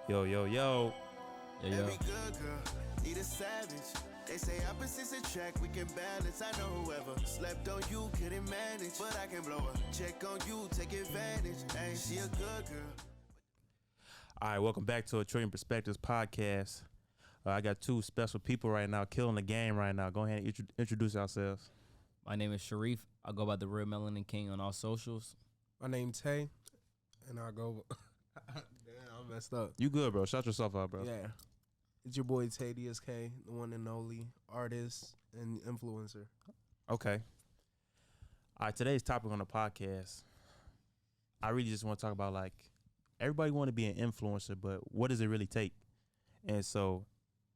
Yo, yo, yo. Yeah, yeah. Every good girl need a savage. They say opposites attract, we can balance. I know whoever slept on you couldn't manage, but I can blow a check on you, take advantage. Hey, she a good girl. All right, welcome back to a Trillion Perspectives podcast. I got two special people right now killing the game right now. Go ahead and introduce yourselves. My name is Sharif. I go by the Real Melanin King on all socials. My name Tay, and I go. Damn, I messed up. You good, bro? Shut yourself out, bro. Yeah, it's your boy Tay DSK, the one and only artist and influencer. Okay. All right, today's topic on the podcast, I really just want to talk about, like, everybody want to be an influencer, but what does it really take? And so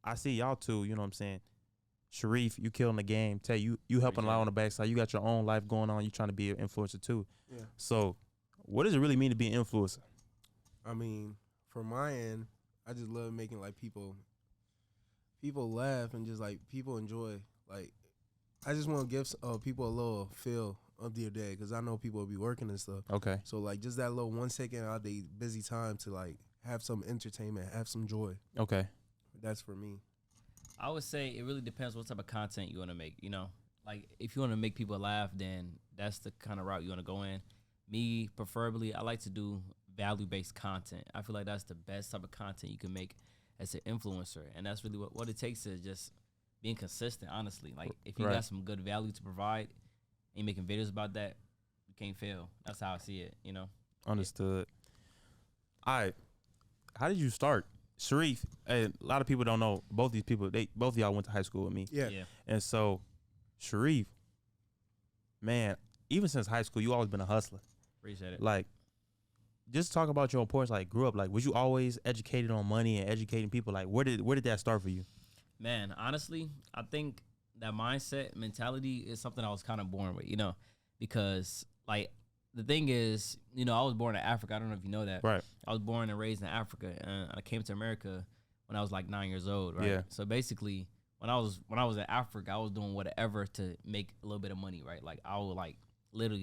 I see y'all two, you know what I'm saying? Sharif, you killing the game. Tay, you helping a lot on the backside. You got your own life going on. You trying to be an influencer too. Yeah. So what does it really mean to be an influencer? I mean, from my end, I just love making like people laugh and just like people enjoy. Like, I just want to give people a little feel of their day because I know people will be working and stuff. Okay. So like just that little 1 second out of their busy time to like have some entertainment, have some joy. Okay. That's for me. I would say it really depends what type of content you want to make. You know, like if you want to make people laugh, then that's the kind of route you want to go in. Me, preferably, I like to do value-based content. I feel like that's the best type of content you can make as an influencer, and that's really what it takes is just being consistent. Honestly, like if you got some good value to provide, and you're making videos about that, you can't fail. That's how I see it. You know. Understood. All right. How did you start? Sharif, a lot of people don't know, both of y'all went to high school with me. Yeah. And so, Sharif, man, even since high school, you always been a hustler. Appreciate it. Like, just talk about your importance. Like, grew up. Like, was you always educated on money and educating people? Like, where did that start for you? Man, honestly, I think that mindset mentality is something I was kind of born with, you know, because like the thing is, you know, I was born in Africa. I don't know if you know that. Right. I was born and raised in Africa, and I came to America when I was like 9 years old, right? Yeah. So basically, when I was in Africa, I was doing whatever to make a little bit of money, right? Like I would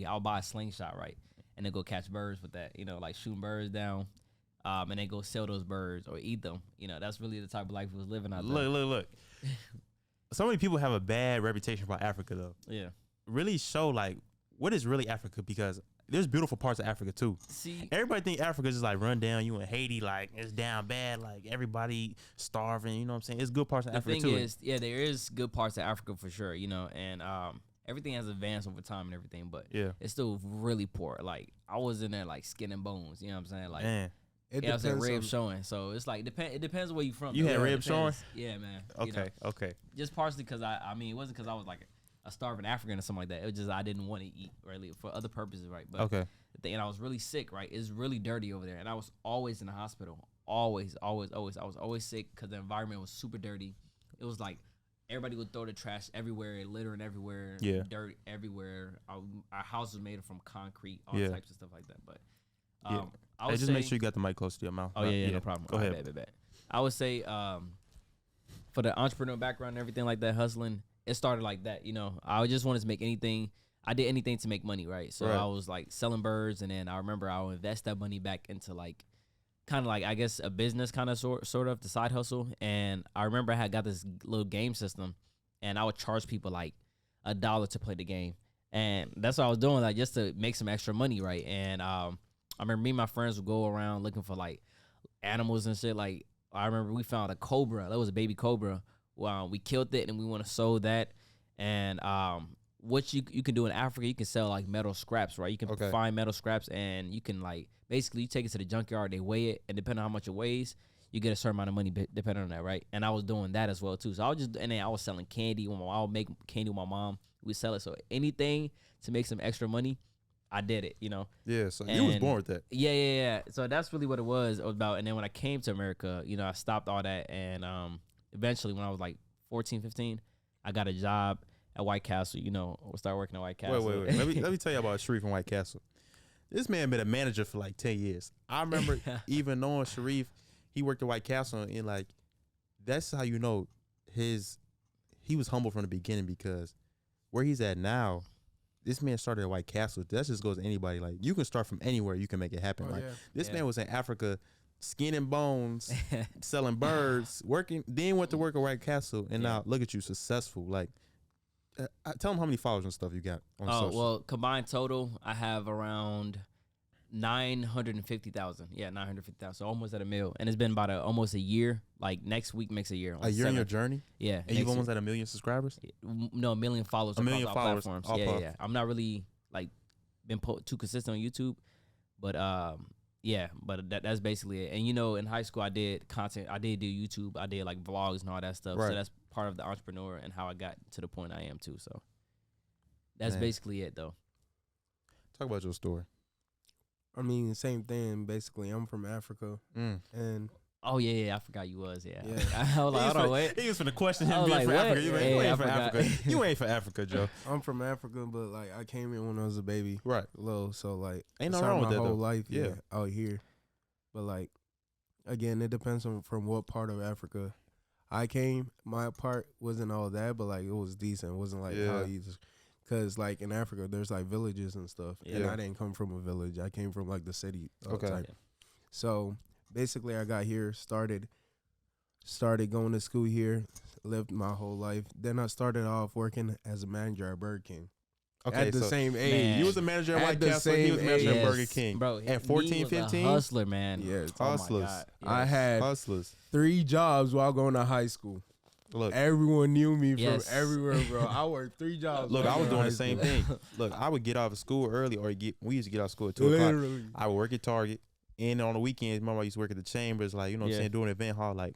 I'll buy a slingshot, right, and then go catch birds with that, you know, like shooting birds down, and then go sell those birds or eat them. You know, that's really the type of life we was living out there. Look. So many people have a bad reputation about Africa, though. Yeah. Really show like what is really Africa, because there's beautiful parts of Africa too. See, everybody think Africa is just like run down. You in Haiti, like it's down bad, like everybody starving. You know what I'm saying? It's good parts of Africa too. The thing is, yeah, there is good parts of Africa for sure, you know, and everything has advanced over time and everything, but yeah, it's still really poor. Like I was in there like skin and bones, you know what I'm saying? Like, man, I was saying ribs showing, so it's like it depends where you from. You had ribs showing? Yeah, man. Okay, you know, okay. Just partially because I mean, it wasn't because I was like a starving African or something like that. It was just I didn't want to eat really for other purposes, right? But okay. And I was really sick, right? It's really dirty over there, and I was always in the hospital. Always. I was always sick because the environment was super dirty. It was like everybody would throw the trash everywhere, littering everywhere, dirt everywhere. Our house was made from concrete, all types of stuff like that. But I would just make sure you got the mic close to your mouth. Oh yeah, no problem. Go ahead. Bet. I would say for the entrepreneur background and everything like that, hustling, it started like that. You know, I just wanted to make anything. I did anything to make money, right? So I was like selling birds, and then I remember I would invest that money back into like kind of like I guess a business kind of sort of the side hustle. And I remember I had got this little game system, and I would charge people like $1 to play the game, and that's what I was doing, like just to make some extra money, right? And I remember me and my friends would go around looking for like animals and shit. Like I remember we found a cobra. That was a baby cobra. We killed it, and we want to sold that, and what you can do in Africa, you can sell like metal scraps, right? You can find metal scraps, and you can like basically you take it to the junkyard, they weigh it, and depending on how much it weighs, you get a certain amount of money depending on that, right? And I was doing that as well too. So and then I was selling candy. I would make candy with my mom. We sell it. So anything to make some extra money, I did it, you know? Yeah, so you was born with that. Yeah. So that's really what it was about. And then when I came to America, you know, I stopped all that, and eventually when I was like 14, 15, I got a job at White Castle, you know, we'll start working at White Castle. Wait. let me tell you about Sharif and White Castle. This man been a manager for like 10 years. I remember even knowing Sharif, he worked at White Castle, and like that's how you know he was humble from the beginning, because where he's at now, this man started at White Castle. That just goes to anybody. Like, you can start from anywhere. You can make it happen. This man was in Africa skin and bones, selling birds, working. Then went to work at White Castle, and now look at you, successful. Like, tell them how many followers and stuff you got on social. Well, combined total, I have around 950,000. Yeah, 950,000. So almost at a mil, and it's been about almost a year. Like next week makes a year. A year in your journey. Yeah, and you've almost at 1 million subscribers. No, 1 million followers. 1 million across all followers. platforms. Yeah. I'm not really like been too consistent on YouTube, but yeah, but that's basically it. And in high school I did content. I did do YouTube. I did like vlogs and all that stuff. Right. So that's part of the entrepreneur and how I got to the point I am too. So that's basically it, though. Talk about your story. I mean, same thing. Basically, I'm from Africa, and oh yeah, I forgot you was. Yeah. Yeah. I was like, hold on, wait. He was finna question him being like, from what? Africa. You ain't from Africa. You ain't from Africa, Joe. I'm from Africa, but like I came in when I was a baby, Right. little. So like, Ain't no started wrong with my that, whole though. life, Yeah. out here. But like, again, it depends on from what part of Africa I came. My part wasn't all that, but like it was decent. It wasn't like how you just. Cause like in Africa, there's like villages and stuff, and I didn't come from a village. I came from like the city. Type. So basically, I got here, started going to school here, lived my whole life. Then I started off working as a manager at Burger King. Okay, at the same age, man. You was a manager at At White the Castle. He was a same manager at age. Burger King. Bro, At 14, he was 15? a hustler, man. Yeah, Oh my hustlers. God. I Yes. had Hustlers. 3 jobs while going to high school. Look, Everyone knew me Yes. from everywhere, bro. I worked 3 jobs. look, while I was going doing to the same high thing. Look, I would get off of school early, we used to get off of school at 2 school. o'clock. Literally. I would work at Target, and on the weekends, remember I used to work at the Chambers, like, you know what I'm saying, doing event hall, like,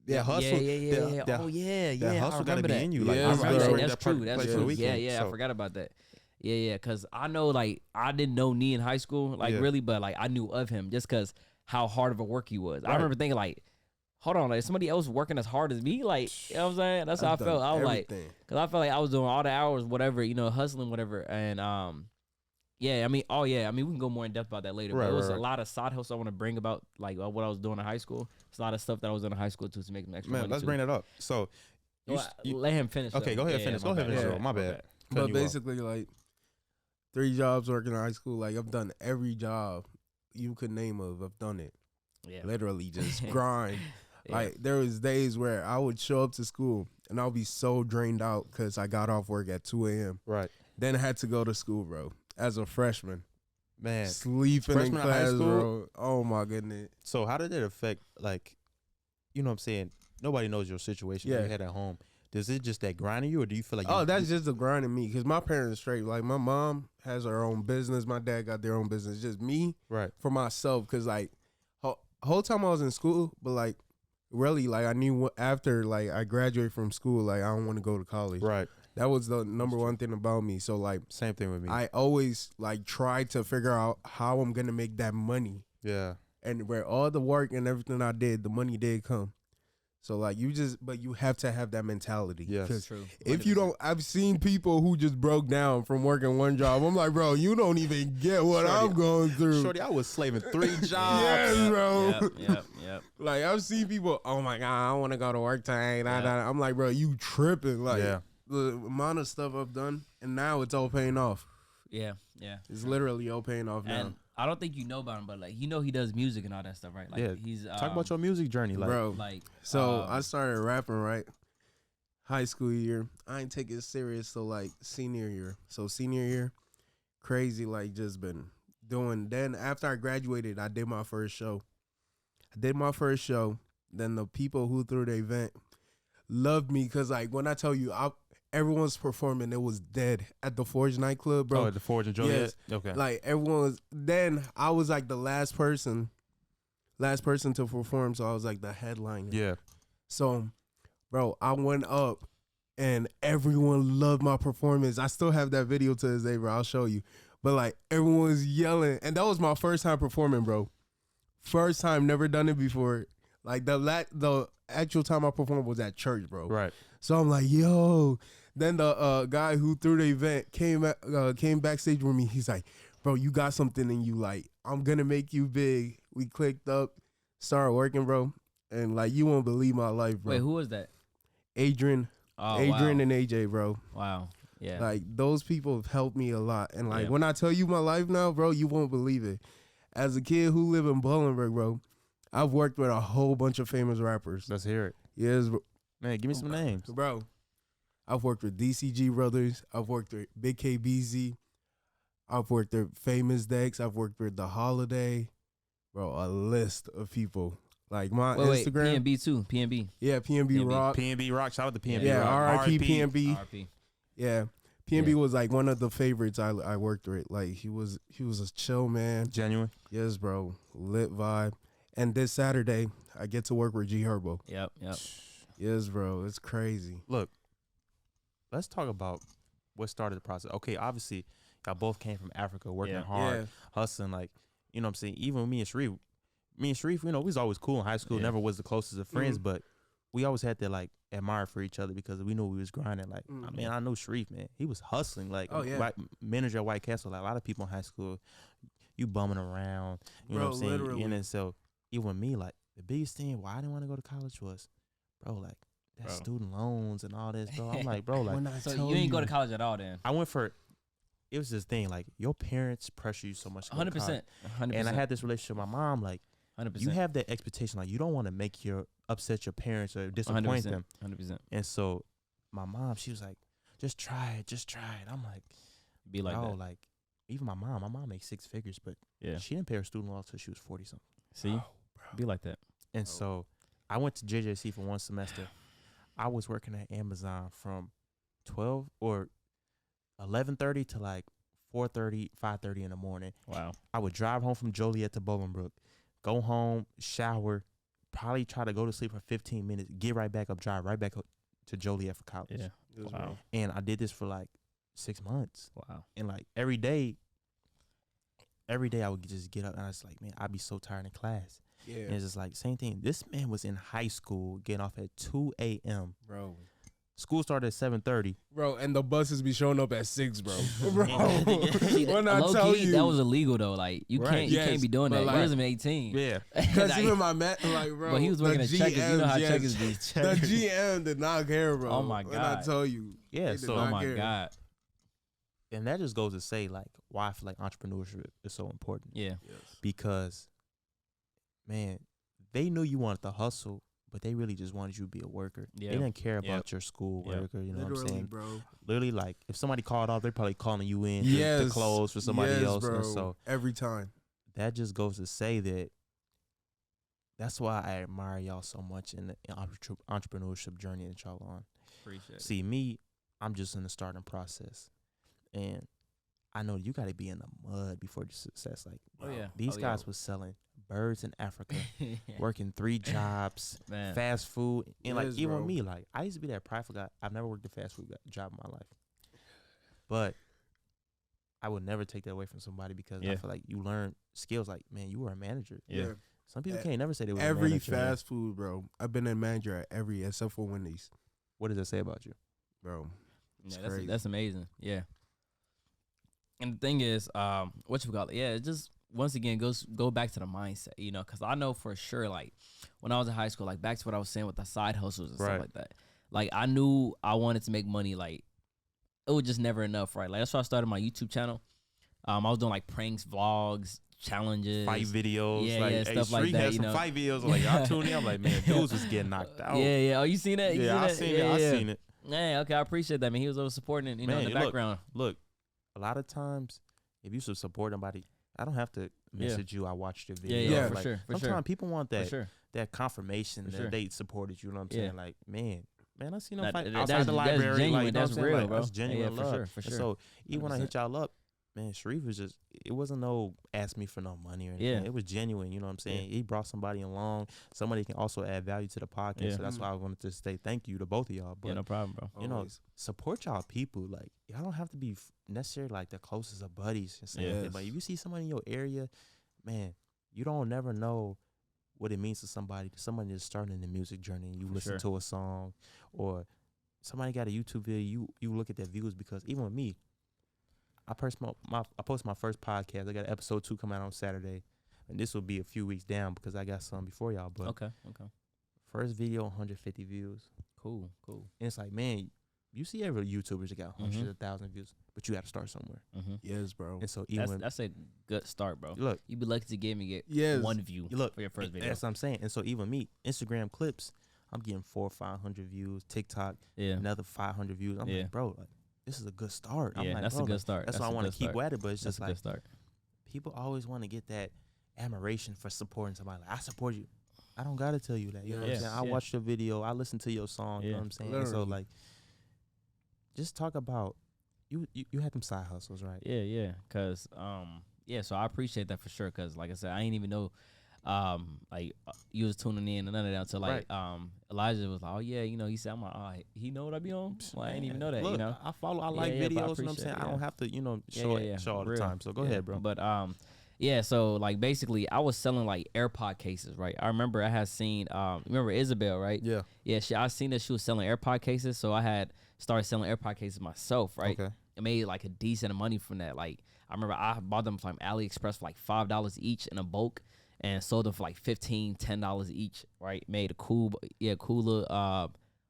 hustle. Yeah. that- Oh yeah. That I hustle got to remember be that. in you. Like, Yes, I remember I used to bro. work That's that true. place That's for the true. weekend, Yeah. I so- forgot about that. Yeah. Because I know, like, I didn't know Nee in high school, like, really, but like, I knew of him just because how hard of a work he was. I Right. remember thinking, like, hold on, like, somebody else working as hard as me, like, you know what I'm saying? That's how I I've felt. I done was like, everything. because I felt like I was doing all the hours, whatever, hustling, whatever, and yeah, I mean, we can go more in depth about that later. Right, but it was right. a lot of side hustles I want to bring about, like what I was doing in high school. It's a lot of stuff that I was doing in high school too to make some extra Man, money. let's too. bring that up. So, Let him finish. Okay, though. go ahead, Yeah, finish. my Go ahead, bad. finish. Yeah, My bad. But Cutting you off. basically, like 3 jobs working in high school. Like I've done every job you could name of. I've done it. Yeah. Literally just grind. Yeah. Like there was days where I would show up to school and I'll be so drained out because I got off work at 2 a.m. Right. Then I had to go to school, bro, as a freshman. Man. Sleeping in Freshman in high class, school? bro. Oh my goodness. So how did it affect, like, you know what I'm saying? Nobody knows your situation that Yeah. you had at home. Does it just that grinding you, or do you feel like Oh, that's just the grind in me because my parents straight. Like my mom has her own business. My dad got their own business. Just me right? for myself because like whole time I was in school, but like really like I knew after like I graduated from school, like I don't want to go to college. Right. That was the number one thing about me. So like Same thing with me. I always like tried to figure out how I'm gonna make that money, yeah. and where all the work and everything I did, the money did come. So like but you have to have that mentality. Yes. 'Cause True. if you don't, I've seen people who just broke down from working one job. I'm like, bro, you don't even get what Shorty, I'm going through. Shorty, I was slaving 3 jobs. Yes, bro. Yep. Like I've seen people, oh my God, I want to go to work today. I'm like, bro, you tripping. Like Yeah. the amount of stuff I've done, and now it's all paying off. Yeah. It's literally all paying off now. And I don't think you know about him, but like he does music and all that stuff, right? Like Yeah. he's Talk about your music journey, like, Bro, like so I started rapping, right? High school year. I ain't take it serious till like senior year. So senior year, crazy, like just been doing. Then after I graduated, I did my first show. Then the people who threw the event loved me because like when I tell you, everyone's performing, it was dead at the Forge nightclub, bro. Oh, at the Forge and Joliet. Yes. Okay. Like everyone was. Then I was like the last person to perform, so I was like the headliner. yeah. So, bro, I went up and everyone loved my performance. I still have that video to this day, bro. I'll show you. But like everyone was yelling, and that was my first time performing, bro. First time, never done it before. Like the actual time I performed was at church, bro. Right. So I'm like, yo. Then the guy who threw the event came backstage with me. He's like, bro, you got something in you. Like, I'm gonna make you big. We clicked up, started working, bro. And like, you won't believe my life, bro. wait, who was that? Adrian Oh, and wow. AJ, bro. Wow. Yeah. Like, those people have helped me a lot. And like, Yeah. when I tell you my life now, bro, you won't believe it. As a kid who lived in Bolingbrook, bro, I've worked with a whole bunch of famous rappers. Let's hear it. Yes, Man, give me some names. bro. I've worked with DCG Brothers. I've worked with Big KBZ. I've worked with Famous Dex. I've worked with The Holiday. Bro, a list of people. Like my Instagram. PNB too. PNB. Yeah, PNB Rock. PNB Rock. Shout out to PNB Yeah, Rock. RIP PNB. RP. Yeah. PNB Yeah. was like one of the favorites I worked with. Like he was a chill man. Genuine. Yes, bro. Lit vibe. And this Saturday, I get to work with G Herbo. Yep. Yes, bro. It's crazy. Look, let's talk about what started the process. Okay, obviously, y'all both came from Africa, working Yeah. hard, hustling. Like, you know what I'm saying? Even with me and Sharif, you know, we was always cool in high school. Yeah. Never was the closest of friends, but we always had to, like, admire for each other because we knew we was grinding. Like, I mean, I know Sharif, man. He was hustling. Like, manager at White Castle. Like, a lot of people in high school, you bumming around. You know what I'm saying? Literally. And then so, even with me, like, the biggest thing why I didn't want to go to college was, bro, like, that's student loans and all this, bro. I'm like, bro, like, So you ain't go to college at all then? I went for, it was this thing, like, your parents pressure you so much to go to 100%. college. 100%. And I had this relationship with my mom, like, 100%. you have that expectation, like, you don't want to upset your parents or disappoint 100%. them. 100%. And so my mom, she was like, just try it. I'm like, Be like no, that. like, even my mom makes 6 figures, but Yeah. she didn't pay her student loans until she was 40 something. See? Be like that. And so I went to JJC for one semester. I was working at Amazon from 12 or 11:30 to like 4:30, 5:30 in the morning. Wow. I would drive home from Joliet to Bolingbrook, go home, shower, probably try to go to sleep for 15 minutes, get right back up, drive right back up to Joliet for college. Yeah. Yes, Wow. And I did this for like 6 months. Wow. And like every day I would just get up and I was like, man, I'd be so tired in class. Yeah, And it's just like, same thing. This man was in high school getting off at 2 a.m. bro. School started at 7:30. Bro, and the buses be showing up at 6, bro. Bro, See, when I low tell key, you, that was illegal though. Like you Right. can't Yes, be doing but that. like- You wasn't 18. Yeah. because Like- even my like, bro. But he was working the at Checkers. You know how GMs, Checkers be. The GM did not care, bro. Oh my When I God. tell you, Yeah, they did so- Oh not my care. God. And that just goes to say, like, why I feel like entrepreneurship is so important. Yeah. Yes. Because, man, they knew you wanted to hustle, but they really just wanted you to be a worker. Yeah. They didn't care about Yep. your school Yep. work or, you know what I'm Literally, saying? bro. Literally, like, if somebody called off, they're probably calling you in to Yes. close for somebody Yes, else. bro. And so Every time. that just goes to say that that's why I admire y'all so much in the entrepreneurship journey that y'all on. Appreciate it. See, me, I'm just in the starting process. And I know you got to be in the mud before your success. Like, Oh, yeah. these Oh, guys yeah. was selling birds in Africa, working 3 jobs, Man. fast food. And, like, Yes, even bro. with me, like, I used to be that prideful guy. I've never worked a fast food job in my life. But I would never take that away from somebody because I Yeah. feel like you learn skills. Like, man, you were a manager. Yeah. Some people E- can't never say they were a Every manager. fast food, bro. I've been a manager at every except for Wendy's, What does that say about you? bro. It's Yeah, crazy. that's amazing. Yeah. And the thing is, what you call it? Yeah, it just once again go back to the mindset, you know, because I know for sure, like when I was in high school, like back to what I was saying with the side hustles and Right. stuff like that. Like I knew I wanted to make money. Like it was just never enough, right? Like that's why I started my YouTube channel. I was doing like pranks, vlogs, challenges, Fight videos. Yeah, like, yeah, hey, stuff like Sharif that, had you some know. fight videos. Like, y'all tune in. I'm like, man, dudes was getting knocked out. Yeah, yeah. Oh, you seen that? You Yeah, I that? seen it. Yeah, I yeah. seen it. Yeah, okay, I appreciate that, man. He was always supporting it, you know, in the Man, background. Look, a lot of times, if you should support somebody, I don't have to message you. I watched your Yeah, video. yeah, Yeah. for Like, sure, for sometimes sure, people want for that sure. that confirmation For that sure. they supported you. You know what I'm Yeah. saying? Like, man, I seen them That- fight that- outside that's- the that's library. genuine, Like, you know what that's I'm saying? real, Like, bro. that's genuine Yeah, for love. sure, for And sure. so even when I 100%. hit y'all up, man, Sharif was just, it wasn't no ask me for no money or anything. Yeah. It was genuine. You know what I'm saying? He brought somebody along. Somebody can also add value to the podcast. Yeah. So that's why I wanted to say thank you to both of y'all. But Yeah, no problem, bro. you know, Always. support y'all people. Like, y'all don't have to be necessarily like the closest of buddies. And saying Yes. that, but if you see somebody in your area, man, you don't never know what it means to somebody. Somebody that's starting in the music journey and you For listen sure. to a song, or somebody got a YouTube video, you look at their views. Because even with me, I posted my first podcast. I got episode 2 coming out on Saturday. And this will be a few weeks down because I got some before y'all. But Okay. first video, 150 views. Cool. And it's like, man, you see every YouTubers that got hundreds of thousands of views, but you got to start somewhere. Yes, bro. And so even That's a good start, bro. look, You'd be lucky to get Yes. one view look for your first video. That's what I'm saying. And so even me, Instagram clips, I'm getting 400 or 500 views. TikTok, Yeah. another 500 views. I'm Yeah. like, bro, like this is a good start. I'm Yeah, like, that's bro, a good like, start. That's That's why I a want to good keep start. at it. But it's That's just a like good start. people always want to get that admiration for supporting somebody. Like, I support you. I don't gotta tell you that. You know what I'm Yeah, saying? I yeah. watched your video. I listened to your song. You know Yeah. what I'm saying? And so Literally. like, just talk about you had them side hustles, right? Yeah. Cause so I appreciate that for sure. Cause like I said, I ain't even know you was tuning in and none of that until like Elijah was like, oh yeah, he said, I'm like, oh, he know what I be on. Well, I didn't even know that. Look, I follow. I like Yeah, but I videos. You know what I'm appreciate saying? it, I don't yeah. have to, show all the Real. time. So go ahead, bro. But so like basically I was selling like AirPod cases, right? I remember I had seen remember Isabel, right? Yeah. Yeah, I seen that she was selling AirPod cases, so I had started selling AirPod cases myself, right? Okay. I made like a decent money from that. Like I remember I bought them from AliExpress for like $5 each in a bulk and sold them for like $10 each, right? Made a cooler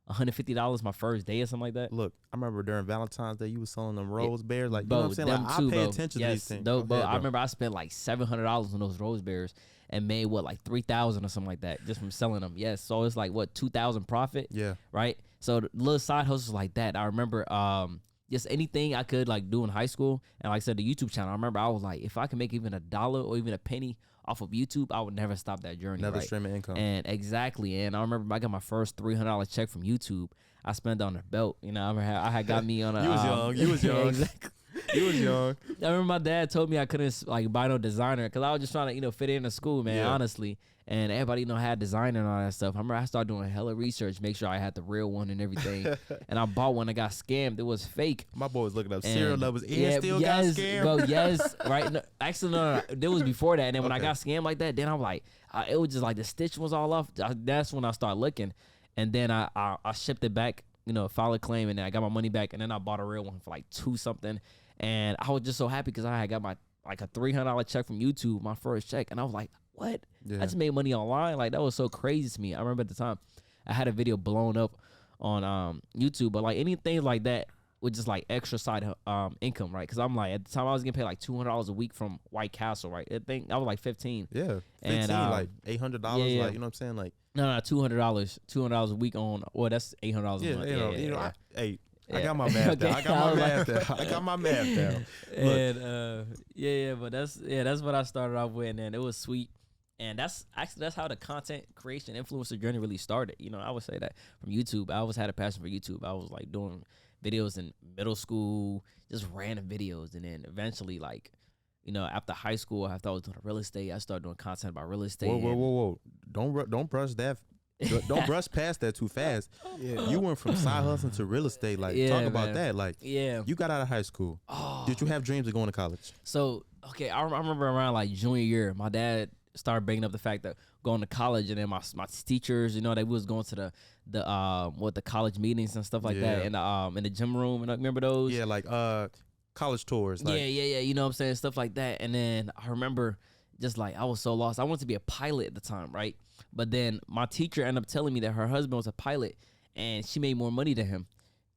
$150 my first day or something like that. Look, I remember during Valentine's Day, you was selling them rose bears. Like, you Bro, know what I'm saying? Like, them I too, pay bro. attention to Yes, these things. though, Go bro, ahead, I remember I spent like $700 on those rose bears and made like 3,000 or something like that just from selling them. Yes, so it's like 2,000 profit. Yeah. Right. So the little side hustles like that. I remember just anything I could like do in high school, and like I said, the YouTube channel. I remember I was like, if I can make even $1 or even a penny off of YouTube, I would never stop that journey. Another right? stream of income. And exactly. And I remember I got my first $300 check from YouTube. I spent it on a belt. I remember I had got me on a. You was young. You was young. Exactly. You was young. I remember my dad told me I couldn't like buy no designer because I was just trying to fit into school, man. Yeah. Honestly, and everybody had designer and all that stuff. I remember I started doing hella research, make sure I had the real one and everything. And I bought one that got scammed. It was fake. My boy was looking up And serial numbers. And still got scammed. Bro, yes, right. No, actually, no. It was before that. And then when I got scammed like that, then I'm like, it was just like the stitch was all off. That's when I started looking, and then I shipped it back. Filed a claim, and then I got my money back, and then I bought a real one for like $2 something. And I was just so happy because I had got my like a $300 check from YouTube, my first check, and I was like, what? Yeah. I just made money online. Like that was so crazy to me. I remember at the time I had a video blown up on YouTube, but like anything like that with just like extra side income, right? Because I'm like at the time I was getting paid like $200 a week from White Castle, right? I think I was like 15. Yeah. 15, And, like $800. yeah. Like, you know what I'm saying? Like, No, $200 a week on. Well, that's $800 a month. I got my math down. I got my was math down. I got my math down. Look, And but that's what I started off with, and it was sweet. And that's how the content creation influencer journey really started. I would say that from YouTube. I always had a passion for YouTube. I was like doing videos in middle school, just random videos, and then eventually after high school, after I was doing real estate, I started doing content about real estate. Whoa. Don't brush that. Don't brush past that too fast. Yeah. You went from side hustling to real estate. Like, talk about man. that. Like, Yeah. you got out of high school. Oh. Did you have dreams of going to college? So, okay, I remember around like junior year, my dad started bringing up the fact that going to college, and then my teachers, they was going to the college meetings and stuff like that, and in the gym room, and remember those? Yeah, like college tours. Like, yeah. You know what I'm saying? Stuff like that. And then I remember just like I was so lost. I wanted to be a pilot at the time, right? But then my teacher ended up telling me that her husband was a pilot and she made more money than him.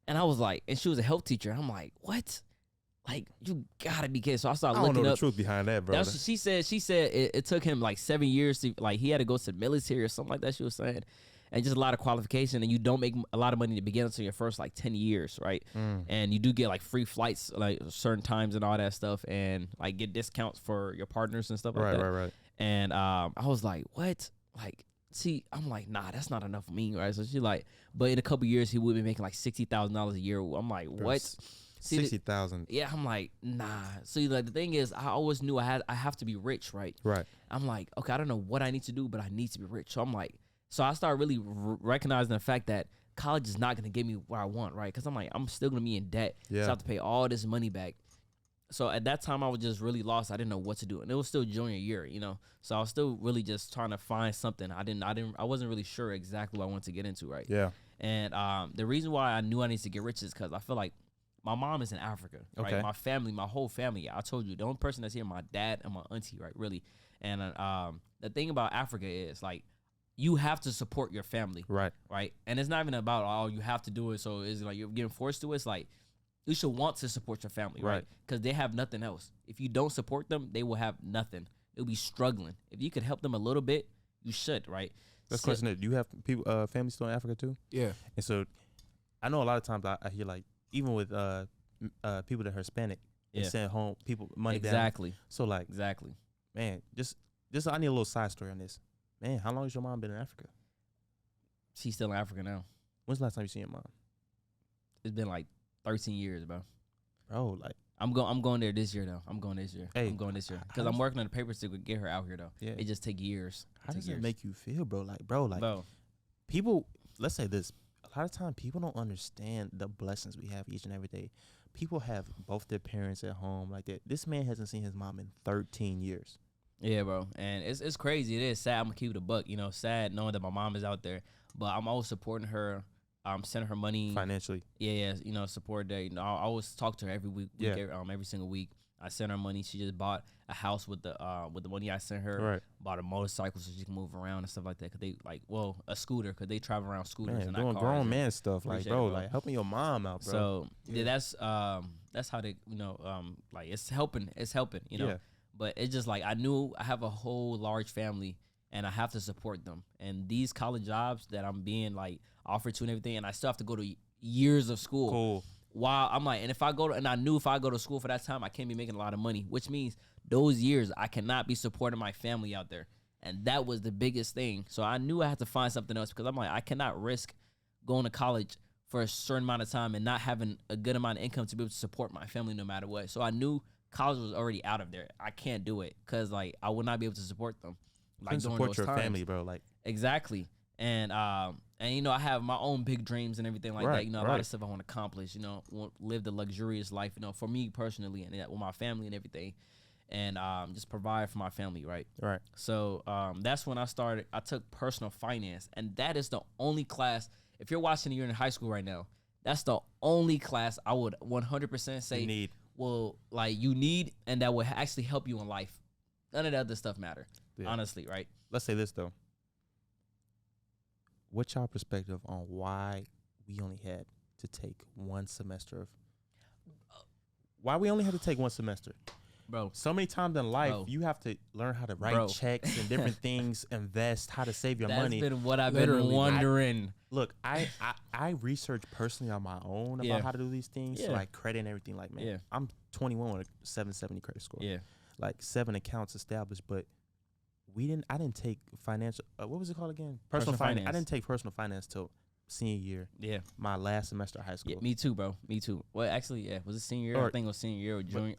And I was like, and she was a health teacher. I'm like, what? Like, you gotta be kidding. So I started I don't looking know the up. truth behind that, bro. That's what she said. She said it took him like 7 years to he had to go to the military or something like that. She was saying, and just a lot of qualification, and you don't make a lot of money to begin until your first like 10 years, right? And you do get like free flights like certain times and all that stuff, and like get discounts for your partners and stuff like that. Right. And I was like, what? Like, see, I'm like, nah, that's not enough for me, right? So she like, but in a couple years he would be making like $60,000 a year. I'm like, what? See, 60,000. Yeah, I'm like, nah. See, like the thing is, I always knew I have to be rich, right? Right. I'm like, okay, I don't know what I need to do, but I need to be rich. So I'm like, so I started really recognizing the fact that college is not gonna give me what I want, right? Because I'm like, I'm still gonna be in debt. Yeah. So I have to pay all this money back. So at that time, I was just really lost. I didn't know what to do, and it was still junior year, So I was still really just trying to find something. I wasn't really sure exactly what I wanted to get into, right? Yeah. And the reason why I knew I needed to get rich is because I feel like my mom is in Africa, right? Okay. My family, my whole family. I told you, the only person that's here, my dad and my auntie, right? Really. And the thing about Africa is like, you have to support your family. Right. Right. And it's not even about, oh, you have to do it. So it's like you're getting forced to it. It's like you should want to support your family. Right. Because they have nothing else. If you don't support them, they will have nothing. They'll be struggling. If you could help them a little bit, you should. Right. That's question. Do you have people, families still in Africa too? Yeah. And so I know a lot of times I hear like, even with people that are Hispanic, they send home people money down. Exactly. So like, exactly. Man, just I need a little side story on this. Man, how long has your mom been in Africa? She's still in Africa now. When's the last time you seen your mom? It's been like 13 years, bro. Bro, like I'm going there this year though. I'm going this year. Hey, I'm going this year because I'm working on the papers to get her out here though. Yeah. It just take years. How does it make you feel, bro? Like, bro, people. Let's say this. A lot of time, people don't understand the blessings we have each and every day. People have both their parents at home like that. This man hasn't seen his mom in 13 years. Yeah, bro, and it's crazy. It is sad. I'm gonna keep it a buck. You know, sad knowing that my mom is out there, but I'm always supporting her. Sending her money financially. Yeah, you know, support that. You know, I always talk to her every week. Every single week. I send her money. She just bought a house with the money I sent her. Right. Bought a motorcycle so she can move around and stuff like that. Cause they a scooter. Cause they travel around scooters Man, and doing not grown cars. man stuff, like bro, like helping your mom out, bro. So that's how they, you know, like it's helping, you know. Yeah. But it's just like I knew I have a whole large family and I have to support them. And these college jobs that I'm being like offered to and everything, and I still have to go to years of school. Cool. While I'm like, and I knew if I go to school for that time, I can't be making a lot of money, which means those years I cannot be supporting my family out there. And that was the biggest thing. So I knew I had to find something else because I'm like, I cannot risk going to college for a certain amount of time and not having a good amount of income to be able to support my family no matter what. So I knew college was already out of there. I can't do it because like I would not be able to support them. Like support your family, bro. Like exactly. And you know, I have my own big dreams and everything like that. You know, a lot of stuff I want to accomplish. You know, want live the luxurious life. You know, for me personally, and with my family and everything, and just provide for my family. Right. Right. So that's when I started. I took personal finance, and that is the only class. If you're watching, you're in high school right now. That's the only class I would 100% say you need. Well, like you need, and that will actually help you in life. None of the other stuff matter. Yeah. Honestly, right? Let's say this though. What's your perspective on why we only had to take one semester of? Why we only had to take one semester, bro? So many times in life, you have to learn how to write checks and different things, invest, how to save your money. That's been what I've been wondering. I researched personally on my own about how to do these things, so like credit and everything. Like, man, I'm 21 with a 770 credit score. Yeah, like 7 accounts established, but I didn't take financial. What was it called again? Personal finance. I didn't take personal finance till senior year. Yeah, my last semester of high school. Yeah, me too, bro. Me too. Well, actually, yeah, was it senior year? I think it was senior year or junior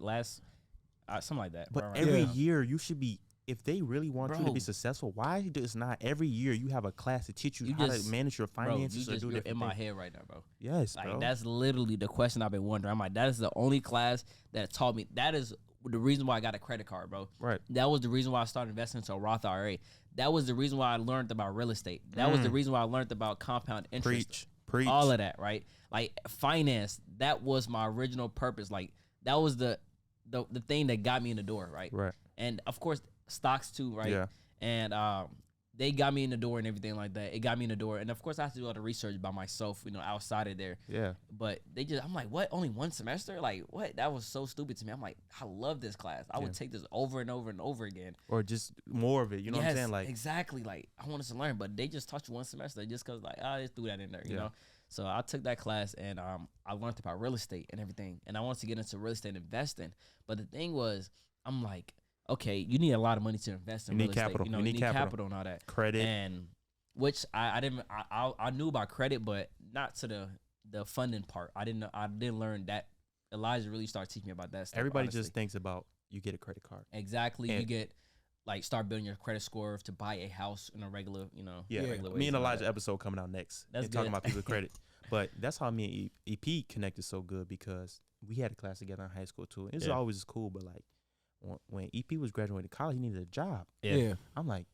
something like that. But every year you should be. If they really want you to be successful, why does not every year you have a class to teach you how to manage your finances? Bro, you're in my head right now, bro. Yes, like, bro. That's literally the question I've been wondering. I'm like, that is the only class that taught me. That is the reason why I got a credit card, bro. Right. That was the reason why I started investing into a Roth IRA. That was the reason why I learned about real estate. That was the reason why I learned about compound interest. Preach. All of that, right? Like finance, that was my original purpose. Like that was the thing that got me in the door, right? Right. And of course, stocks too, right? Yeah. And they got me in the door and everything like that. It got me in the door. And of course, I have to do all the research by myself, you know, outside of there. Yeah. But I'm like, what? Only one semester? Like, what? That was so stupid to me. I'm like, I love this class. I would take this over and over and over again. Or just more of it. You know what I'm saying? Like, exactly. Like, I want us to learn, but they just taught you one semester just because, like, just threw that in there, you know? So I took that class and I learned about real estate and everything. And I wanted to get into real estate investing. But the thing was, I'm like, okay, you need a lot of money to invest in real estate. Capital. You know, you need capital and all that. Credit. And which I knew about credit, but not to the funding part. I didn't learn that. Elijah really started teaching me about that stuff. Everybody just thinks about you get a credit card. Exactly. And you get like start building your credit score to buy a house in a regular, you know. Yeah. Regular Me and Elijah episode coming out next. That's talking about people's credit. But that's how me and EP connected so good because we had a class together in high school too. It's always cool, but like when EP was graduating college, he needed a job. Yeah. I'm like,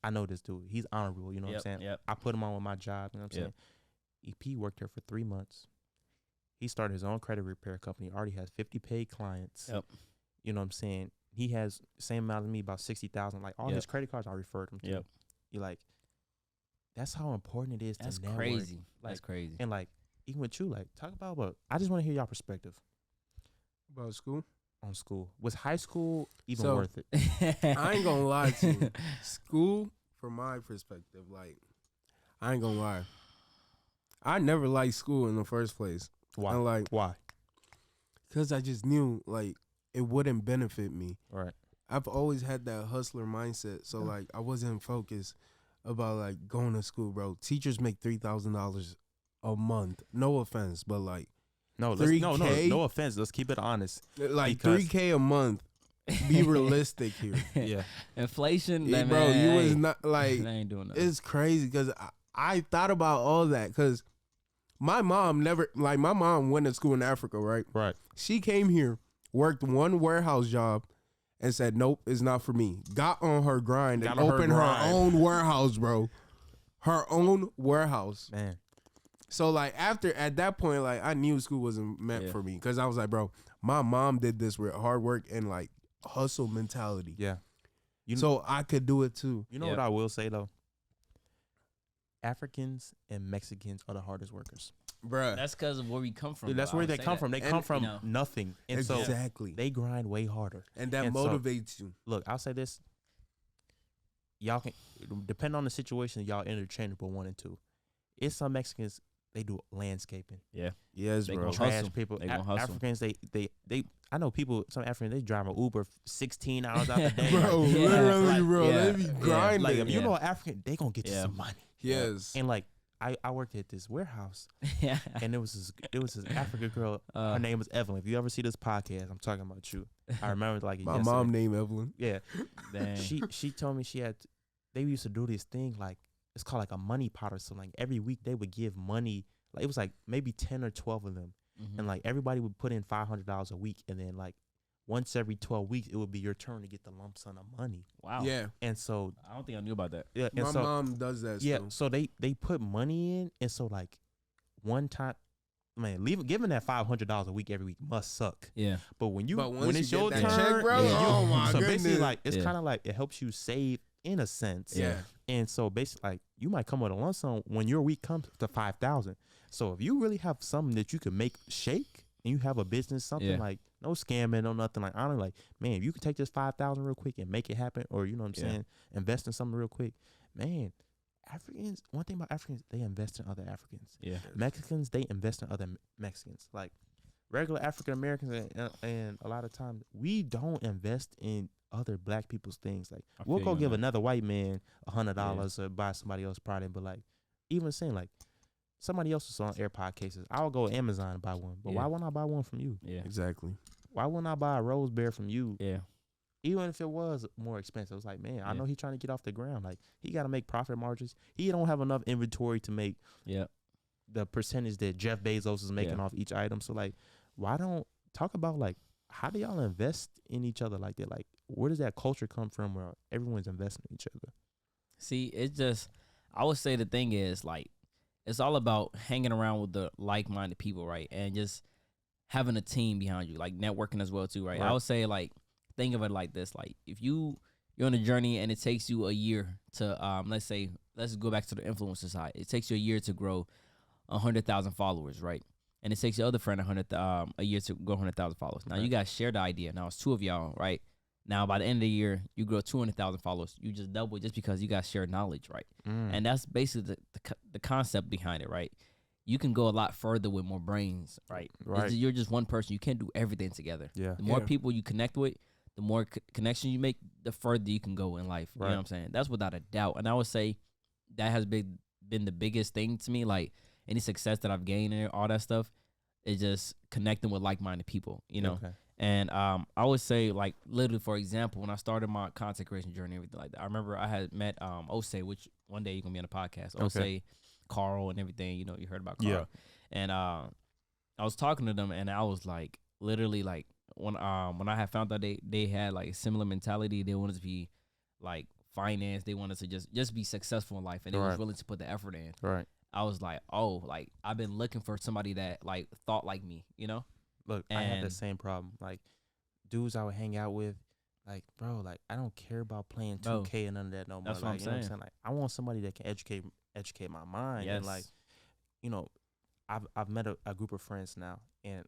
I know this dude. He's honorable. You know what I'm saying? Yep. I put him on with my job. You know what I'm saying? EP worked there for 3 months. He started his own credit repair company. Already has 50 paid clients. Yep. You know what I'm saying? He has the same amount as me, about 60,000. Like all his credit cards, I referred him to. Yep. You like, that's how important it is That's to network. crazy. Like, That's crazy. And like even with you, like talk about what I just want to hear y'all perspective About school. on school. Was high school even So- worth it? I ain't gonna lie to you. School, from my perspective, like, I ain't gonna lie. I never liked school in the first place. Why? And like, Why? cause I just knew like it wouldn't benefit me. Right. I've always had that hustler mindset, so like I wasn't focused about like going to school, bro. Teachers make $3,000 a month. No offense, but like No, $3K? no offense. Let's keep it honest. like Because- $3K a month. Be realistic here, Yeah. Inflation, Yeah, that bro. man, You was hey, not like they ain't doing nothing. it's crazy because I thought about all that because my mom never like my mom went to school in Africa, right? Right. She came here, worked one warehouse job, and said, "Nope, it's not for me." Got on her grind and Got on her opened her grind. own warehouse, bro. Her own warehouse. Man. So like at that point, like I knew school wasn't meant Yeah. for me because I was like, bro, my mom did this with hard work and like hustle mentality. Yeah. You So I could do it too. You know Yep. what I will say though? Africans and Mexicans are the hardest workers. Bruh. That's because of where we come from. That's bro. I where would they say come that. from. They And, come from you know, nothing. And so Exactly. they grind way harder. And that and so- motivates you. Look, I'll say this. Y'all can depend on the situation, y'all interchangeable 1 and 2. It's some Mexicans, they do landscaping. Yes, They bro. gonna Trash hustle. people. They gonna hustle. Africans, they I know people, some Africans, they drive an Uber 16 hours out the day. Bro, Yeah. literally, Like, bro. yeah. They be Yeah. grinding. Like if you Yeah. know an African, they gonna get you Yeah. some money. Yes. And like I worked at this warehouse Yeah. and it was this African girl. Her name was Evelyn. If you ever see this podcast, I'm talking about you. I remember like My yesterday. mom named Evelyn. Yeah, Dang. she told me they used to do this thing like it's called like a money pot or something. Like every week they would give money. Like it was like maybe 10 or 12 of them, Mhm. and like everybody would put in $500 a week, and then like once every 12 weeks it would be your turn to get the lump sum of money. Wow. Yeah. And so I don't think I knew about that. yeah, and My so mom does that yeah, still. so they put money in, and so like one time. Man, giving that $500 a week every week must suck. Yeah. But when But once when you it's get your that turn, check, bro, oh my so basically goodness. like it's Yeah. kind of like it helps you save in a sense. Yeah. And so basically, like you might come with a lump sum when your week comes to 5,000. So if you really have something that you can make shake, and you have a business, something Yeah. like no scamming, no nothing like honestly, like man, if you can take this 5,000 real quick and make it happen, or you know what I'm Yeah. saying, invest in something real quick, man. Africans, one thing about Africans, they invest in other Africans. Yeah. Mexicans, they invest in other Mexicans. Like regular African Americans, and a lot of times we don't invest in other black people's things. Like I we'll feel go you on give that. another white man $100 or buy somebody else's product, but like even saying like somebody else was on AirPod cases, I'll go Amazon and buy one. But Yeah. why wouldn't I buy one from you? Yeah. Exactly. Why wouldn't I buy a Rose Bear from you? Yeah. Even if it was more expensive, it's like, man, I Yeah. know he's trying to get off the ground. Like he got to make profit margins. He don't have enough inventory to make Yeah. the percentage that Jeff Bezos is making Yeah. off each item. So like, why don't talk about like how do y'all invest in each other like that? Like where does that culture come from where everyone's investing in each other? See, it's just, I would say the thing is, like, it's all about hanging around with the like-minded people, right? And just having a team behind you, like networking as well, too, right? Right. I would say, like, think of it like this. Like, if you're on a journey and it takes you a year to, let's go back to the influencer side. It takes you a year to grow 100,000 followers, right? And it takes your other friend a year to grow 100,000 followers. Now, Right. you guys share the idea. Now, it's two of y'all, right? Now, by the end of the year, you grow 200,000 followers. You just double just because you guys share knowledge, right? And that's basically the concept behind it, right? You can go a lot further with more brains, right? Right. You're just one person. You can't do everything together. Yeah. The more Yeah. people you connect with, the more connection you make, the further you can go in life. You know Right. what I'm saying? That's without a doubt. And I would say that has been the biggest thing to me. Like any success that I've gained and all that stuff is just connecting with like-minded people, you know? Okay. And I would say, like, literally, for example, when I started my content creation journey and everything like that, I remember I had met Ose, which one day you're going to be on the podcast. Okay. Ose, Carl, and everything. You know, you heard about Carl. Yeah. And I was talking to them, and I was, like, literally, like, when I had found out they had, like, a similar mentality, they wanted to be, like, finance. They wanted to just be successful in life, and they was Right. willing to put the effort in. Right. I was like, oh, like, I've been looking for somebody that, like, thought like me, you know? Look, I had the And- same problem. Like dudes I would hang out with, like, bro, like I don't care about playing Bro, 2K and none of that no more. that's what Like, I'm you know what I'm saying. saying? Like, I want somebody that can educate my mind. Yes. And like, you know, I've met a group of friends now, and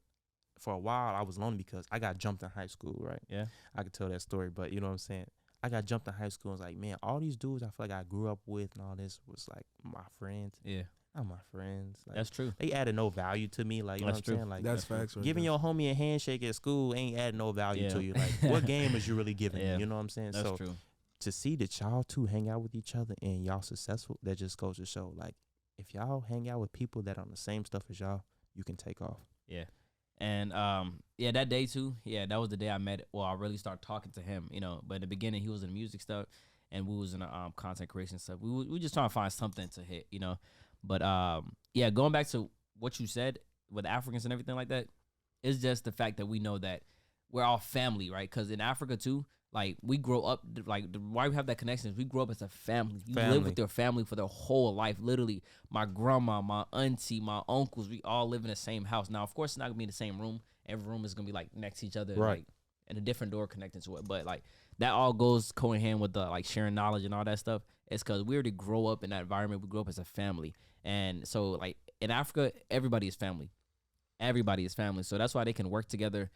for a while I was lonely because I got jumped in high school, right? Yeah. I could tell that story, but you know what I'm saying? I got jumped in high school and was like, man, all these dudes I feel like I grew up with and all this was like my friends. Yeah. Not my friends. Like, That's true. they added no value to me. Like, you That's know what true. I'm saying? Like, That's facts. Right giving there. your homie a handshake at school ain't adding no value Yeah. to you. Like, what game is you really giving Yeah. me? You know what I'm saying? That's So true. to see that y'all two hang out with each other and y'all successful, that just goes to show, like, if y'all hang out with people that are on the same stuff as y'all, you can take off. Yeah. And yeah, that day too. Yeah, that was the day I met. Well, I really started talking to him. You know, but in the beginning he was in the music stuff, and we was in the content creation stuff. We just trying to find something to hit. You know, but yeah, going back to what you said with Africans and everything like that, it's just the fact that we know that we're all family, right? Because in Africa too, like we grow up, like why we have that connection is we grow up as a family. You live with your family for their whole life. Literally, my grandma, my auntie, my uncles, we all live in the same house. Now, of course, it's not gonna be in the same room. Every room is gonna be like next to each other, Right. like and a different door connected to it. But like that all goes co in hand with the like sharing knowledge and all that stuff. It's because we already grow up in that environment. We grow up as a family, and so like in Africa, everybody is family. Everybody is family, so that's why they can work together.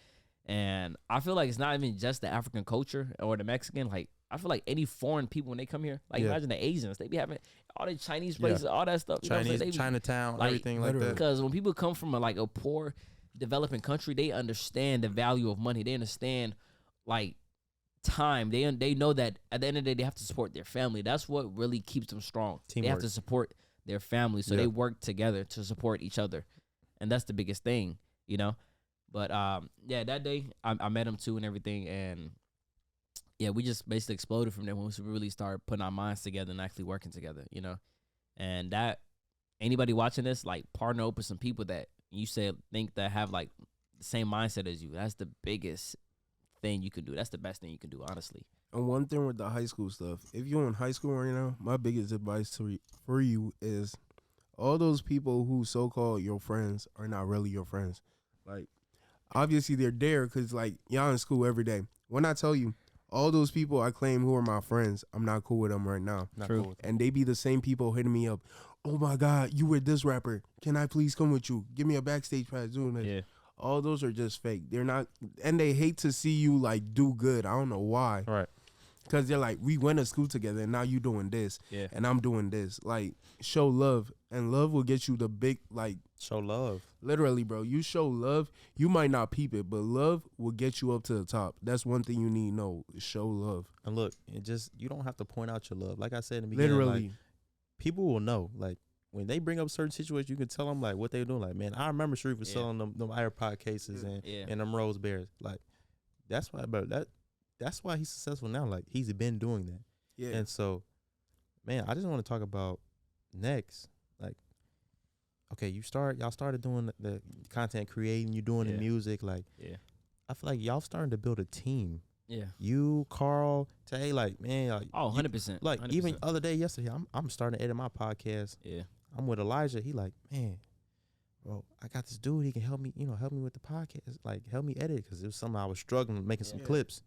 And I feel like it's not even just the African culture or the Mexican. Like, I feel like any foreign people, when they come here, like, Yeah. imagine the Asians. They be having all the Chinese places, all that stuff. You know what I'm Chinese, saying? They be- Chinatown, like, everything like that. Because when people come from a poor, developing country, they understand the value of money. They understand, like, time. They know that at the end of the day, they have to support their family. That's what really keeps them strong. They have Teamwork. to support their family. So Yeah. they work together to support each other. And that's the biggest thing, you know? But yeah, that day I met him too and everything, and yeah, we just basically exploded from there once we really started putting our minds together and actually working together, you know. And that anybody watching this, like, partner up with some people that you said think that have like the same mindset as you. That's the biggest thing you can do. That's the best thing you can do, honestly. And one thing with the high school stuff, if you're in high school right now, my biggest advice for you is all those people who so-called your friends are not really your friends. Like, obviously they're there because, like, y'all in school every day. When I tell you, all those people I claim who are my friends, I'm not cool with them right now. Not True. cool with And they be the same people hitting me up. Oh my God, you were this rapper. Can I please come with you? Give me a backstage pass doing this. Yeah. All those are just fake. They're not, and they hate to see you like do good. I don't know why. Right. Because they're like, we went to school together and now you doing this. Yeah. And I'm doing this. Like, show love. And love will get you the big, like, Show love. literally, bro. You show love. You might not peep it, but love will get you up to the top. That's one thing you need to know. Show love. And look, you don't have to point out your love. Like I said in the beginning, Literally. like, people will know. Like, when they bring up certain situations, you can tell them like what they're doing. Like, man, I remember Sharif was Yeah. selling them AirPod cases Yeah. and them Rose Bears. Like, that's why, bro. That's why he's successful now. Like, he's been doing that. Yeah. And so, man, I just want to talk about next. Like, okay, y'all started doing the content creating, you doing Yeah. the music. Like, Yeah. I feel like y'all starting to build a team. Yeah. You, Carl, Tay, like, man, like, Oh, you- 100%. like 100%. even other day yesterday, I'm starting to edit my podcast. Yeah. I'm with Elijah. He like, man, bro, I got this dude. He can help me, help me with the podcast. Like, help me edit because it was something I was struggling making some Yeah. clips.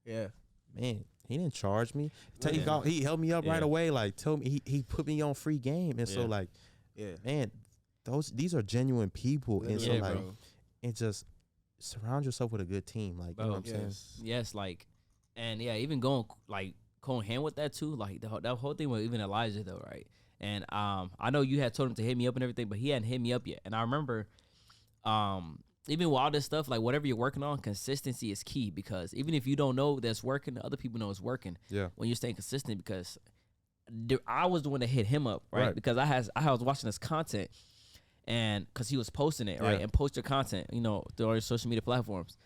Yeah. Man, he didn't charge me. Yeah. He helped me up right Yeah. away. Like, told me he put me on free game. And so Yeah. like, Yeah. man, these are genuine people. And so Yeah, like, bro. and just surround yourself with a good team. Like, you know what I'm saying? Yes. Yes, like, and yeah, even going like hand with that too, like that whole thing with even Elijah though, right? And I know you had told him to hit me up and everything, but he hadn't hit me up yet. And I remember, even with all this stuff, like whatever you're working on, consistency is key because even if you don't know that's working, other people know it's working. Yeah. When you're staying consistent, because I was the one that hit him up, right? Right. Because I was watching his content, and because he was posting it, right, Yeah. and post your content, through all your social media platforms,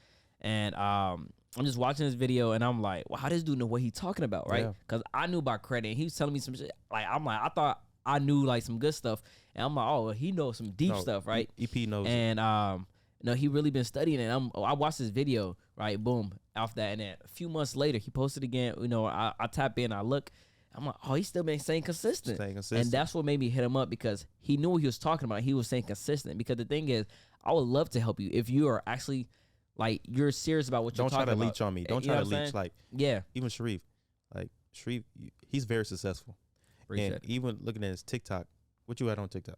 and I'm just watching this video, and I'm like, wow, this dude know what he talking about, right? Yeah. Because I knew about credit, and he was telling me some shit. Like, I'm like, I thought I knew like some good stuff, and I'm like, oh, well, he knows some deep No, stuff, right? EP knows. And he really been studying it. I watched this video, right? Boom, off that, and then a few months later, he posted again. I tap in, I look, I'm like, oh, he's still been staying consistent. Staying consistent. And that's what made me hit him up because he knew what he was talking about. He was staying consistent. Because the thing is, I would love to help you if you are actually like you're serious about what you're Don't try talking to about. leech on me. Don't You try know to what I'm leech. saying? Like Yeah, even Sharif, he's very successful. appreciate And it. even looking at his TikTok, what you had on TikTok?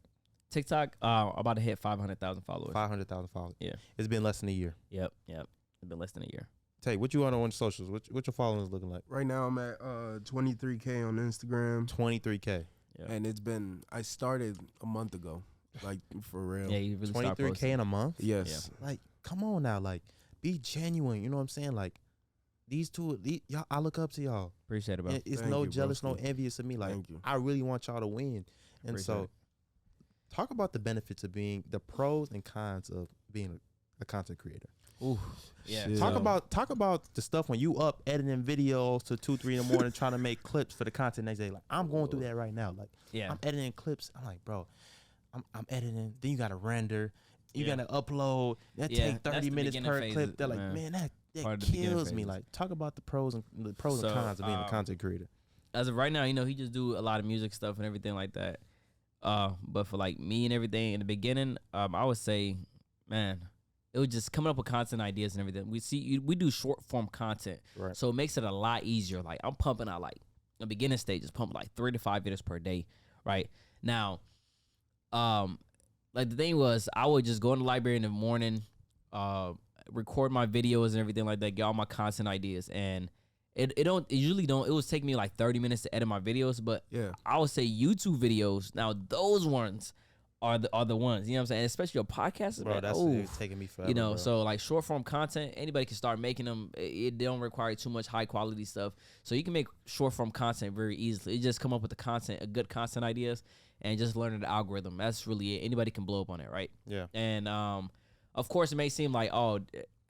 TikTok, about to hit 500,000 followers. 500,000 followers. Yeah. It's been less than a year. Yep. It's been less than a year. Tell you, what you on socials? What your followers looking like? Right now I'm at 23K on Instagram, 23K. Yeah. and I started a month ago, like for real. Yeah, you really start 23K posting. in a month? Yes. Like, come on now. Like, be genuine. You know what I'm saying? Like, these y'all, I look up to y'all. Appreciate it, bro. It's Thank no you, jealous, no broski. envious of me. Like, Thank you. I really want y'all to win. And Appreciate so, it. talk about the benefits of being the pros and cons of being a content creator. Ooh, yeah. Shit. Talk about the stuff when you up editing videos to 2, 3 in the morning trying to make clips for the content next day. Like, I'm going through that right now. Like, Yeah. I'm editing clips. I'm like, bro, I'm editing. Then you gotta render. You Yeah. gotta upload. That Yeah, take that's 30 the minutes beginning per phases, clip. They're like, man. man, that Part of the beginning kills me. phases. Like, talk about the pros and So, cons of being a content creator. As of right now, he just do a lot of music stuff and everything like that. But for like me and everything in the beginning, I would say, man, it was just coming up with content ideas and everything. We do short form content, Right. so it makes it a lot easier. Like I'm pumping out like the beginning stages, pumping like 3 to 5 videos per day. Right now, like the thing was, I would just go in the library in the morning, record my videos and everything like that, get all my content ideas, and it usually don't. It would take me like 30 minutes to edit my videos, but Yeah. I would say YouTube videos. Now those ones are the ones. You know what I'm saying? Especially your podcasts, Bro, man. that's Ooh. it's taking me forever. You know, bro. so like short form content, anybody can start making them. It don't require too much high quality stuff, so you can make short form content very easily. You just come up with a good content ideas, and just learning the algorithm. That's really it. Anybody can blow up on it, right? Yeah. And of course, it may seem like, oh,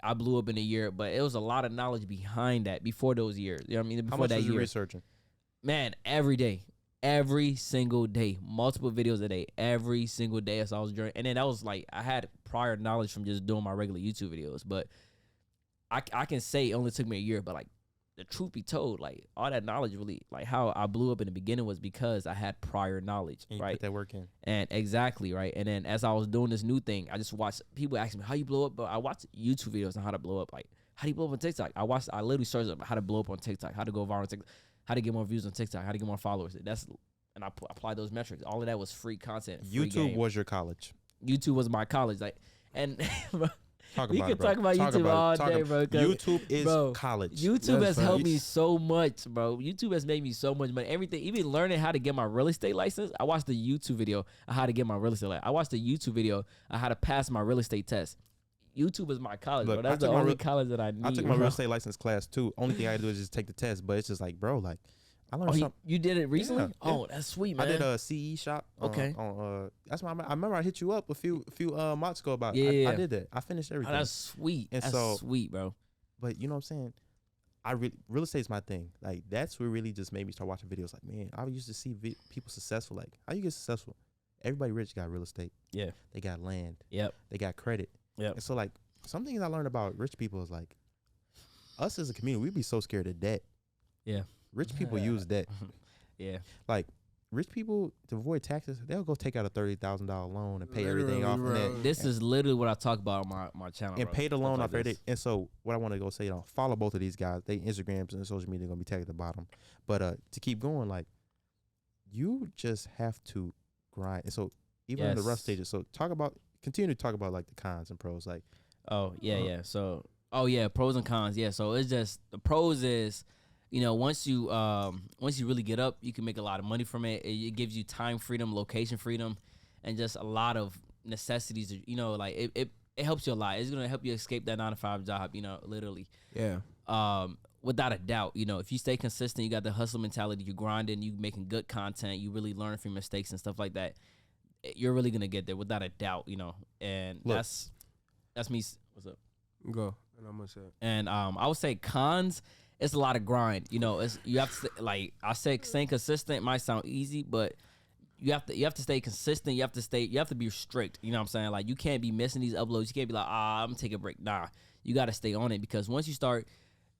I blew up in a year, but it was a lot of knowledge behind that before those years. You know what I mean? How Before much that was you year, researching? man, every day. Every single day, multiple videos a day, every single day as I was journeying. And then that was like, I had prior knowledge from just doing my regular YouTube videos, but I can say it only took me a year, but like the truth be told, like all that knowledge really, like how I blew up in the beginning was because I had prior knowledge, And you right? put that work in. And exactly, right? And then as I was doing this new thing, I just watched people ask me how you blow up, but I watched YouTube videos on how to blow up. Like, how do you blow up on TikTok? I literally searched up how to blow up on TikTok, how to go viral on TikTok, how to get more views on TikTok, how to get more followers. And I apply those metrics. All of that was free content. Free YouTube game. was your college. YouTube was my college. Like, and Talk we about can it, bro. talk about YouTube all day, bro. 'cause YouTube is bro, college. YouTube That's has helped facts. me so much, bro. YouTube has made me so much money. Everything, even learning how to get my real estate license. I watched the YouTube video on how to get my real estate license. I watched the YouTube video on how to pass my real estate test. YouTube is my college, Look, bro. That's I the took my only real- college that I need. I took my bro. real estate license class too. Only thing I had to do is just take the test, but it's just like, bro, like I learned Oh, something. you did it recently? Yeah. Oh, that's sweet, man. I did a CE shop. Okay. That's why I remember I hit you up a few months ago about. Yeah. I did that. I finished Oh, everything. that's sweet. And That's so- sweet, bro. But you know what I'm saying? Real estate's my thing. Like that's what really just made me start watching videos. Like, man, I used to see people successful. Like, how you get successful? Everybody rich got real estate. Yeah. They got land. Yep. They got credit. Yep. And so like some things I learned about rich people is like us as a community, we be so scared of debt. Yeah. Rich people use debt. Yeah. Like rich people to avoid taxes, they'll go take out a $30,000 loan and pay everything off Literally, on bro. that. This is literally what I talk about on my channel. And bro. pay the Stuff loan like off everything. this. And so what I want to go say, follow both of these guys. They Instagrams and social media are gonna be tagged at the bottom. But to keep going, like you just have to grind. And so even in the rough Yes. stages, so continue to talk about like the cons and pros. Like Oh, yeah. So, pros and cons. Yeah. So it's just the pros is, once you really get up, you can make a lot of money from it. It gives you time freedom, location freedom, and just a lot of necessities. Like it helps you a lot. It's gonna help you escape that 9-to-5 job. Literally. Yeah. Without a doubt, if you stay consistent, you got the hustle mentality, you're grinding, you making good content, you really learn from mistakes and stuff like that. You're really gonna get there without a doubt. And Look. that's me. What's up? Go. And I'm gonna say it. And I would say cons, it's a lot of grind. It's you have to like I said, staying consistent might sound easy, but you have to stay consistent. You have to be strict. You know what I'm saying? Like you can't be missing these uploads. You can't be like, I'm gonna take a break. Nah, you gotta stay on it because once you start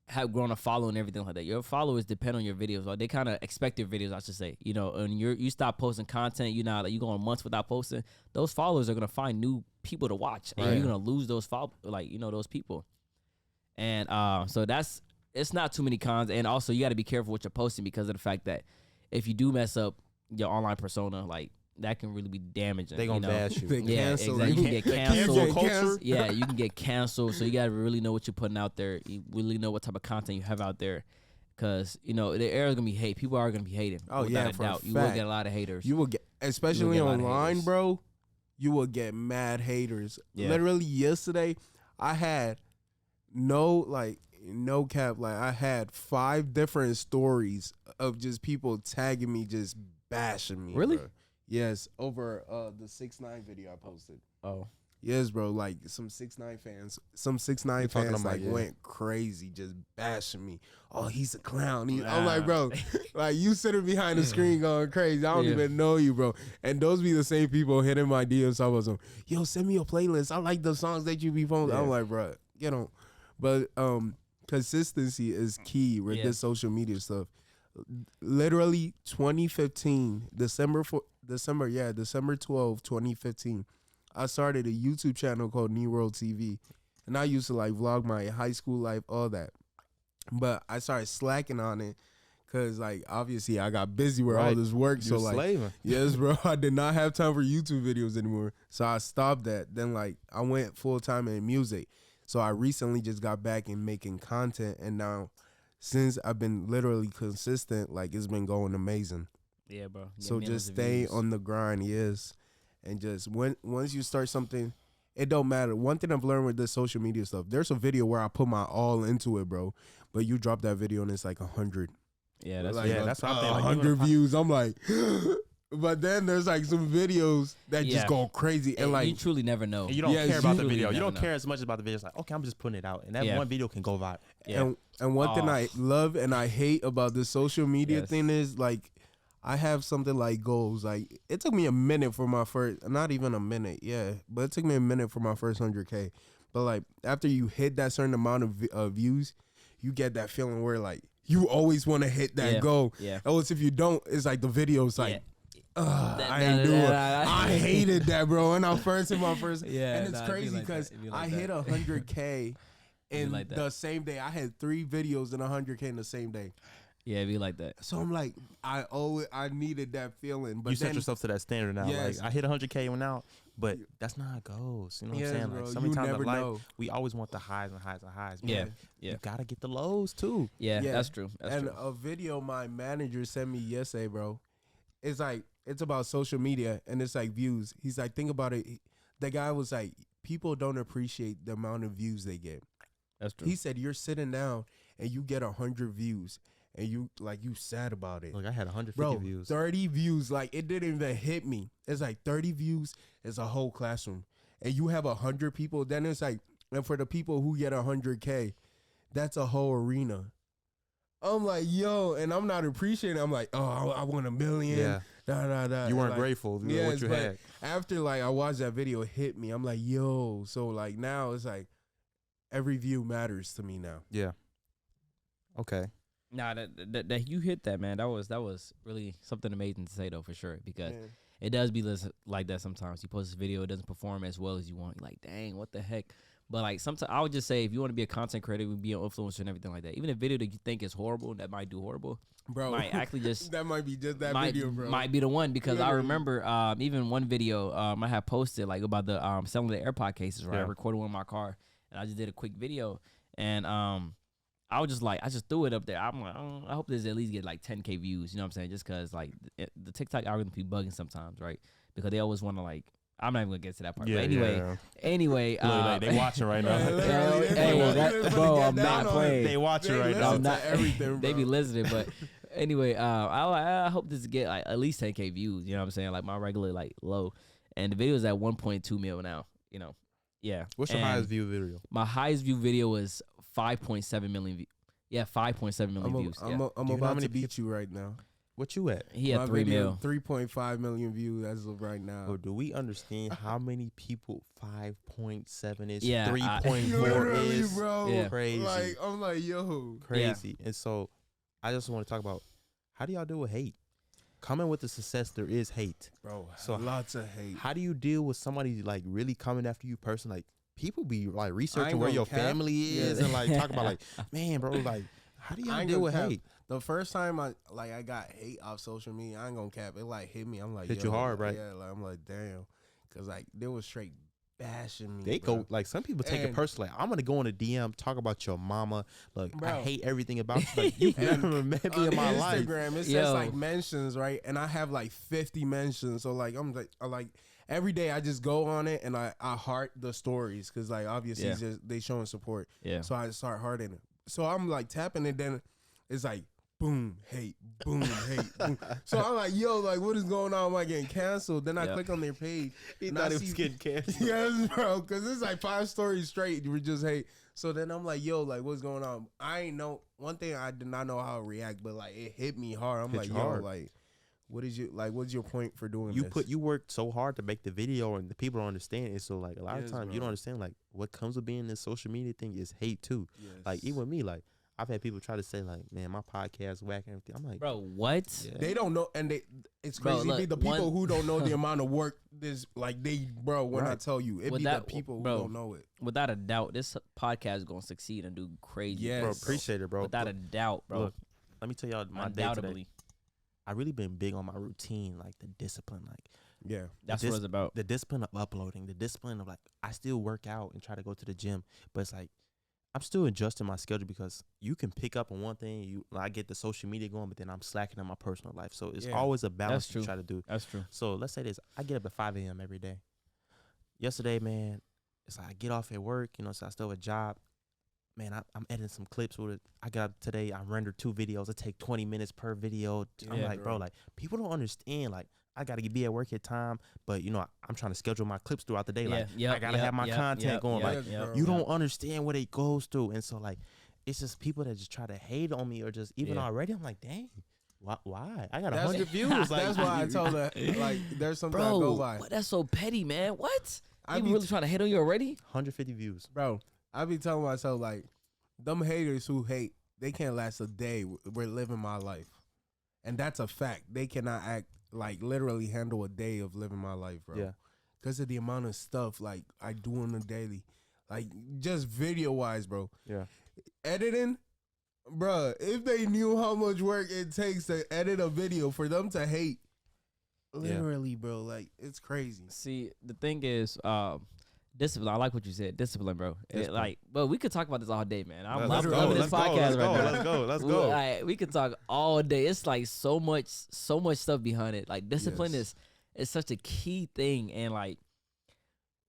have grown a following and everything like that, your followers depend on your videos. Or they kind of expect your videos, I should say. And you stop posting content, you go on months without posting, those followers are gonna find new people to watch, and Right. you're gonna lose those those people. And so it's not too many cons. And also you got to be careful what you're posting because of the fact that if you do mess up your online persona, like that can really be damaging. They gonna bash you. They Yeah, cancel exactly. You can get canceled. culture. Yeah, you can get canceled. So you gotta really know what you're putting out there. You really know what type of content you have out there, because the air is gonna be hate. People are gonna be hating. Oh, without yeah, a for a doubt. You will fact. get a lot of haters. You will get, especially get a lot of online, haters. bro. You will get mad haters. Yeah. Literally yesterday, I had no cap. Like I had 5 different stories of just people tagging me, just bashing me. Really? Bro. Yes, over the 6ix9ine video I posted. Oh, Yes, bro. Like some 6ix9ine fans, some 6ix9ine talking fans about, like yeah. went crazy, just bashing me. Oh, he's a clown. I'm like, bro, like you sitting behind the screen going crazy. I don't Yeah. even know you, bro. And those be the same people hitting my DMs. So I was like, yo, send me a playlist. I like the songs that you be posting. Yeah. I'm like, bro, you know. But consistency is key with Yeah. this social media stuff. Literally 2015, December 12, 2015. I started a YouTube channel called New World TV, and I used to like vlog my high school life, all that. But I started slacking on it because, like, obviously I got busy with all Right. this work. You're So, like, slaving. yes, bro, I did not have time for YouTube videos anymore. So I stopped that. Then, like, I went full time in music. So I recently just got back in making content, and now since I've been literally consistent, like, it's been going amazing. yeah, bro. Get So millions just of stay views. on the grind, yes. And just once you start something, it don't matter. One thing I've learned with this social media stuff, there's a video where I put my all into it, bro. But you drop that video and it's like 100. Yeah, that's like, yeah, that's what I'm thinking. Like, 100 even- views. I'm like, but then there's like some videos that Yeah. just go crazy. And you like, truly never know. And you don't Yes, care about you the really video. You never don't know. care as much about the video. It's like, okay, I'm just putting it out, and that Yeah. one video can go viral. Yeah. and one thing Oh. I love and I hate about this social media Yes. thing is like, I have something like goals. Like it took me a minute for my first, not even a minute, yeah, but it took me a minute for my first 100K. But like after you hit that certain amount of views, you get that feeling where like you always want to hit that Yeah. goal. Yeah. Else if you don't, it's like the video's like, That- I ain't do it. I that- hated that, bro. And I first hit my first, Yeah, and it's nah, it'd be crazy like that. because It'd be like I hit that. 100K. In like that. the same day, I had 3 videos and 100K in the same day. Yeah, be like that. So I'm like, I needed that feeling, but You then set yourself to that standard now. Yes. Like I hit 100K and out, but that's not how it goes. You know what Yes, I'm saying? bro, Like so you many times never in life, know. we always want the highs and highs and highs. but Yeah, yeah. You gotta get the lows too. Yeah, Yeah. that's true. That's and true. a video my manager sent me yesterday, bro. It's like it's about social media and it's like views. He's like, think about it. The guy was like, people don't appreciate the amount of views they get. That's true. He said, you're sitting down and you get 100 views and you sad about it. Look, I had 150 Bro, views. 30 views, like it didn't even hit me. It's like 30 views is a whole classroom. And you have 100 people, then it's like, and for the people who get 100K, that's a whole arena. I'm like, yo, and I'm not appreciating it. I'm like, oh, I want 1 million. Yeah. You weren't Like, grateful for yes, what you but had. after like I watched that video, it hit me. I'm like, yo, so like now it's like every view matters to me now. Yeah. Okay. Nah, that you hit that, man. That was really something amazing to say though, for sure. Because Man. it does be like that sometimes. You post a video, it doesn't perform as well as you want. You're like, dang, what the heck? But like sometimes I would just say, if you want to be a content creator, be an influencer and everything like that, even a video that you think is horrible, that might do horrible, Bro, might actually just that might be just that might, video, bro. might be the one. Because I Literally. remember even one video I had posted like about the selling the AirPod cases, right? Yeah. I recorded one in my car and I just did a quick video, and I was just like, I just threw it up there. I'm like, I hope this at least get like 10K views. You know what I'm saying? Just because like the TikTok algorithm be bugging sometimes, right? Because they always want to like. I'm not even gonna get to that part. but anyway, Look, like, they watching right now. Man, literally, it's hey, like, that- it's about bro, to get I'm down not on it. playing. They watching They right listen now. I'm not to everything, they bro. be listening, but anyway, I hope this get like at least 10K views. You know what I'm saying? Like my regular like low, and the video is at 1.2 mil now. You know, yeah. What's your And highest view video? My highest view video was 5.7 million views. Yeah, 5.7 million views. I'm Yeah. Do you know how about many to beat you right now. What you at? He had My 3 video, mil. 3.5 million views as of right now. Or do we understand how many people 5.7 is? Yeah, 3.4 Literally, is bro. Yeah. crazy. Like I'm like, yo, Crazy. And so I just want to talk about, how do y'all deal with hate? Coming with the success, there is hate. bro. So lots of hate. How do you deal with somebody like really coming after you personally? Like people be like researching ain't where gonna your cap. family is Yeah. and like talk about like, man, bro, like how do I y'all ain't deal gonna with cap. hate? The first time I got hate off social media, I ain't gonna cap. It like hit me. I'm like, Hit yo, you hard, like, right? Yeah, like, I'm like, damn, cause like they was straight bashing me. They bro. go like some people take it And- personally. Like, I'm gonna go in a DM talk about your mama. Look, I Bro. hate everything about you. Like you've And never met me on in my life. Instagram, it says Yo. like mentions, right? And I have like 50 mentions. So like I'm like, every day I just go on it and I heart the stories because like obviously Yeah. it's just, they showing support. Yeah. So I start hearting it. So I'm like tapping it, then it's like boom, hate, boom, hate, boom. So I'm like, yo, like what is going on? Am I getting canceled? Then I Yeah. click on their page. He and thought I it was see- getting canceled. Yes, bro, because it's like 5 stories straight. You were just hate. So then I'm like, yo, like what's going on? I ain't know. One thing I did not know how to react, but like it hit me hard. I'm Hit like, you yo, hard. like what's your point for doing You this? you worked so hard to make the video and the people don't understand it. So like a lot of Yes, times you bro. don't understand like what comes with being this social media thing is hate too. Yes. Like even with me, like I've had people try to say like, man, my podcast whack and everything. I'm like, Bro, what? yeah. They don't know, and it's Bro, crazy. look, Be the people one- who don't know the amount of work this like bro. When I Right. tell you, it With be that- the people who bro, don't know it. Without a doubt, this podcast is gonna succeed and do crazy. Yes. bro, appreciate it, bro. Without a Look, doubt, bro. look, let me tell y'all my day today. Undoubtedly. I really been big on my routine, like the discipline, like Yeah, That's dis- what it's about. the discipline of uploading, the discipline of like I still work out and try to go to the gym, but it's like I'm still adjusting my schedule because you can pick up on one thing, I get the social media going, but then I'm slacking on my personal life. So it's Yeah. always a balance That's true. to try to do. That's true. So let's say this: I get up at 5 a.m. every day. Yesterday, man, it's like I get off at work, so I still have a job. Man, I'm editing some clips with it. I got up today. I rendered 2 videos. It take 20 minutes per video. I'm Yeah, like, bro, like people don't understand. Like I gotta be at work at time, but I'm trying to schedule my clips throughout the day. Like I gotta have my content going. Like bro. you don't understand what it goes through, and so like it's just people that just try to hate on me or just even Yeah. already. I'm like, dang, why? I got That's- 100 views. Like that's why I told her like there's something I go Bro, by. what? That's so petty, man. What? I You be really trying to hit on you already? 150 views. Bro, I be telling myself like, them haters who hate, they can't last a day. We're living my life, and that's a fact. They cannot act like literally handle a day of living my life, bro. Yeah. Because of the amount of stuff like I do on the daily, like just video wise, bro. Yeah. Editing, bro. If they knew how much work it takes to edit a video for them to hate, literally, bro, like it's crazy. See, the thing is, discipline. I like what you said. Discipline, bro. Discipline. But we could talk about this all day, man. I'm Let's go, loving this let's go, podcast let's go, right now. let's go, let's go. Like, we could talk all day. It's like so much stuff behind it. Like discipline Yes. is such a key thing, and like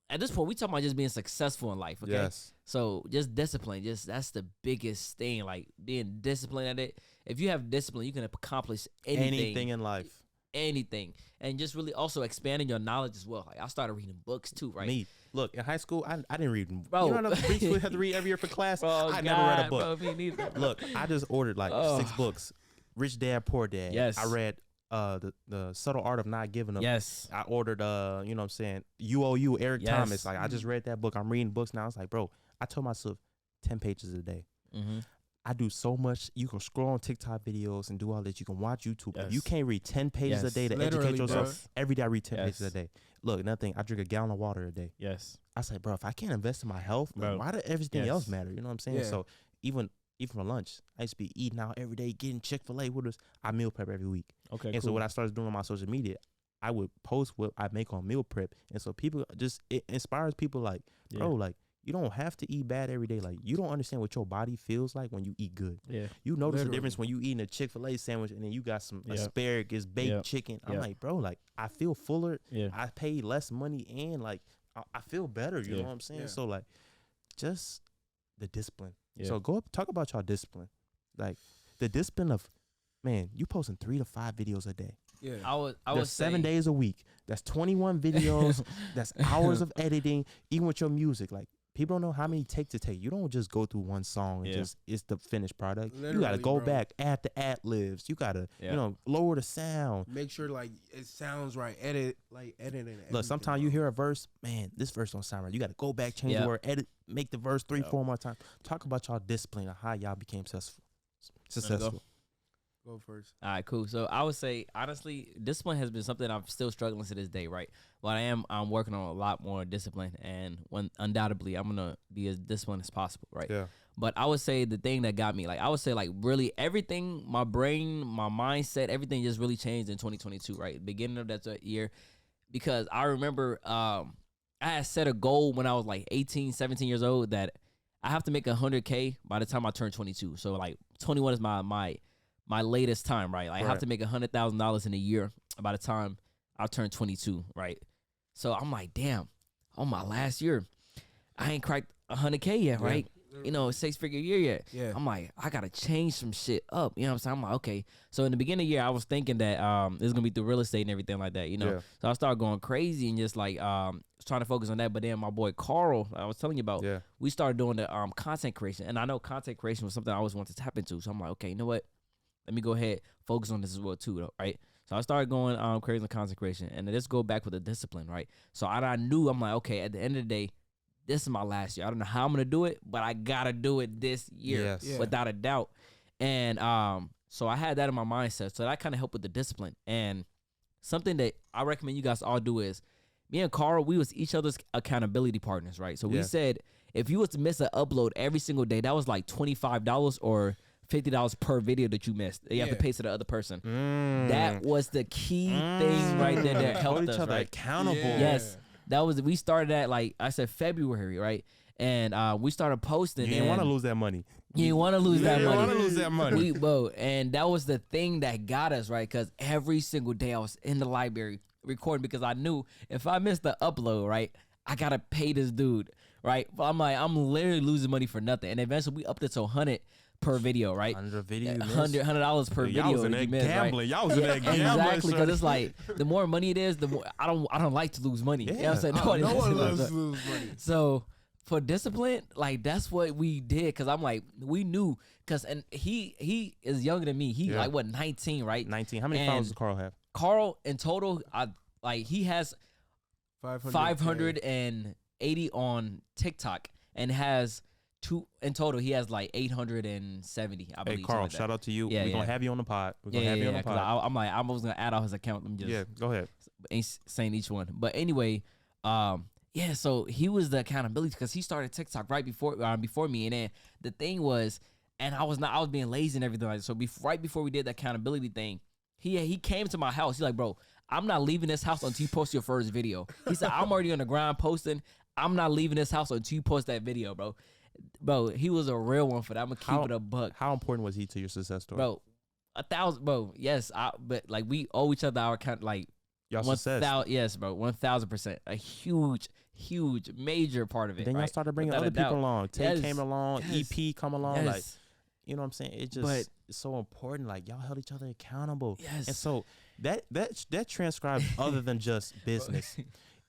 at this point, we talking about just being successful in life. Okay, Yes. so just discipline. That's the biggest thing. Like being disciplined at it. If you have discipline, you can accomplish Anything in life. anything, and just really also expanding your knowledge as well. Like I started reading books too, right? Me. Look, in high school, I didn't read. Bro. You know what we have to read every year for class? Bro, I never read a God, book. Bro, me neither. Look, I just ordered like Oh. 6 books. Rich Dad, Poor Dad. Yes. I read the Subtle Art of Not Giving Up. Yes. I ordered you know what I'm saying, UOU, Eric Yes. Thomas. Like I just read that book. I'm reading books now. It's like, bro, I told myself 10 pages a day. Mm-hmm. I do so much. You can scroll on TikTok videos and do all that. You can watch YouTube. But Yes. you can't read 10 pages a Yes. day to Literally, educate yourself. bro. Every day I read 10 Yes. pages a day. Look, another thing, I drink a gallon of water a day. Yes. I say, bro, if I can't invest in my health, Bro. why does everything Yes. else matter? You know what I'm saying? Yeah. So even for lunch, I used to be eating out every day, getting Chick-fil-A with us. I meal prep every week. Okay. And so what I started doing on my social media, I would post what I make on meal prep. And so people it inspires people like, bro, like you don't have to eat bad every day. Like you don't understand what your body feels like when you eat good. Yeah. You notice Literally. the difference when you eating a Chick-fil-A sandwich and then you got some Yep. asparagus, baked Yep. chicken. I'm Yep. like, bro, like I feel fuller. Yeah. I pay less money and like I feel better. You Yeah. know what I'm saying? Yeah. So like just the discipline. Yeah. So go up, talk about y'all discipline. Like the discipline of, man, you posting 3 to 5 videos a day. Yeah. I was That's 7 saying- days a week. That's 21 videos. That's hours of editing, even with your music. Like people don't know how many takes it take. You don't just go through one song and Yeah. just it's the finished product. you gotta Literally, go bro. back, add the ad libs. You gotta Yeah. lower the sound. Make sure like it sounds right. Editing. Look, everything, sometimes you bro. hear a verse, man, this verse don't sound right. You gotta go back, change Yeah. the word, edit, make the verse 3, Yeah. 4 more times. Talk about y'all discipline and how y'all became successful. Go first. All right, cool. So I would say, honestly, discipline has been something I'm still struggling to this day, right? But I'm working on a lot more discipline, and undoubtedly, I'm gonna be as disciplined as possible, right? Yeah. But I would say the thing that got me, like, I would say, like, really everything, my brain, my mindset, everything just really changed in 2022, right? Beginning of that year, because I remember I had set a goal when I was like 18, 17 years old that I have to make 100K by the time I turn 22. So like 21 is my latest time, right? Like, I have to make $100,000 in a year by the time I turn 22, right? So I'm like, damn, on my last year, I ain't cracked 100K yet, right? You know, 6-figure year yet. Yeah. I'm like, I gotta change some shit up. You know what I'm saying? I'm like, okay. So in the beginning of the year, I was thinking that it's gonna be through real estate and everything like that, you know. Yeah. So I started going crazy and just like trying to focus on that. But then my boy Carl, I was telling you about, we started doing the content creation, and I know content creation was something I always wanted to tap into. So I'm like, okay, you know what? Let me go ahead, focus on this as well too, though, right? So I started going crazy on content creation, and let's go back with the discipline, right? So I knew, I'm like, okay, at the end of the day, this is my last year. I don't know how I'm gonna do it, but I gotta do it this year, without a doubt. And so I had that in my mindset. So that kind of helped with the discipline. And something that I recommend you guys all do is, me and Carl, we was each other's accountability partners, right? So we said, if you was to miss an upload every single day, that was like $25 or $50 per video that you missed. You have to pay to the other person. That was the key thing right there that helped us, right? Accountable. Yes. That was, we started at, like I said, February, right? And we started posting. You didn't want to lose that money. You didn't want to lose that money. You want to lose that money. And that was the thing that got us, right? Because every single day I was in the library recording, because I knew if I missed the upload, right, I got to pay this dude, right? But I'm like, I'm literally losing money for nothing. And eventually we upped it to 100 per video, right? $100 per video. Y'all was in that gambling. Y'all was in that gambling. Exactly, because it's like, the more money it is, the more I don't like to lose money. You know what I'm saying? No one loves to lose money. So for discipline, like, that's what we did, because I'm like, we knew, because and he is younger than me. He like, what, 19, right? 19. How many followers does Carl have? Carl in total, he has 580 on TikTok, and has in total, he has like 870, I believe. Hey, Carl, like shout out to you. We're going to have you on the pod. We're going to have you on the pod. I'm like, I was going to add all his account. Go ahead. Ain't saying each one. But anyway, so he was the accountability, because he started TikTok right before me. And then the thing was, and I was being lazy and everything like that. So right before we did the accountability thing, he came to my house. He's like, bro, I'm not leaving this house until you post your first video. He said, I'm already on the ground posting. I'm not leaving this house until you post that video, bro. Bro, he was a real one for that. I'm gonna keep it a buck. How important was he to your success story? Bro, 1,000, bro. Yes, but like, we owe each other our kind, like, y'all success. Yes, bro, 1,000%. A huge major part of it. Then y'all started bringing other people along. Tay came along, EP come along, like, you know what I'm saying? It's so important. Like, y'all held each other accountable. Yes. And so that transcribes other than just business.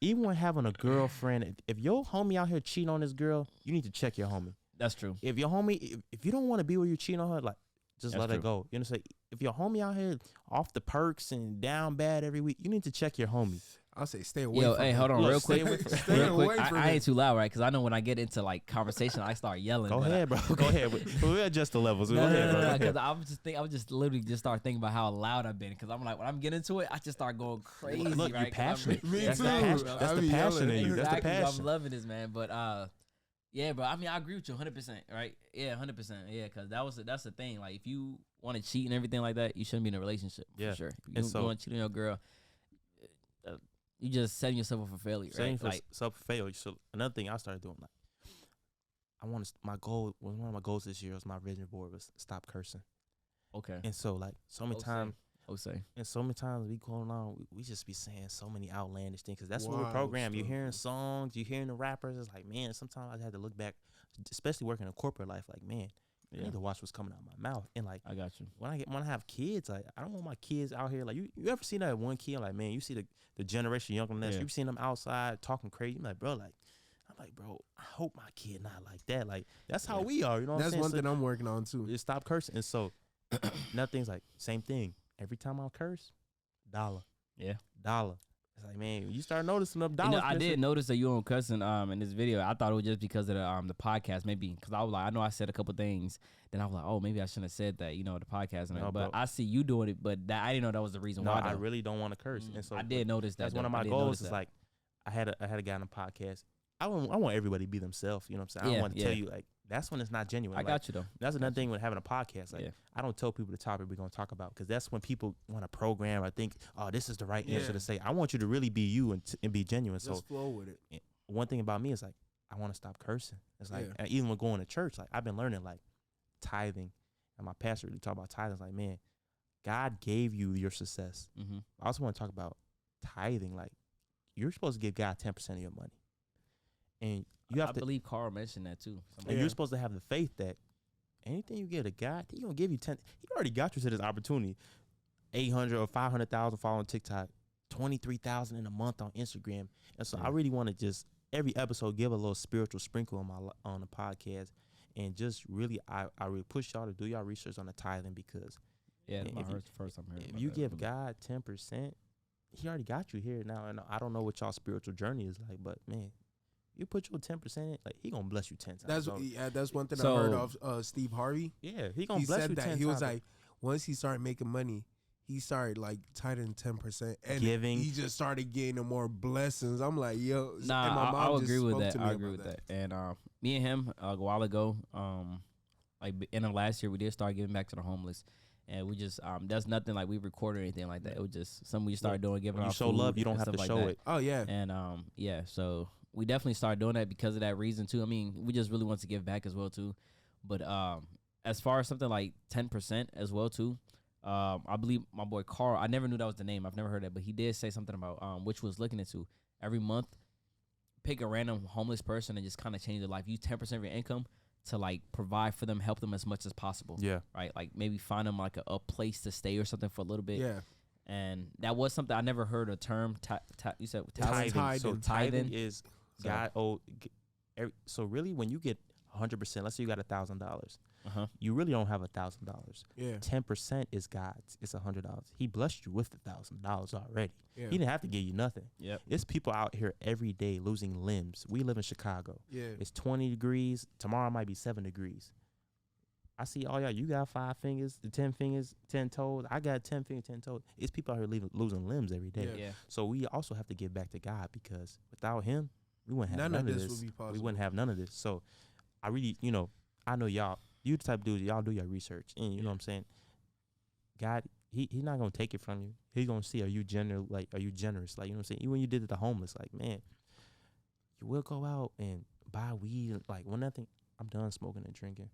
Even when having a girlfriend, if your homie out here cheating on this girl, you need to check your homie. That's true. If your homie, if you don't want to be where you cheating on her, like, just let it go. You know what I'm saying? If your homie out here off the perks and down bad every week, you need to check your homie. I'll say stay away from hey, hold on, real quick. Real quick. I ain't too loud, right? Because I know when I get into, like, conversation, I start yelling. Go ahead, bro. Go ahead. We'll adjust the levels. Go ahead, bro. Because I was just literally just start thinking about how loud I've been. Because I'm like, when I'm getting into it, I just start going crazy. Look, right? you're passionate. Me That's too. That's the passion in you. That's the Exactly, passion. I'm loving this, man. But yeah, bro. I mean, I agree with you 100%, right? Yeah, 100%. Yeah, because that's the thing. Like, if you want to cheat and everything like that, you shouldn't be in a relationship. Yeah, for sure. If you want to cheat on your girl, you just setting yourself up for failure. Setting right? yourself for failure. So another thing I started doing, like, one of my goals this year was my vision board was stop cursing. Okay. And so, like, so many times we going on, we just be saying so many outlandish things, because that's what we're programmed. You're hearing songs, you're hearing the rappers. It's like, man, sometimes I had to look back, especially working in corporate life, like, man, I need to watch what's coming out of my mouth. And, like, I got you. When I have kids, like, I don't want my kids out here, like, you ever seen that one kid, like, man, you see the generation younger than us, you've seen them outside talking crazy. I'm like, bro, I hope my kid not like that. Like, that's how we are, you know what I'm saying? That's one thing I'm working on too. Just stop cursing. And so nothing's like, same thing. Every time I curse, dollar. Yeah. Dollar. It's like, man, you start noticing them You dollars. know, I did notice that you were cussing in this video. I thought it was just because of the podcast, maybe because I was like, I know I said a couple things. Then I was like, oh, maybe I shouldn't have said that, the podcast. No, but bro. I see you doing it, but I didn't know that was the reason No, why. I though. really don't want to curse. And so I did notice that. that's one of my goals. Is like, I had a guy on the podcast. I want everybody to be themselves. You know what I'm saying? I don't want to tell you like that's when it's not genuine. I got you though. That's another thing with having a podcast. Like I don't tell people the topic we're gonna talk about because that's when people want to program. I think, oh, this is the right answer to say. I want you to really be you and be genuine. Just so flow with it. One thing about me is like I want to stop cursing. It's like even when going to church, like I've been learning like tithing, and my pastor really talk about tithing. It's like, man, God gave you your success. Mm-hmm. I also want to talk about tithing. Like you're supposed to give God 10% of your money, and you have I believe Carl mentioned that too. and you're supposed to have the faith that anything you give to God, He's gonna give you 10. He already got you to this opportunity. 800 or 500,000 following TikTok, 23,000 in a month on Instagram, and so I really want to just every episode give a little spiritual sprinkle on the podcast, and just really I really push y'all to do y'all research on the tithing because first time hearing. if you give God 10%, He already got you here now. And I don't know what y'all spiritual journey is like, but man, you put your 10% in, like He gonna bless you 10 times. That's one thing I heard of Steve Harvey. Yeah, He gonna He bless said you that 10 he was times. like, once he started making money, he started like tithing 10% and Giving. He just started getting more blessings. I'm like, yo, and my Nah, mom I just agree with spoke that. to me I agree about with that. And me and him a while ago, like in the last year, we did start giving back to the homeless. And we just that's nothing like we recorded or anything like that. It was just something we started doing, giving When you out show food love, you don't and have to stuff show like it. Oh yeah, and so we definitely started doing that because of that reason too. I mean, we just really want to give back as well too. But as far as something like 10% as well too, I believe my boy Carl. I never knew that was the name. I've never heard that, but he did say something about which was looking into every month, pick a random homeless person and just kind of change their life. Use 10% of your income to like provide for them, help them as much as possible. Yeah. Right. Like maybe find them like a place to stay or something for a little bit. yeah. And that was something I never heard a term. You said Tithing. So Tithing. tithing is God. So really, when you get 100%, let's say you got $1,000, you really don't have $1,000. Yeah. 10% is God's. It's $100. He blessed you with $1,000 already. Yeah. He didn't have to give you nothing. Yep. It's people out here every day losing limbs. We live in Chicago. Yeah. It's 20 degrees. Tomorrow might be 7 degrees. I see all y'all. You got 5 fingers, 10 fingers, 10 toes. I got 10 fingers, 10 toes. It's people out here losing limbs every day. Yeah. So we also have to give back to God because without Him, we wouldn't have none of this. would be possible. We wouldn't have none of this. So I really, I know y'all. You the type of dudes, y'all do your research, and you know what I'm saying. God, He's not gonna take it from you. He's gonna see, are you generous? Like, are you generous? Like, you know what I'm saying. Even when you did it to the homeless, like, man, you will go out and buy weed. Like, one nothing. I'm done smoking and drinking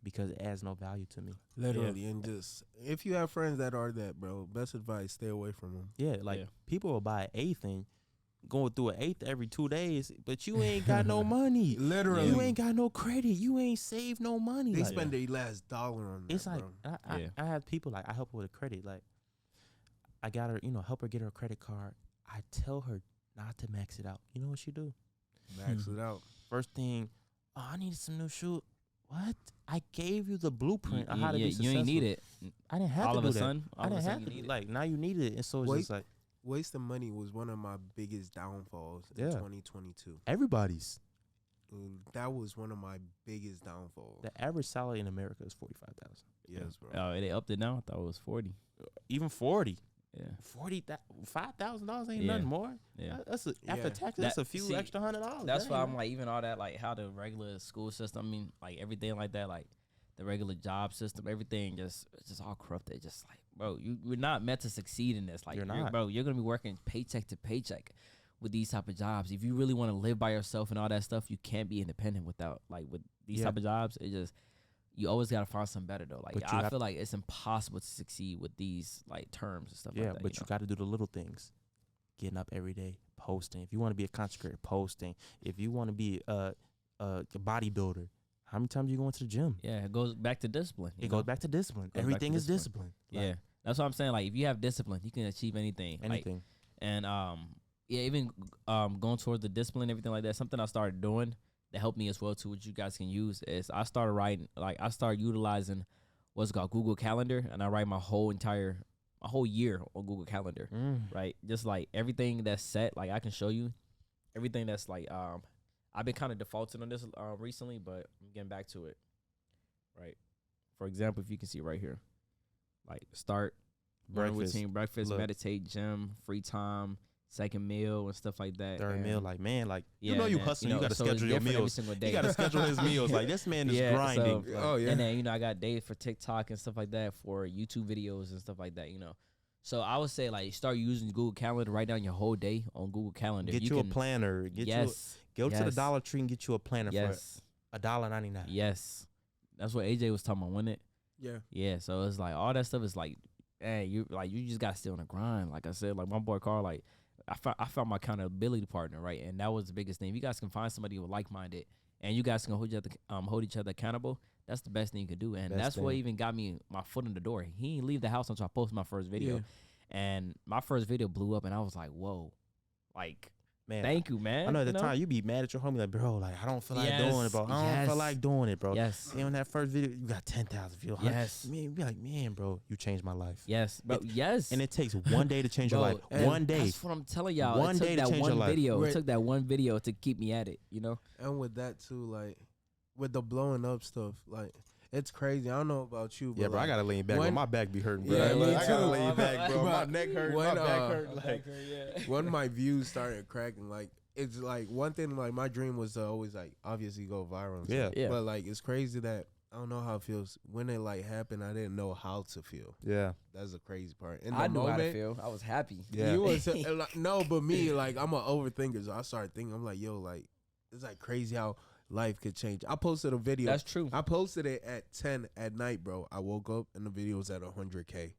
because it adds no value to me. Literally, and just if you have friends that are that, bro, best advice: stay away from them. Yeah, like people will buy an eighth and going through an eighth every 2 days, but you ain't got no money. Literally, you ain't got no credit. You ain't saved no money. They like, spend their last dollar on that. It's like bro. I have people like I help her with a credit. Like I got her, help her get her credit card. I tell her not to max it out. You know what she do? Max it out. First thing, oh, I needed some new shoes. What? I gave you the blueprint on how to be successful. You ain't need it. I didn't have all to of do a that. sudden. I didn't have to. Like now you need it, and so it's just like Wasting money was one of my biggest downfalls in 2022. Everybody's. That was one of my biggest downfalls. The average salary in America is $45,000. Yes, bro. Oh, they upped it now. I thought it was 40. Even 40. Yeah. $5,000 ain't nothing more. Yeah. That's after taxes. That's a few extra $100. That's why I'm like, even all that, like how the regular school system, I mean, like everything like that, like the regular job system, everything it's just all corrupted. Just like, bro, you're not meant to succeed in this. Like, You're not. Bro, you're gonna be working paycheck to paycheck with these type of jobs. If you really want to live by yourself and all that stuff, you can't be independent without like with these type of jobs. It just you always gotta find something better though. Like I feel like it's impossible to succeed with these like terms and stuff like that. Yeah, but you got to do the little things. Getting up every day, posting. If you want to be a content creator, posting. If you want to be a bodybuilder, how many times you going to the gym? Yeah, it goes back to discipline. It goes back to discipline. Everything is discipline. Yeah, that's what I'm saying. Like if you have discipline, you can achieve anything. Anything. Like, and even going towards the discipline, everything like that. Something I started doing that helped me as well too, which you guys can use, is I started utilizing what's called Google Calendar, and I write my whole entire a whole year on Google Calendar, right? Just like everything that's set, like I can show you everything that's like I've been kind of defaulting on this recently, but I'm getting back to it. Right. For example, if you can see right here, like start, morning routine, breakfast, meditate, gym, free time, second meal and stuff like that. Third meal, like man, like yeah, you know you hustling, you got to schedule your meals. You got to schedule his meals. Like this man is grinding. So, and then I got days for TikTok and stuff like that, for YouTube videos and stuff like that. So I would say like start using Google Calendar, write down your whole day on Google Calendar. Get you a planner. Go to the Dollar Tree and get you a planner for $1.99. Yes, that's what AJ was talking about, wasn't it? Yeah. So it's like all that stuff is like, hey, you just got to stay on the grind. Like I said, like my boy Carl, like I found my accountability partner, right? And that was the biggest thing. If you guys can find somebody who like-minded and you guys can hold each other accountable, that's the best thing you can do. And that's what even got me my foot in the door. He didn't leave the house until I posted my first video. And my first video blew up and I was like, whoa, like, man, thank you, man. I know at the time you be mad at your homie, like, bro, like I don't feel like doing it, bro. I don't feel like doing it, bro. Yes. And on that first video, you got 10,000 views. Yes. Man, be like, man, bro, you changed my life. Yes, bro. Yes. And it takes one day to change your life. One day. That's what I'm telling y'all. One day to change your life. It took that one video to keep me at it, And with that too, like with the blowing up stuff, like it's crazy. I don't know about you, but yeah, bro, like, I gotta lean back. Bro. My back be hurting, bro. Yeah, me I gotta too. lean back, bro. My neck hurt. My back hurt. Like, when my views started cracking, like it's like one thing. Like my dream was to always like obviously go viral. Yeah. But like it's crazy that I don't know how it feels when it like happened. I didn't know how to feel. Yeah, that's the crazy part. I knew how to feel. I was happy. Yeah, you was like, no, but me, like I'm an overthinker, so I started thinking. I'm like, yo, like it's like crazy how life could change. I posted a video. That's true. I posted it at 10 at night, bro. I woke up and the video was at 100K.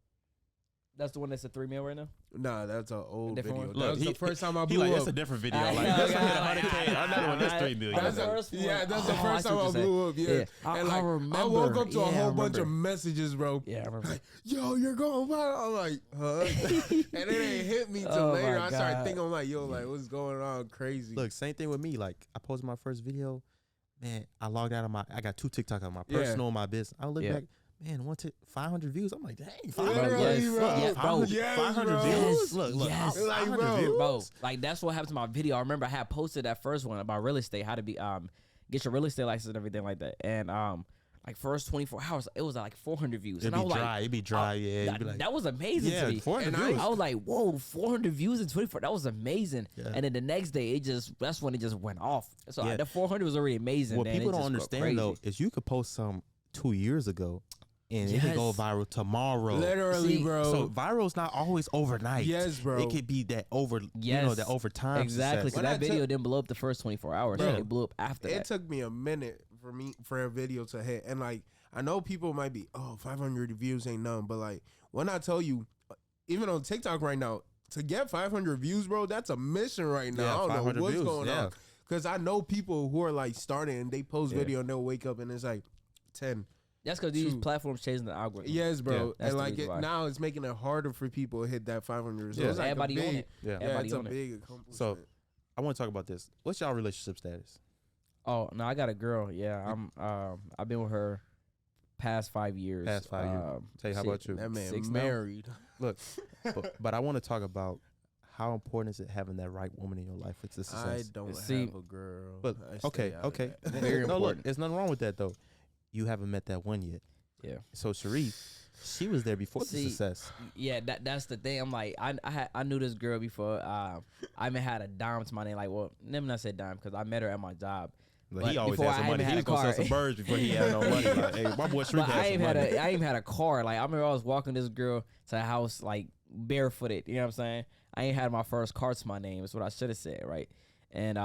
That's the one that's a 3 mil right now? Nah, that's an old video. Look, that was the first time I blew up. That's a different video. Like, that's 100K. Another one, that's 3 million. That's the first time I blew up. Yeah. And like, I remember. I woke up to a whole bunch of messages, bro. Yeah, I remember. Like, yo, you're going viral. I'm like, huh? And it ain't hit me till later. I started thinking, I'm like, yo, like, what's going on? Crazy. Look, same thing with me. Like, I posted my first video. Man, I logged out of I got 2 TikTok on my personal and my business. I look back. Man, 500 views. I'm like, dang, 500 views. Yes, bro. 500 views. Look, yes. Like, 500 views. Bro, like that's what happened to my video. I remember I had posted that first one about real estate, how to be get your real estate license and everything like that. And like first 24 hours, it was like 400 views. It'd be dry. Yeah, that was amazing to me. 400 and views. I was like, whoa, 400 views in 24. That was amazing. Yeah. And then the next day, that's when it just went off. So the 400 was already amazing. What people don't understand though is you could post some 2 years ago. And it can go viral tomorrow. Literally, bro. So viral's not always overnight. Yes, bro. It could be that that over time. Exactly. Because that video didn't blow up the first 24 hours. Bro, it blew up after that. It took me a minute for a video to hit. And like, I know people might be, 500 views ain't none. But like, when I tell you, even on TikTok right now, to get 500 views, bro, that's a mission right now. Yeah, I don't know what's views, going on. Because I know people who are like starting and they post video and they'll wake up and it's like 10. That's because these platforms changing the algorithm. Yes, bro. And like now it's making it harder for people to hit that 500. So it's like everybody on it. Yeah, everybody it's on a it. big accomplishment. So I want to talk about this. What's y'all relationship status? Oh no, I got a girl. Yeah, I've been with her past 5 years. Tell you, how about you? That man 6 married. Look, but I want to talk about how important is it having that right woman in your life for success. I don't have a girl. But okay. Very important. Look, there's nothing wrong with that though. You haven't met that one yet. Yeah. So Sharif, she was there before the success. Yeah, that's the thing. I'm like, I knew this girl before. I even had a dime to my name. Like, well, let me not say dime because I met her at my job. But he always had some money. He was gonna sell some birds before he had no money. Like, hey, my boy Sharif had some money. I even had a car. Like I remember I was walking this girl to the house like barefooted. You know what I'm saying? I ain't had my first car to my name. That's what I should have said, right? And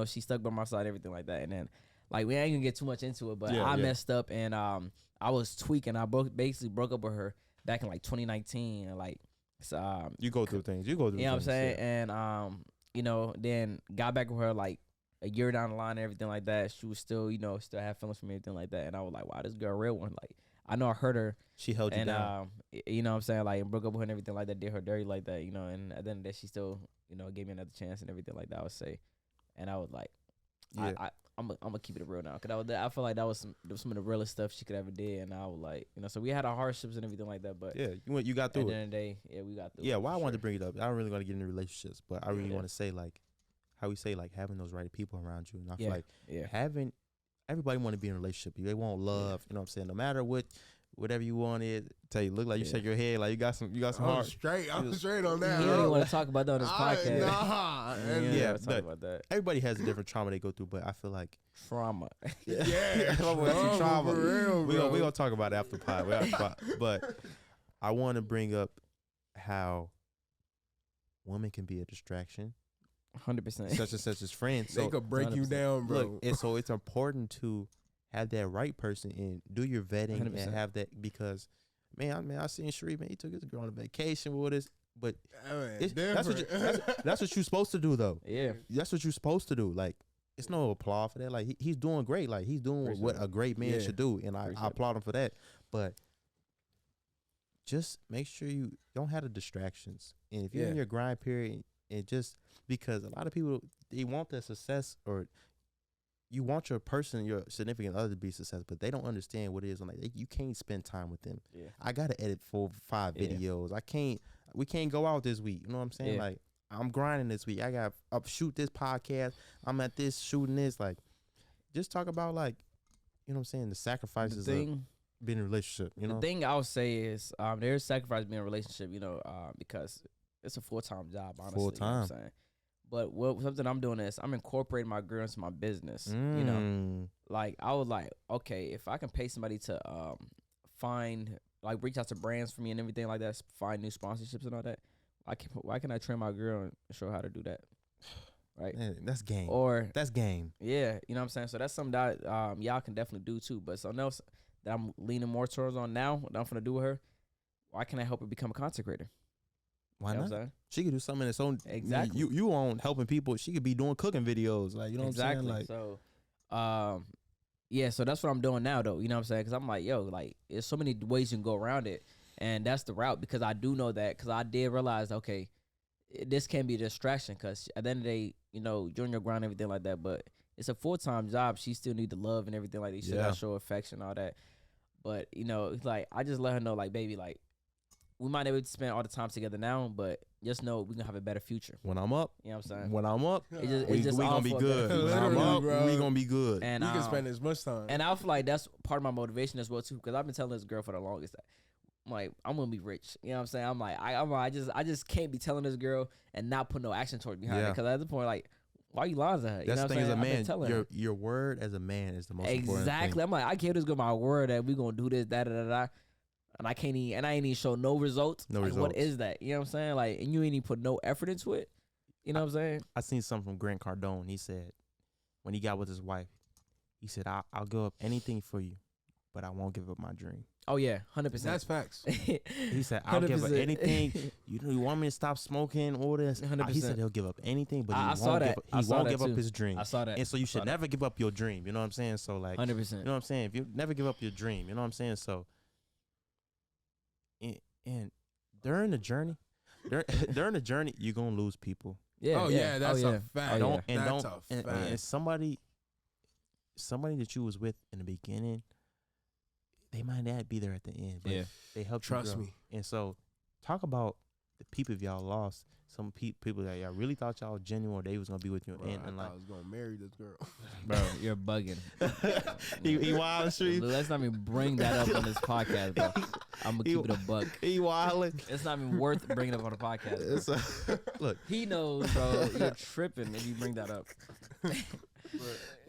she stuck by my side, everything like that. And then like we ain't gonna get too much into it, but I messed up and I was tweaking. I basically broke up with her back in like 2019 and like you go through things. You know what I'm saying? Yeah. And then got back with her like a year down the line and everything like that. She was still, still have feelings for me and everything like that. And I was like, wow, this girl a real one. Like I know I hurt her. She held you down. You know what I'm saying? Like broke up with her and everything like that, did her dirty like that, and at the end of the day she still, gave me another chance and everything like that, I would say. And I was like, I'm gonna keep it real now, cause I feel like that was some of the realest stuff she could ever did, and I was like, so we had our hardships and everything like that, but Yeah, you got through at the it. end of the day, yeah, we got through. Yeah, it, why I for wanted to sure. bring it up. I don't really want to get into relationships, but I really Yeah. want to say like how we say like having those right people around you, and I feel Yeah, like yeah, having everybody want to be in a relationship. They want love. You know what I'm saying? No matter whatever you wanted. Tell you, look like you Yeah. shake your head like you got some I'm heart. straight. I'm Just- straight on he that. don't bro. even want to talk about that on this podcast. Nah. Yeah, Yeah, talk but- about that Everybody has a different trauma they go through, but I feel like trauma. Yeah, Everyone has some trauma. for real, we bro. gonna talk about it after pod. But I want to bring up how women can be a distraction, 100%. such and such as friends. They So could break you 100%. down, bro. look, and so it's important to have that right person and do your vetting 100%. and have that because, man, I seen Sharif, man, he took his girl on a vacation with us, but that's what you're supposed to do though. Yeah, That's what you're supposed to do. Like, it's no applause for that. Like, he's doing great. Like, he's doing Appreciate what it. a great man Yeah. should do, and I Appreciate it. applaud him for that. But just make sure you don't have the distractions. And if you're in Yeah. your grind period, and just because a lot of people they want their success or you want your person, your significant other to be successful, but they don't understand what it is. Like you can't spend time with them. yeah, I gotta edit 4-5 Yeah. videos. We can't go out this week. You know what I'm saying? Yeah. Like I'm grinding this week. I got up shoot this podcast. I'm at this shooting this. Like just talk about like, you know what I'm saying, the the sacrifices of thing. being in a relationship. You know, The thing I'll say is there's sacrifice being in a relationship, because it's a full-time job, honestly. You know what I'm Full-time. saying? But something I'm doing is I'm incorporating my girl into my business. Mm. Like I was like, okay, if I can pay somebody to find like reach out to brands for me and everything like that, find new sponsorships and all that, why can I train my girl and show her how to do that? Right? Man, that's game. Or That's game. yeah, you know what I'm saying? So that's something that y'all can definitely do too. But something else that I'm leaning more towards on now, what I'm gonna do with her, why can I help her become a content creator? Why You know not? what I'm saying? She could do something in its own. Exactly. You on helping people. She could be doing cooking videos. Like you know Exactly. what I'm saying? Like So, yeah. So that's what I'm doing now, though. You know what I'm saying? Because I'm like, yo, like, there's so many ways you can go around it, and that's the route. Because I do know that. Because I did realize, okay, this can be a distraction. Because at the end of the day, you're on your grind and everything like that. But it's a full-time job. She still need the love and everything like that. You still Yeah. gotta show affection, all that. But it's like I just let her know, like, baby, like, we might not be able to spend all the time together now, but just know we're gonna have a better future. when I'm up, You know what I'm saying? when I'm up, It's just we all gonna be for a good. better When I'm Literally, up, bro. we gonna be good. And You can spend as much time. And I feel like that's part of my motivation as well too, because I've been telling this girl for the longest that I'm like, I'm gonna be rich. You know what I'm saying? I'm like, I just can't be telling this girl and not put no action toward behind it. Yeah. Because at this point, like, why are you lying to her? You That's know the what thing I'm as a saying? I've been man. telling her. Your word as a man is the most important Exactly. thing. I'm like, I gave this girl my word that we gonna do this, da da da da. And I can't even, and I ain't even show no results. No Like, results. What is that? You know what I'm saying? Like, and you ain't even put no effort into it. You know what I'm saying? I seen something from Grant Cardone. He said when he got with his wife, he said, I'll give up anything for you, but I won't give up my dream. Oh yeah, 100%. That's facts. He said, I'll give up 100%. anything. You want me to stop smoking, all this? 100%. He said he'll give up anything, but I he saw won't that. give I he saw won't that give up too. his dream. I saw that. And so you should saw that. never give up your dream. You know what I'm saying? So like, 100%. you know what I'm saying? If you never give up your dream, you know what I'm saying? So, and during the journey, during the journey, you're gonna lose people. Yeah. Oh yeah, that's oh, a yeah. fact. Oh, Don't yeah. and That's don't a and fact. somebody that you was with in the beginning, they might not be there at the end, but Yeah. they helped Trust you grow. me. And so, talk about the people y'all lost. Some people that y'all really thought y'all genuine, they was gonna be with you, Bro, and I like, thought I was gonna marry this girl. Bro, you're bugging. he wild street. Let's not even bring that up on this podcast, bro. I'm gonna keep it a buck. He wildin'. It's not even worth bringing up on the podcast. bro. It's look, He knows, bro. You're tripping if you bring that up.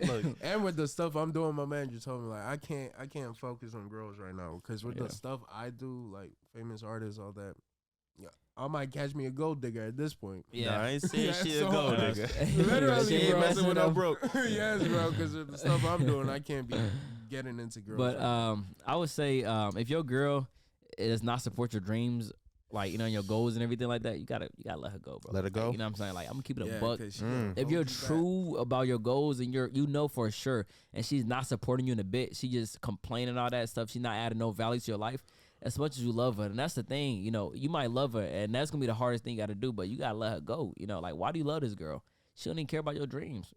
look. And with the stuff I'm doing, my manager told me like I can't focus on girls right now because with Yeah. the stuff I do, like famous artists, all that. Yeah, I might catch me a gold digger at this point. Nah, I ain't saying That's shit so go, hard. nigga. Literally, She ain't bro. messing with no broke. Yes, bro, because of the stuff I'm doing, I can't be getting into girls. But right now. I would say if your girl does not support your dreams, like your goals and everything like that, you gotta let her go, bro. Let her go? Like, you know what I'm saying? Like I'm gonna keep it Yeah, a buck. 'cause she Mm. gonna If you're hold you back. true about your goals and you for sure, and she's not supporting you in a bit, she just complaining all that stuff. She's not adding no value to your life. As much as you love her, and that's the thing, you might love her, and that's gonna be the hardest thing you gotta do. But you gotta let her go. Like, why do you love this girl? she don't even care about your dreams.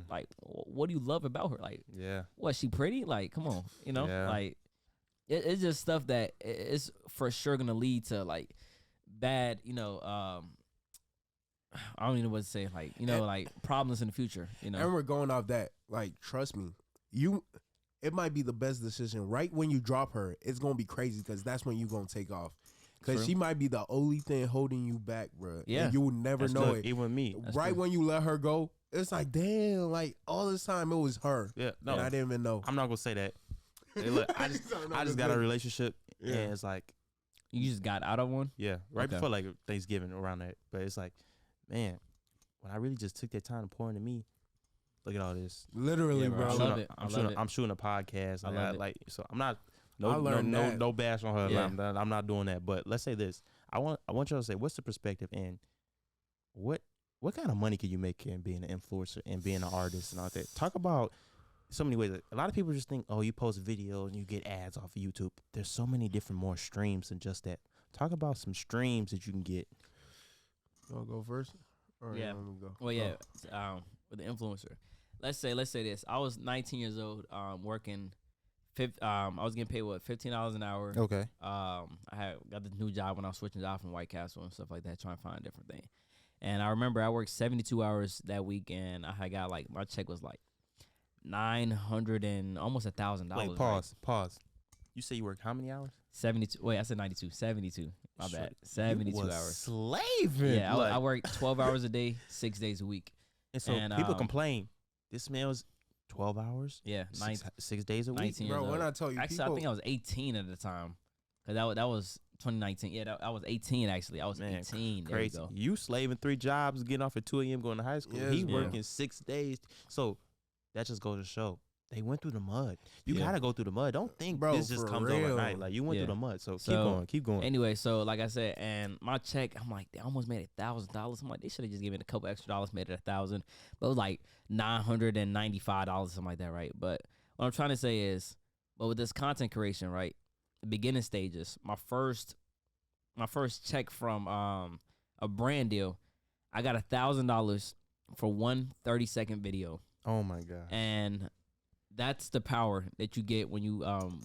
Like, what do you love about her? Like, Yeah. what, she pretty? Like, come on, you know, Yeah. like it's just stuff that it's for sure gonna lead to like bad, you know, I don't even know what to say, like, you know, like problems in the future, you know. And we're going off that. Like, trust me, it might be the best decision. Right when you drop her, it's gonna be crazy because that's when you're gonna take off. Because she might be the only thing holding you back, bro. Yeah. And you will never That's know good. it. Even me. Right when you let her go, it's like, damn, like all this time it was her. Yeah. No. And I didn't even know. I'm not gonna say that. Hey, look, I just got a relationship, and it's like, You just got out of one? yeah, right Okay. before like Thanksgiving around that. But it's like, man, when I really just took that time to pour into me, look at all this. Literally, Yeah, bro. I love it. I'm shooting a podcast. I love it. Like, so I'm not. I learned No that. bash on her. Yeah. I'm not doing that. But let's say this. I want y'all to say, what's the perspective and what kind of money can you make in being an influencer and being an artist and all that? Talk about so many ways. A lot of people just think, oh, you post videos and you get ads off of YouTube. There's so many different more streams than just that. Talk about some streams that you can get. You want to go first? Or Yeah. you want me to go? Well, yeah, with the influencer. Let's say this. I was 19 years old, working. I was getting paid $15 an hour. Okay. I got this new job when I was switching jobs from White Castle and stuff like that, trying to find a different thing. And I remember I worked 72 hours that week, and I got like my check was like $900 and almost $1,000. Wait, pause. You say you work how many hours? 72. Wait, I said 92. 72. My bad. 72 You was hours. Slaving. Yeah, I worked 12 hours a day, 6 days a week. And so people complain. This man was 12 hours. Yeah, 6 days a week. 19 years Bro, old. when I tell you, Actually, I think I was 18 at the time, cause that was 2019. Yeah, I was 18 actually. I was 18. There Crazy. you go. You slaving 3 jobs, getting off at 2 a.m. going to high school. Yes, He bro. working 6 days. So that just goes to show they went through the mud. You Yeah. gotta go through the mud. Don't think Bro, this just for comes real. overnight. Like you went Yeah. through the mud. So So, keep going. Anyway, so like I said, and my check, I'm like, they almost made $1,000. I'm like, they should have just given a couple extra dollars, made it $1,000. But it was like $995, something like that, right? But what I'm trying to say is, but with this content creation, right, the beginning stages, my first check from a brand deal, I got $1,000 for one 30-second video, Oh my god. and that's the power that you get when you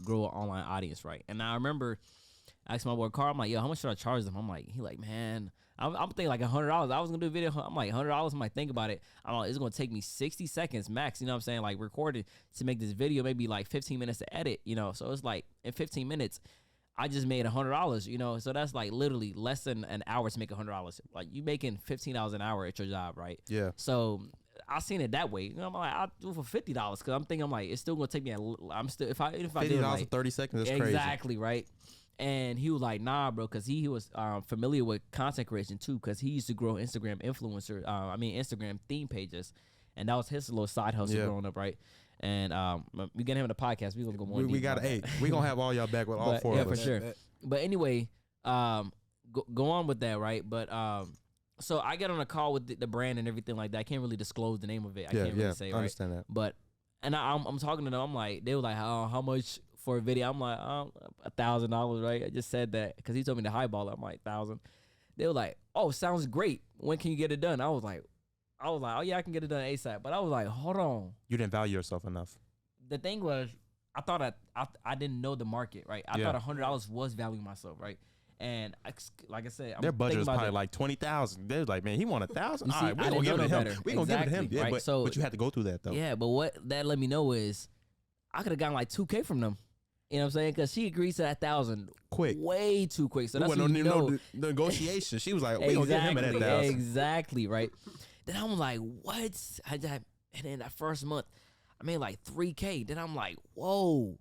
grow an online audience, right? And I remember asking my boy Carl, I'm like, yo, how much should I charge them? I'm like, he like, man, I'm thinking like $100. I was gonna do a video. I'm like, $100. I'm like, think about it. I'm like, it's gonna take me 60 seconds max. You know what I'm saying? Like recorded to make this video, maybe like 15 minutes to edit. You know, so it's like in 15 minutes, I just made $100. You know, so that's like literally less than an hour to make $100. Like you making $15 an hour at your job, right? Yeah. So I seen it that way. You know, I'm like, I'll do it for $50 because I'm thinking, I'm like, it's still gonna take me. I'm still if I do $50 it like, for 30 seconds. That's crazy. exactly right. And he was like, nah, bro, because he was familiar with content creation too, because he used to grow Instagram Instagram theme pages, and that was his little side hustle growing up, right? And we get him in the podcast. We gonna go more. We got we gonna have all y'all back with all But, four yeah, of for us. sure. But anyway, go on with that, right? But so I get on a call with the brand and everything like that. I can't really disclose the name of it. I can't really say, I right? understand that. But and I'm talking to them. I'm like, they were like, how much for a video? I'm like, $1,000, right? I just said that because he told me to highball it. I'm like, 1,000. They were like, oh, sounds great. When can you get it done? I was like, oh yeah, I can get it done ASAP. But I was like, hold on. You didn't value yourself enough. The thing was, I thought I didn't know the market, right? I thought $100 was valuing myself, right? And like I said, Their budget was probably that. like 20,000. They're like, man, he want 1,000. You All see, right, I we're gonna didn't give it know to no him. better. We're gonna give it to him. Exactly, Yeah, right? but you had to go through that though. Yeah, but what that let me know is I could have gotten like $2,000 from them. You know what I'm saying? Because she agrees to that 1,000 Quick. way too quick. So There that's wasn't when you no know. negotiation. She was like, we gonna give him at that 1,000. Exactly, right? Then I'm like, what? And then that first month, I made like $3K. Then I'm like, whoa,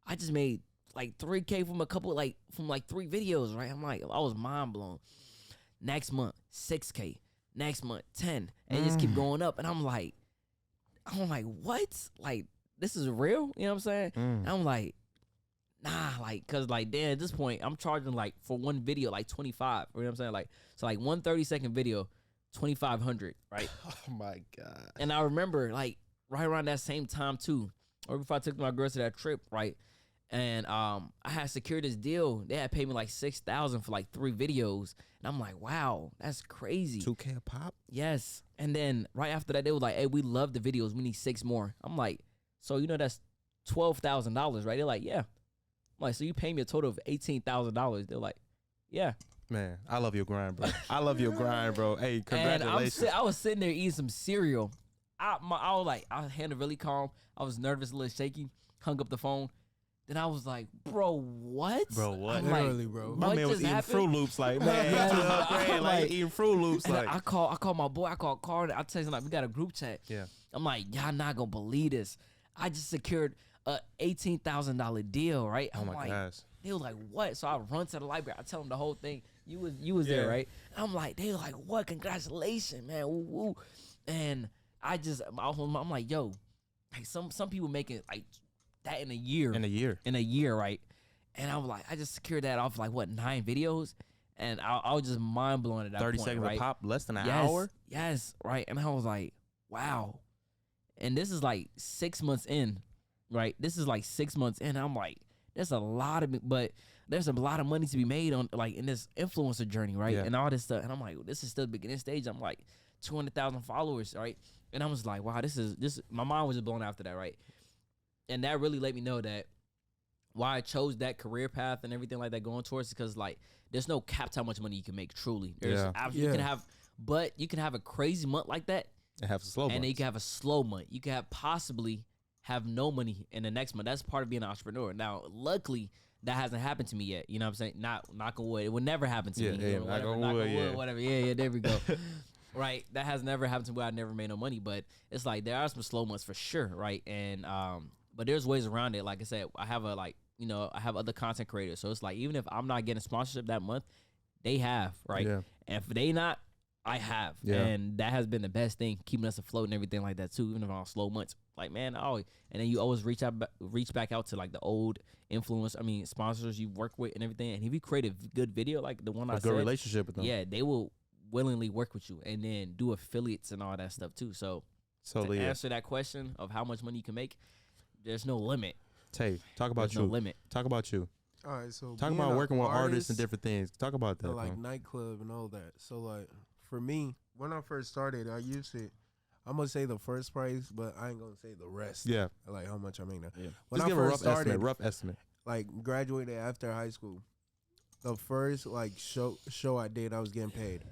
I just made like $3K from from 3 videos, right? I'm like, I was mind blown. Next month, $6K. Next month, 10, and it just keep going up. And I'm like, what? Like, this is real? You know what I'm saying? And I'm like, nah, like, cause like, damn, at this point, I'm charging like for one video like 25. You know what I'm saying? Like, so like one 30-second video, 2,500, right? Oh my god. And I remember like right around that same time too, or before I took my girls to that trip, right? And I had secured this deal. They had paid me like $6,000 for like 3 videos, and I'm like, wow, that's crazy. 2K a pop. Yes, And then right after that, they were like, hey, we love the videos. We need 6 more. I'm like, so that's $12,000, right? They're like, yeah. I'm like, so you pay me a total of $18,000. They're like, yeah. Man, I love your grind, bro. I love your grind, bro. Hey, congratulations. And I was sitting there eating some cereal. I was like, I had it really calm. I was nervous, a little shaky. Hung up the phone. Then I was like, bro, what? Bro, what? I'm Literally, like, bro. My man was eating happened? Fruit Loops, like, man, like eating Fruit Loops, And like. I called my boy. I called Carter. I tell you, like, we got a group chat. Yeah. I'm like, y'all not gonna believe this. I just secured a $18,000 deal, right? Oh I'm my like, gosh. they were like, what? So I run to the library. I tell them the whole thing. You was there, right? I'm like, they were like, what? Congratulations, man. Woo, woo. And I'm like, yo, like some people making like that in a year. In a year, right? And I was like, I just secured that off like 9 videos, and I was just mind blown at that 30 point, seconds right? of pop, less than an Yes, hour. yes, right. And I was like, wow. And this is like 6 months in, right? This is like 6 months in. I'm like, there's a lot of money to be made on like in this influencer journey, right? Yeah. And all this stuff. And I'm like, this is still the beginning stage. I'm like 200,000 followers, right? And I was like, wow, this. My mind was just blown after that, right? And that really let me know that why I chose that career path and everything like that going towards, because like there's no cap to how much money you can make. Truly, you can have a crazy month like that, And have a slow and months. then you can have a slow month. You can possibly have no money in the next month. That's part of being an entrepreneur. Now, luckily, that hasn't happened to me yet. You know what I'm saying? Not knock on wood. It would never happen to me. Yeah, Knock on wood, whatever. Yeah, there we go. Right, that has never happened to me. I never made no money, but it's like there are some slow months for sure, right? And but there's ways around it. Like I said, I have I have other content creators, so it's like even if I'm not getting sponsorship that month, they have, right? Yeah. And if they not, I have, and that has been the best thing, keeping us afloat and everything like that too. Even if I'm on slow months, like man, and then you always reach back out to like the old sponsors you work with and everything. And if you create a good video like the one I said, good relationship with them. yeah, they will willingly work with you and then do affiliates and all that stuff too. So to answer that question of how much money you can make, there's no limit. Tay, talk about There's you. no limit. Talk about you. All right, so Talk being about an working with artists artist and different things. Talk about that. and like man. nightclub and all that. So like for me, when I first started, I'm gonna say the first price, but I ain't gonna say the rest. Yeah. Like how much I make now. Yeah. When Just I give a first started, rough estimate. like graduated after high school, the first like show I did, I was getting paid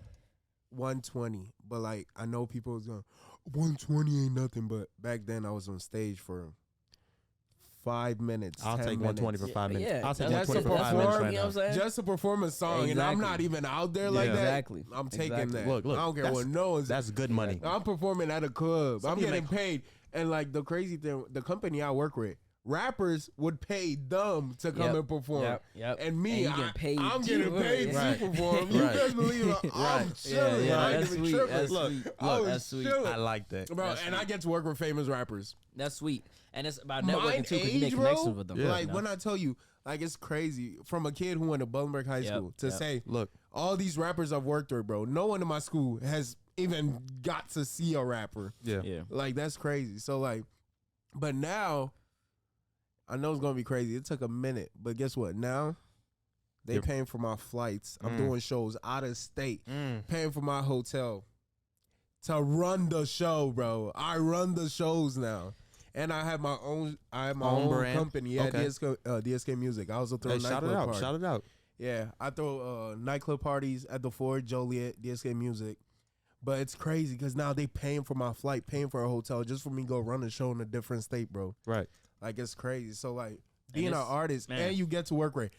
$120. But like I know people was going, $120 ain't nothing. But back then I was on stage for 5 minutes. I'll 10 take 120 for minutes. 5 minutes. Yeah, I'll take that's 120 for a 5 minutes perform, right you know what I'm now. saying? Just to perform a song, and I'm Exactly. not even out there like Yeah. that. Exactly. I'm taking Exactly. that. Look, I don't care that's- what no one's. That's good money. I'm performing at a club. Some I'm of you getting make- paid, and like the crazy thing, the company I work with, rappers would pay them to come Yep. and perform. Yep. And me, And you get paid I'm too. getting paid Right. to perform. You Right. best believe it. I'm Right. chilling. Yeah, I ain't that's even sweet. tripping. That's Look, sweet. I was That's sweet. chilling. I like that. Bro, That's and I sweet. get to work with famous rappers. That's sweet. And it's about My networking too, because you make age, connections bro, with them. Yeah. like you know? when I tell you, like it's crazy. From a kid who went to Bolingbrook High Yep, School to yep. say, Look, all these rappers I've worked with, bro, no one in my school has even got to see a rapper. yeah. Yeah. Like that's crazy. So like, but now, I know it's gonna be crazy. It took a minute, but guess what? Now, they Yep. paying for my flights. I'm Mm. doing shows out of state, Mm. paying for my hotel to run the show, bro. I run the shows now, and I have my own. I have my Own own brand? company. Yeah, Okay. DSK Music. I also throw Hey, shout it nightclub out. parties. Shout it out. Yeah, I throw nightclub parties at the Ford, Joliet, DSK Music. But it's crazy because now they paying for my flight, paying for a hotel just for me to go run a show in a different state, bro. Right. Like it's crazy. So like being an it's- artist man. and you get to work with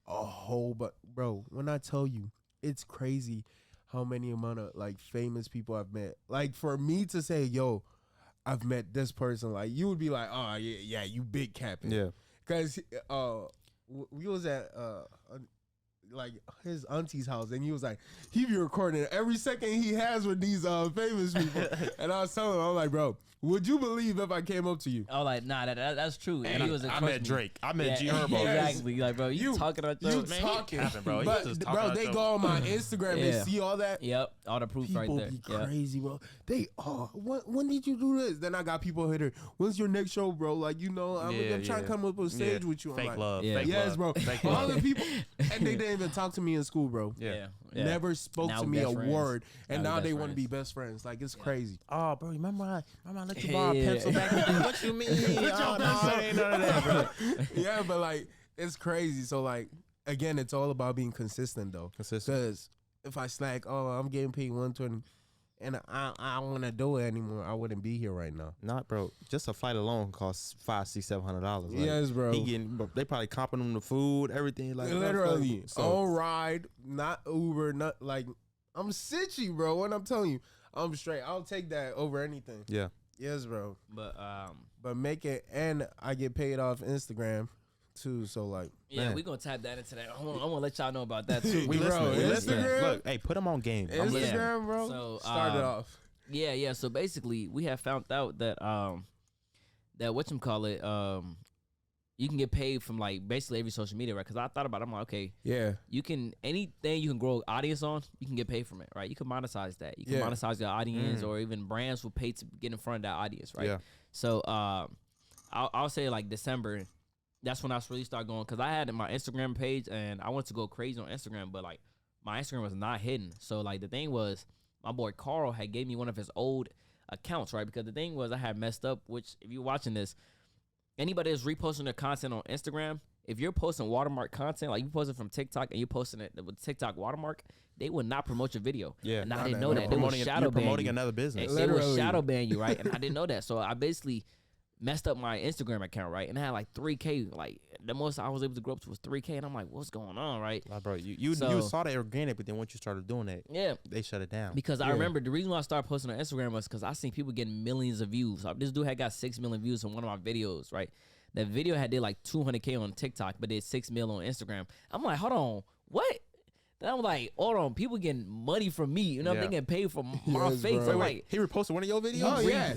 a whole, but bro, when I tell you, it's crazy how many amount of like famous people I've met. Like for me to say, yo, I've met this person, like you would be like, oh yeah, you big capping. Yeah. Cause we was at like his auntie's house, and he was like, he be recording every second he has with these famous people. And I was telling him, I'm like, bro, would you believe if I came up to you? I was like, nah, that's true. And And he was I met Drake. I met G Herbo. Exactly. Like, bro, you talking about You those, man. talking, capping, bro. You But just talking bro, out they your- go on my Instagram, they Yeah. see all that. Yep. All the proof People right there. be Yep. crazy, bro. They when did you do this? Then I got people hitting, when's your next show, bro? Like, you know, I'm trying to come up on stage with you. I'm Fake like, love. Yeah. Fake yes, love. bro. Fake All love. the people, and they didn't even talk to me in school, bro. Yeah. Yeah. never spoke Now to we me a best friends. word, and Now we now they best want to friends. be best friends. Like it's crazy. Oh, bro, remember I let you borrow a Yeah. pencil back then? What you mean? Oh, no, it ain't none of that, bro. Yeah, but like it's crazy. So like again, it's all about being consistent though. Consistent. Because if I slack, oh, I'm getting paid 120, and I don't want to do it anymore, I wouldn't be here right now. Not, bro. Just a flight alone costs $500, $600. Like, Yes, bro. They probably comping him the food, everything. Like Literally, So own ride, not Uber, not like I'm sitchy, bro. When I'm telling you, I'm straight. I'll take that over anything. yeah, Yes, bro. But Make it, and I get paid off Instagram too. So like, yeah, Man. we gonna tap that into that. I want to let y'all know about that too. we Bro, listening. We listening. Instagram? Look, hey, put them on game. I'm listening. Instagram, bro. So, Started off. Yeah. So basically, we have found out that that you can get paid from like basically every social media, right? Because I thought about it, I'm like, okay, Yeah, anything you can grow audience on, you can get paid from it, right? You can monetize that. You can Yeah. monetize your audience, or even brands will pay to get in front of that audience, right? Yeah. So I'll say like December, that's when I really start going, because I had my Instagram page and I wanted to go crazy on Instagram, but like my Instagram was not hidden. So like the thing was, my boy Carl had gave me one of his old accounts, right? Because the thing was, I had messed up, which if you're watching this, anybody that's reposting their content on Instagram, if you're posting watermark content, like you posting from TikTok and you posting it with TikTok watermark, they would not promote your video. Yeah. And I Not didn't at know all. that. They would You're shadow ban promoting you. another business. They would Literally. shadow ban you, right? And I didn't know that. So I basically messed up my Instagram account, right? And I had like 3K. Like the most I was able to grow up to was 3K. And I'm like, what's going on, right? Like, bro, you So- saw the organic, but then once you started doing that, Yeah. they shut it down. Because I Yeah. remember the reason why I started posting on Instagram was because I seen people getting millions of views. This dude had got 6 million views on one of my videos, right? That video had did like 200K on TikTok, but did 6 mil on Instagram. I'm like, hold on, what? Then I'm like, hold on, people getting money from me. You know, Yeah. they getting paid for my Yes, face. bro. I'm Wait, like, he reposted one of your videos? Oh, yeah.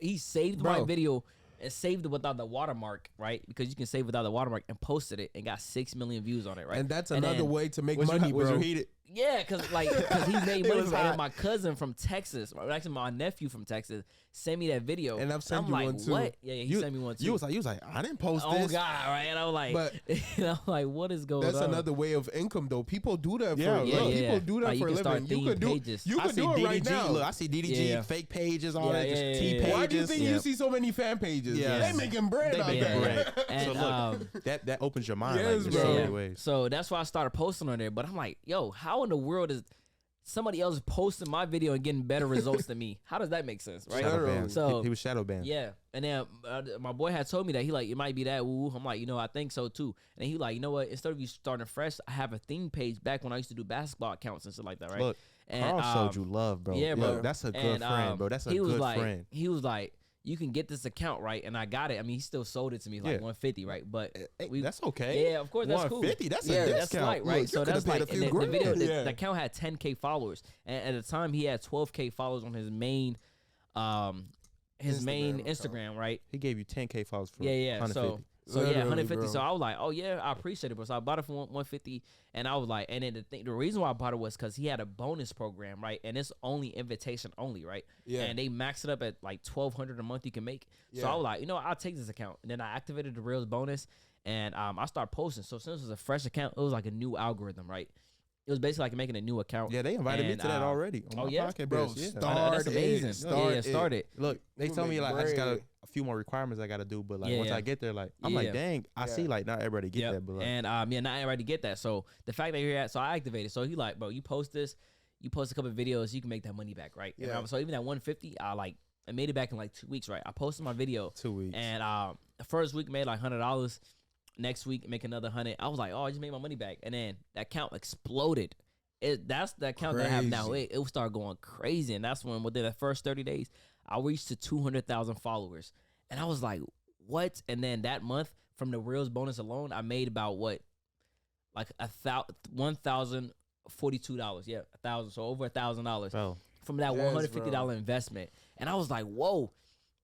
he saved my Bro. video and saved it without the watermark, right? Because you can save without the watermark, and posted it and got 6 million views on it, right? And that's And another then- way to make Was money, you, bro. was you heated? Yeah, cause he made It money was from it. hot. And my cousin from Texas, or actually my nephew from Texas, sent me that video. And I've sent I'm you like, one, too. what? Yeah, he sent me one too. You was like, I didn't post oh this. God, right? And I was like, But- and I'm like, what is going That's on? another way of income, though. People do that for Yeah, yeah, look, yeah. people do that Like, you for a can start living. You theme could do pages. you I could see do it DDG. right now. Look, I see DDG Yeah. fake pages, all Yeah, that, just yeah, T yeah. pages. Why do you think Yeah. you see so many fan pages? Yes. They making bread They out making there. bread. And, So look, that opens your mind. Yes, like, bro. so yeah. many ways. So that's why I started posting on there. But I'm like, yo, how in the world is somebody else posting my video and getting better results than me? How does that make sense, right? Shadow Literally. banned. So- he was shadow banned. Yeah, and then my boy had told me that he like, it might be that. Woo. I'm like, I think so too. And he like, you know what? Instead of you starting fresh, I have a theme page back when I used to do basketball accounts and stuff like that, right? Look, and Carl showed you love, bro. yeah, bro. Look, that's a good and, friend, bro. That's a he was good like, friend. He was like, you can get this account, right? And I got it. I mean, he still sold it to me like Yeah. 150, right? But Hey, that's okay. yeah, of course, that's cool. 150, that's yeah, a that's discount. light, right? Look, So you that's coulda paid like, a and few the video, grand. the account had 10K followers, and at the time he had 12K followers on his main, Instagram Instagram, right? He gave you 10K followers for Yeah. 150. So yeah, Literally, 150. bro. So I was like, oh yeah, I appreciate it, bro. So I bought it for 150, and I was like, and then the reason why I bought it was because he had a bonus program, right? And it's only invitation only, right? Yeah. And they maxed it up at like $1,200 a month you can make. So Yeah. I was like, I'll take this account, and then I activated the Reels bonus, and I started posting. So since it was a fresh account, it was like a new algorithm, right? It was basically like making a new account. Yeah, they invited me And, to that already. On oh, my yeah? podcast, Bro, yeah. start That's amazing. it. Start it. Look, they You tell me make like I just got bread. a few more requirements I got to do, but like Yeah, once yeah. I get there, like I'm Yeah. like, dang, I see Yeah. like not everybody get Yep. that, but like, And not everybody get that. So the fact that you're at, so I activated. So he like, bro, you post this, you post a couple of videos, you can make that money back, right? And, Yeah. so even at 150, I made it back in like 2 weeks, right? I posted my video, 2 weeks. and the first week made like $100. Next week make another 100. I was like, oh, I just made my money back, and then that account exploded. That's the account that I have now. Crazy. It started going crazy, and that's when within the first 30 days, I reached to 200,000 followers, and I was like, what? And then that month from the Reels bonus alone, I made about what, like $1,042. Yeah, 1,000. So over $1,000 bro, from that Yes, $150 bro. investment, and I was like, whoa.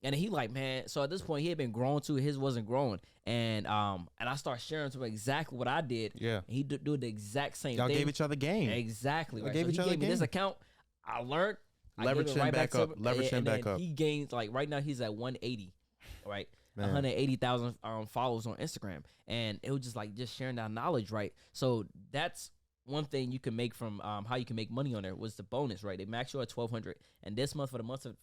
And he like, man. So at this point, he had been growing too. His wasn't growing, and I started sharing to him exactly what I did. yeah, He do the exact same y'all thing. gave each other game. Exactly. Y'all Right. gave So each he other gave me this game. account. I learned. I Leverage gave it him right back to up. him, Leverage him and back then up. He gains like right now he's at 180, right? Man. 180,000 followers on Instagram, and it was just sharing that knowledge, right? So that's one thing you can make from how you can make money on there was the bonus, right? They max you at 1,200, and this month for the month of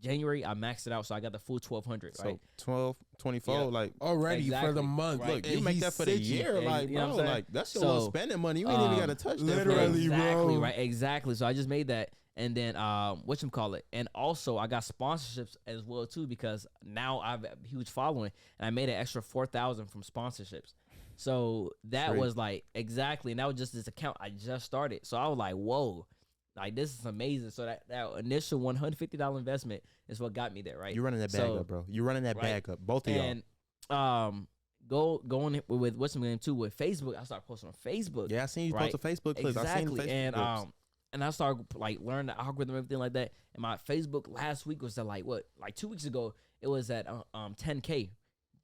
January, I maxed it out, so I got the full 1,200, right? So 12, 24, Yeah. like already for Exactly. the month. Right. look, And you make he's that for the sitting. year, Yeah, like you know what bro, I'm saying? like that's your So, little spending money. You ain't even got to touch that. literally, bro. Exactly, bro. right? Exactly. So I just made that, and then whatchamacallit, and also I got sponsorships as well too, because now I have a huge following, and I made an extra 4,000 from sponsorships. So that Sweet. was like exactly, and that was just this account I just started. So I was like, whoa, like this is amazing. So that initial $150 investment is what got me there, right? You running that bag up, bro. You running that right. bag up, both of y'all. And going with what's my name too with Facebook. I started posting on Facebook. Yeah, I seen you right. post a Facebook clip. I seen the Exactly, Facebook and clips. and I started like learning the algorithm and everything like that. And my Facebook last week was at like 2 weeks ago it was at 10K.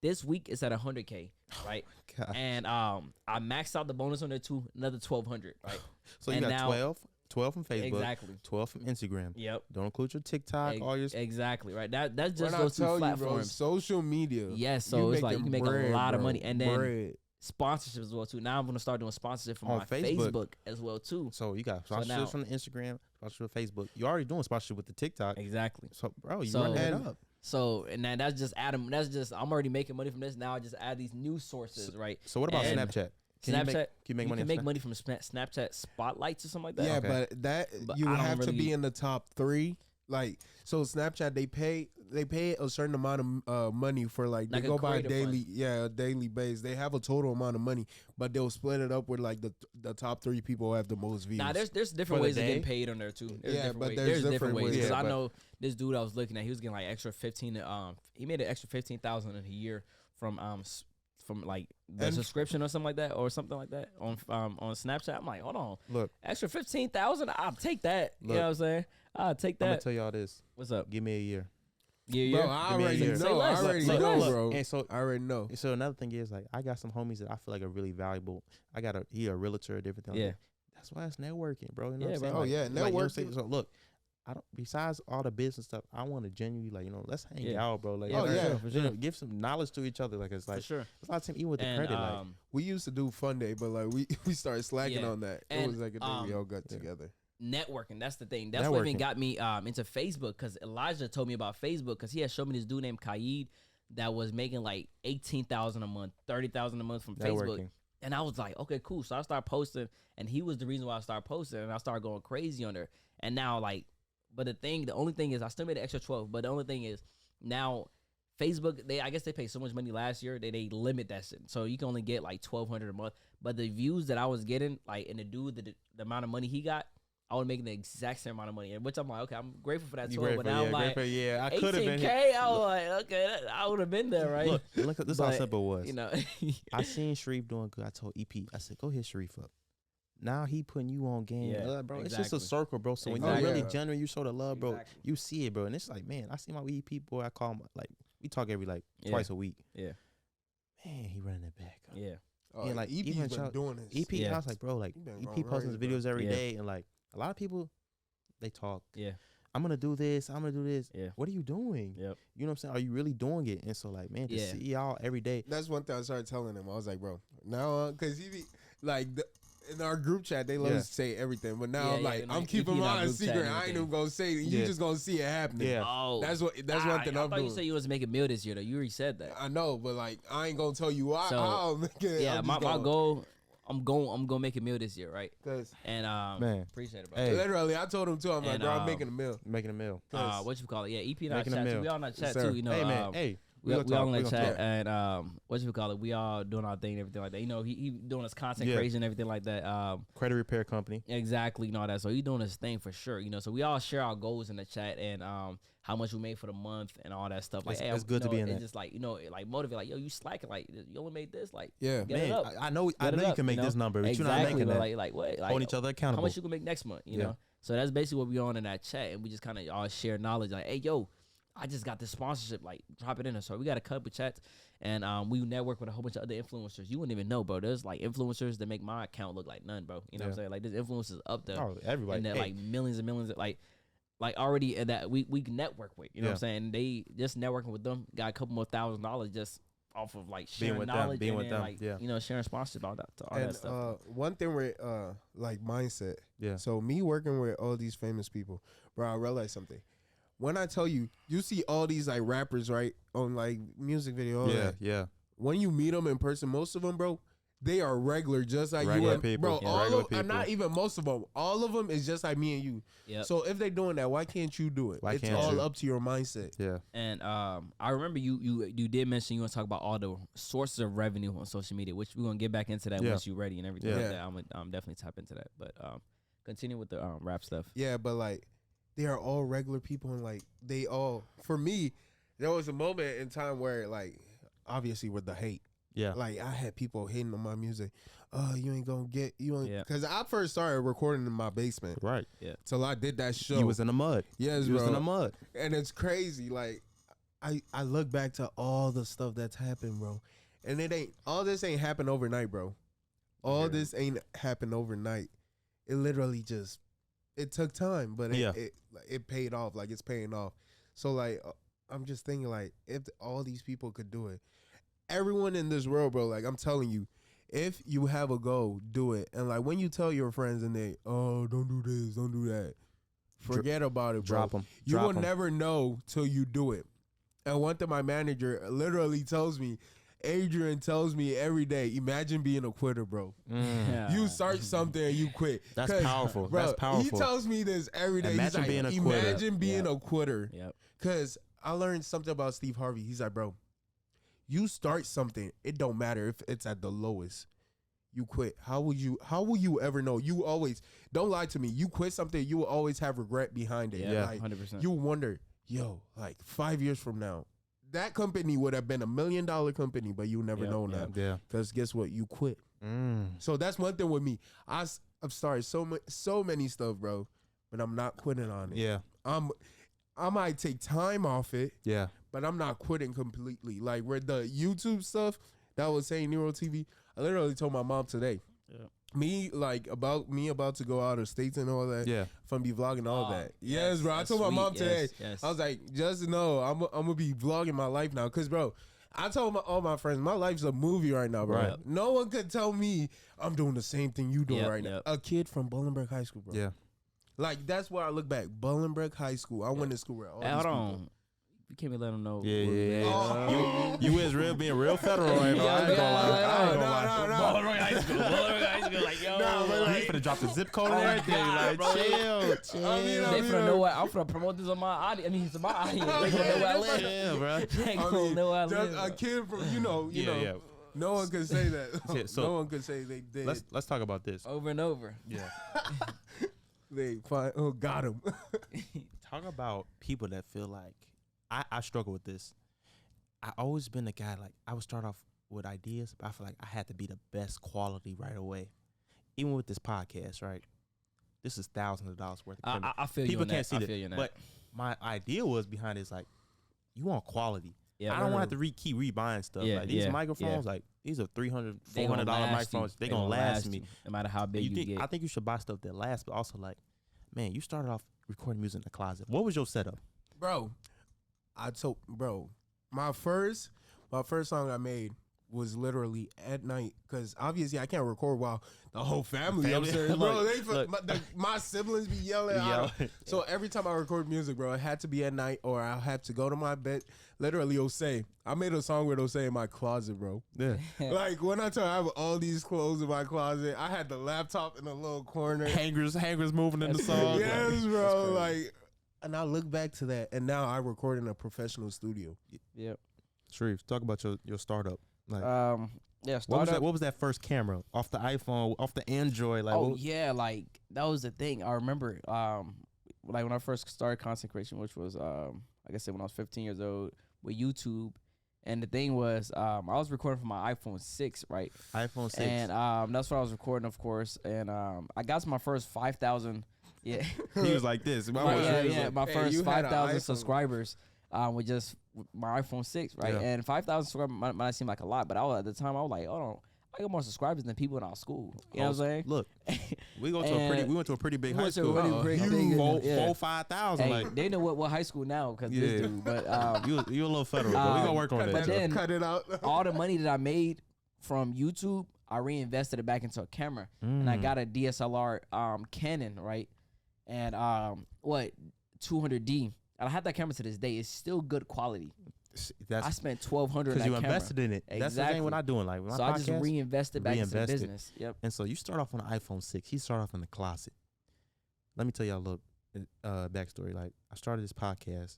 This week it's at 100K, right? God. And I maxed out the bonus on there too, another 1,200, right? So you and got now- 12 from Facebook, Exactly. 12 from Instagram. Yep. Don't include your TikTok, all your Exactly, right? That just When I goes through tell you, bro, platforms. social media. Yes, so it's like you can make bread, a lot of bro. money, and then bread. sponsorships as well too. Now I'm gonna start doing sponsorship for On my Facebook. Facebook as well too. So you got So sponsorships now- on the Instagram, sponsorship on Facebook. You already doing sponsorship with the TikTok. Exactly. So bro, you So- running it And- up. So and then that's just Adam. That's just I'm already making money from this. Now I just add these new sources, right? So what about And Snapchat? Snapchat, Can you make money? can on make Snap- money from Snapchat spotlights or something like that. Yeah, Okay. but that But you I would don't have to really- be in the top 3. Like, so Snapchat, they pay a certain amount of money for like they Like a go by a creator daily, a daily base. They have a total amount of money, but they'll split it up with like the top 3 people who have the most views. Nah, there's different For the ways of day? getting paid on there too. There's Yeah, different but ways. there's different different ways. ways. Because Yeah, I but- know this dude I was looking at, he was getting like extra 15. He made an extra 15,000 in a year from like the And- subscription or something like that, or something like that on Snapchat. I'm like, hold on, Look, extra 15,000. I'll take that. You know Look. what I'm saying? I'll take I'm gonna that. tell y'all this. What's up? Give me a year. Yeah, Bro, I Give me a already year. Say know. I less. already Say know, less. bro. And so I already know. So another thing is like I got some homies that I feel like are really valuable. I got he a realtor, a different thing. Yeah. That's why it's networking, bro. You know Yeah, what I'm saying? bro. Oh, yeah, you know what I'm networking. saying? So look, I don't. Besides all the business stuff, I want to genuinely like let's hang Yeah. out, bro. Like, Yeah, Oh, for yeah. sure, for you know, sure. give some knowledge to each other. Like it's For like sure. a lot of time even with the And credit, like We used to do Fun Day, but like we started slacking Yeah. on that. It And, was like a thing we all got together. networking. That's the thing. That's what even Networking. got me into Facebook, because Elijah told me about Facebook because he had showed me this dude named Kaid that was making like 18,000 a month, 30,000 a month from Facebook. networking. And I was like, okay, cool. So I started posting, and he was the reason why I started posting, and I started going crazy on there. And now like, but the only thing is I still made an extra 12, but the only thing is now Facebook, I guess they paid so much money last year that they limit that shit. So you can only get like 1,200 a month. But the views that I was getting, like, and the dude, the amount of money he got, I was making the exact same amount of money. And which I'm like, okay, I'm grateful for that 12, but now I'm like, I could have been 18K, here. I was like, okay, I would have been there, right? Look, this is how But, simple it was. You know, I seen Sharif doing good. I told EP, I said, go hit Sharif up. Now he putting you on game, Yeah, bro. It's just a exactly. circle, bro. So when Exactly. you're really Yeah. genuine, you show the love, bro. Exactly. You see it, bro. And it's like, man, I see my EP boy. I call him like we talk every like Yeah. twice a week. Yeah. Man, he running it back. yeah. Yeah, like, EP's even been Chuck- doing this. EP, Yeah. I was like, bro, like He been EP going posting his crazy, bro. videos every Yeah. day, and like a lot of people, they talk. Yeah. I'm gonna do this. I'm gonna do this. Yeah. What are you doing? Yep. You know what I'm saying? Are you really doing it? And so like, man, to Yeah. see y'all every day. That's one thing I started telling him. I was like, bro, now because he be like in our group chat, they let Yeah. us say everything, but now Yeah, I'm yeah, like, and, I'm like, keeping EP in our mine a group chat secret. and I ain't everything. even gonna say it. You Yeah. just gonna see it happening. Yeah. Oh, That's one thing I I'm thought you doing. said you was to make a meal this year, though. You already said that. I know, but like I ain't gonna tell you why. So, I'll make it. Yeah, I'm my just gonna- goal, I'm gonna make a meal this year, right? 'Cause And Man. appreciate it, bro. Hey. literally, I told him too. I'm like, And, bro, I'm making a meal. Making a meal. What you call it? Yeah, EP in our Making a chat too. meal. We all in our chat sir. too. You know, hey man, hey, we gonna all talk, in we that gonna chat, talk. and what you call it? We all doing our thing and everything like that. You know, he doing his content Yeah. crazy and everything like that. Credit repair company. Exactly, and all that. So he doing his thing for sure. You know, so we all share our goals in the chat and how much we made for the month and all that stuff. Like, It's- hey, it's good to be in it's that. just like, you know, like motivate. Like, yo, you slacking. Like, you only made this. Like, Yeah, get it Man, up. I know Get it you up, can make you this know? number, but exactly, you're not making but that. like what? Like, Holding each other how accountable. much you can make next month? You Yeah. know. So that's basically what we on in that chat, and we just kind of all share knowledge. Like, hey, yo, I just got this sponsorship. Like, drop it in there. So we got a couple chats, and we network with a whole bunch of other influencers. You wouldn't even know, bro. There's like influencers that make my account look like none, bro. You know what I'm Yeah. saying? Like, there's influencers up there, Oh, everybody. and that Hey, like millions and millions of like already that we network with. You know what I'm Yeah. saying? They just networking with them got a couple more $1,000 just off of like Being sharing with them, knowledge being and with then them, like yeah. you know sharing sponsorship, all that, all And that stuff. one thing with like mindset. Yeah. So me working with all these famous people, bro, I realized something. When I tell you, you see all these like rappers, right, on like music video, all Yeah, that. yeah. When you meet them in person, most of them, bro, they are regular, just like Regular you and people, bro. yeah. All Regular of, not people. even most of them. All of them is just like me and you. Yep. So if they doing that, why can't you do it? Why it's can't all you? up to your mindset. Yeah. And I remember you did mention you want to talk about all the sources of revenue on social media, which we're gonna get back into that Yeah. once you're ready and everything Yeah. like that. I'm definitely tap into that. But continue with the rap stuff. Yeah, but like they are all regular people, and like they all. For me, there was a moment in time where like obviously with the hate. Yeah. Like I had people hating on my music. Oh, you ain't gonna get you ain't Yeah. because I first started recording in my basement. Right. Till I did that show. You was in the mud. yes, You was in the bro. mud. And it's crazy. Like I look back to all the stuff that's happened, bro. And it ain't all this ain't happened overnight, bro. All Yeah. this ain't happened overnight. It literally just it took time, but Yeah. it paid off. Like it's paying off. So like I'm just thinking like if all these people could do it. Everyone in this world, bro, like I'm telling you, if you have a goal, do it. And like when you tell your friends and they, oh, don't do this, don't do that, forget about it, bro. Drop them. You will never know till you do it. And one thing my manager literally tells me, Adrian tells me every day, imagine being a quitter, bro. Yeah. You start something and you quit. That's 'Cause, powerful. Bro, That's powerful. He tells me this every day. Imagine He's being like, a quitter. imagine being Yep. a quitter. Yep. Because I learned something about Steve Harvey. He's like, bro, you start something. It don't matter if it's at the lowest. You quit. How will you ever know? You always, don't lie to me. You quit something, you will always have regret behind it. Yeah. Like, 100%. you wonder, yo, like 5 years from now, that company would have been $1 million company, but you never Yep, know yep. now. Yeah. Because guess what? You quit. So that's one thing with me. I've started so many stuff, bro, but I'm not quitting on it. Yeah. I might take time off it, Yeah. but I'm not quitting completely. Like where the YouTube stuff that was saying Neuro TV, I literally told my mom today. Yeah. Me about to go out of states and all that. Yeah. From be vlogging all Oh, that. Yes, bro. I that's told my sweet. mom today. Yes, yes. I was like, just know I'm gonna be vlogging my life now, cause bro, I told all my friends my life's a movie right now, bro. Right. No one could tell me I'm doing the same thing you doing Yep, right now. yep. A kid from Bolingbrook High School, bro. Yeah. Like that's where I look back. Bolingbrook High School. I went to school where all Hey, these hold people. on. You can't be letting them know. Yeah, yeah, yeah. Oh. You is being real federal right now. I ain't gonna lie. I ain't gonna lie. No. Bolingbrook High School. Bolingbrook High School. Like, yo. Nah, but He finna drop the zip code and everything. God, Like, bro. chill. I mean, They finna know what I'm finna promote this on my audience. I mean, it's my audience. They gonna know where I live. Chill, bro. They I gonna mean, know where I just live. a kid from you know. Yeah. No one could say that. Yeah, so- no one could say they did. Let's talk about this. Over and over. Yeah. They find got him. Talk about people that feel like I struggle with this. I always been the guy like I would start off with ideas, but I feel like I had to be the best quality right away. Even with this podcast, right? This is thousands of dollars worth of equipment. I feel People you on can't that. see I that. feel you on that. But my idea was behind it is like, you want quality. Yeah, I don't want to have to keep rebuying stuff. Yeah, like these yeah, microphones, yeah. like these are $300, They gonna $400 last you. microphones. They They gonna last me. you, no matter how big you get. I think you should buy stuff that lasts, but also like, man, you started off recording music in the closet. What was your setup? Bro, my first song I made was literally at night because obviously I can't record while the whole family upstairs, bro. My siblings be yelling. So every time I record music, bro, it had to be at night or I'll have to go to my bed. Literally, Osei. I made a song with Osei in my closet, bro. Yeah. Like when I tell you I have all these clothes in my closet, I had the laptop in a little corner. Hangers moving in the song. Yes, bro. Like, and I look back to that, and now I record in a professional studio. Yep. Sharif, talk about your startup. Like, Yeah. what was that first camera off the iPhone, off the Android? Like, Oh yeah, like that was the thing. I remember, like when I first started content creation, which was, like I said, when I was 15 years old with YouTube, and the thing was, I was recording from my iPhone 6, right? iPhone 6. And that's what I was recording, of course. And I got to my first 5,000. Yeah. He was like this. my Hey, first you had an 5,000 iPhone. subscribers with just my iPhone 6, right? Yeah. And 5,000 subscribers might seem like a lot, but at the time I was like, oh, I got more subscribers than people in our school. You know what I'm saying? Look, we went to a pretty big high school. Four, 5,000. Hey, Like they know what high school now because this dude. But you a little federal, but we gonna work on that. But then cut it out. all the money that I made from YouTube, I reinvested it back into a camera, and I got a DSLR Canon, right? And 200D. And I have that camera to this day. It's still good quality. I spent $1,200 because you invested in it. Exactly. That's the thing we're not doing. Like my so podcast, I just reinvested back into the business. Yep. And so you start off on an iPhone 6. He started off in the closet. Let me tell y'all a little backstory. Like I started this podcast.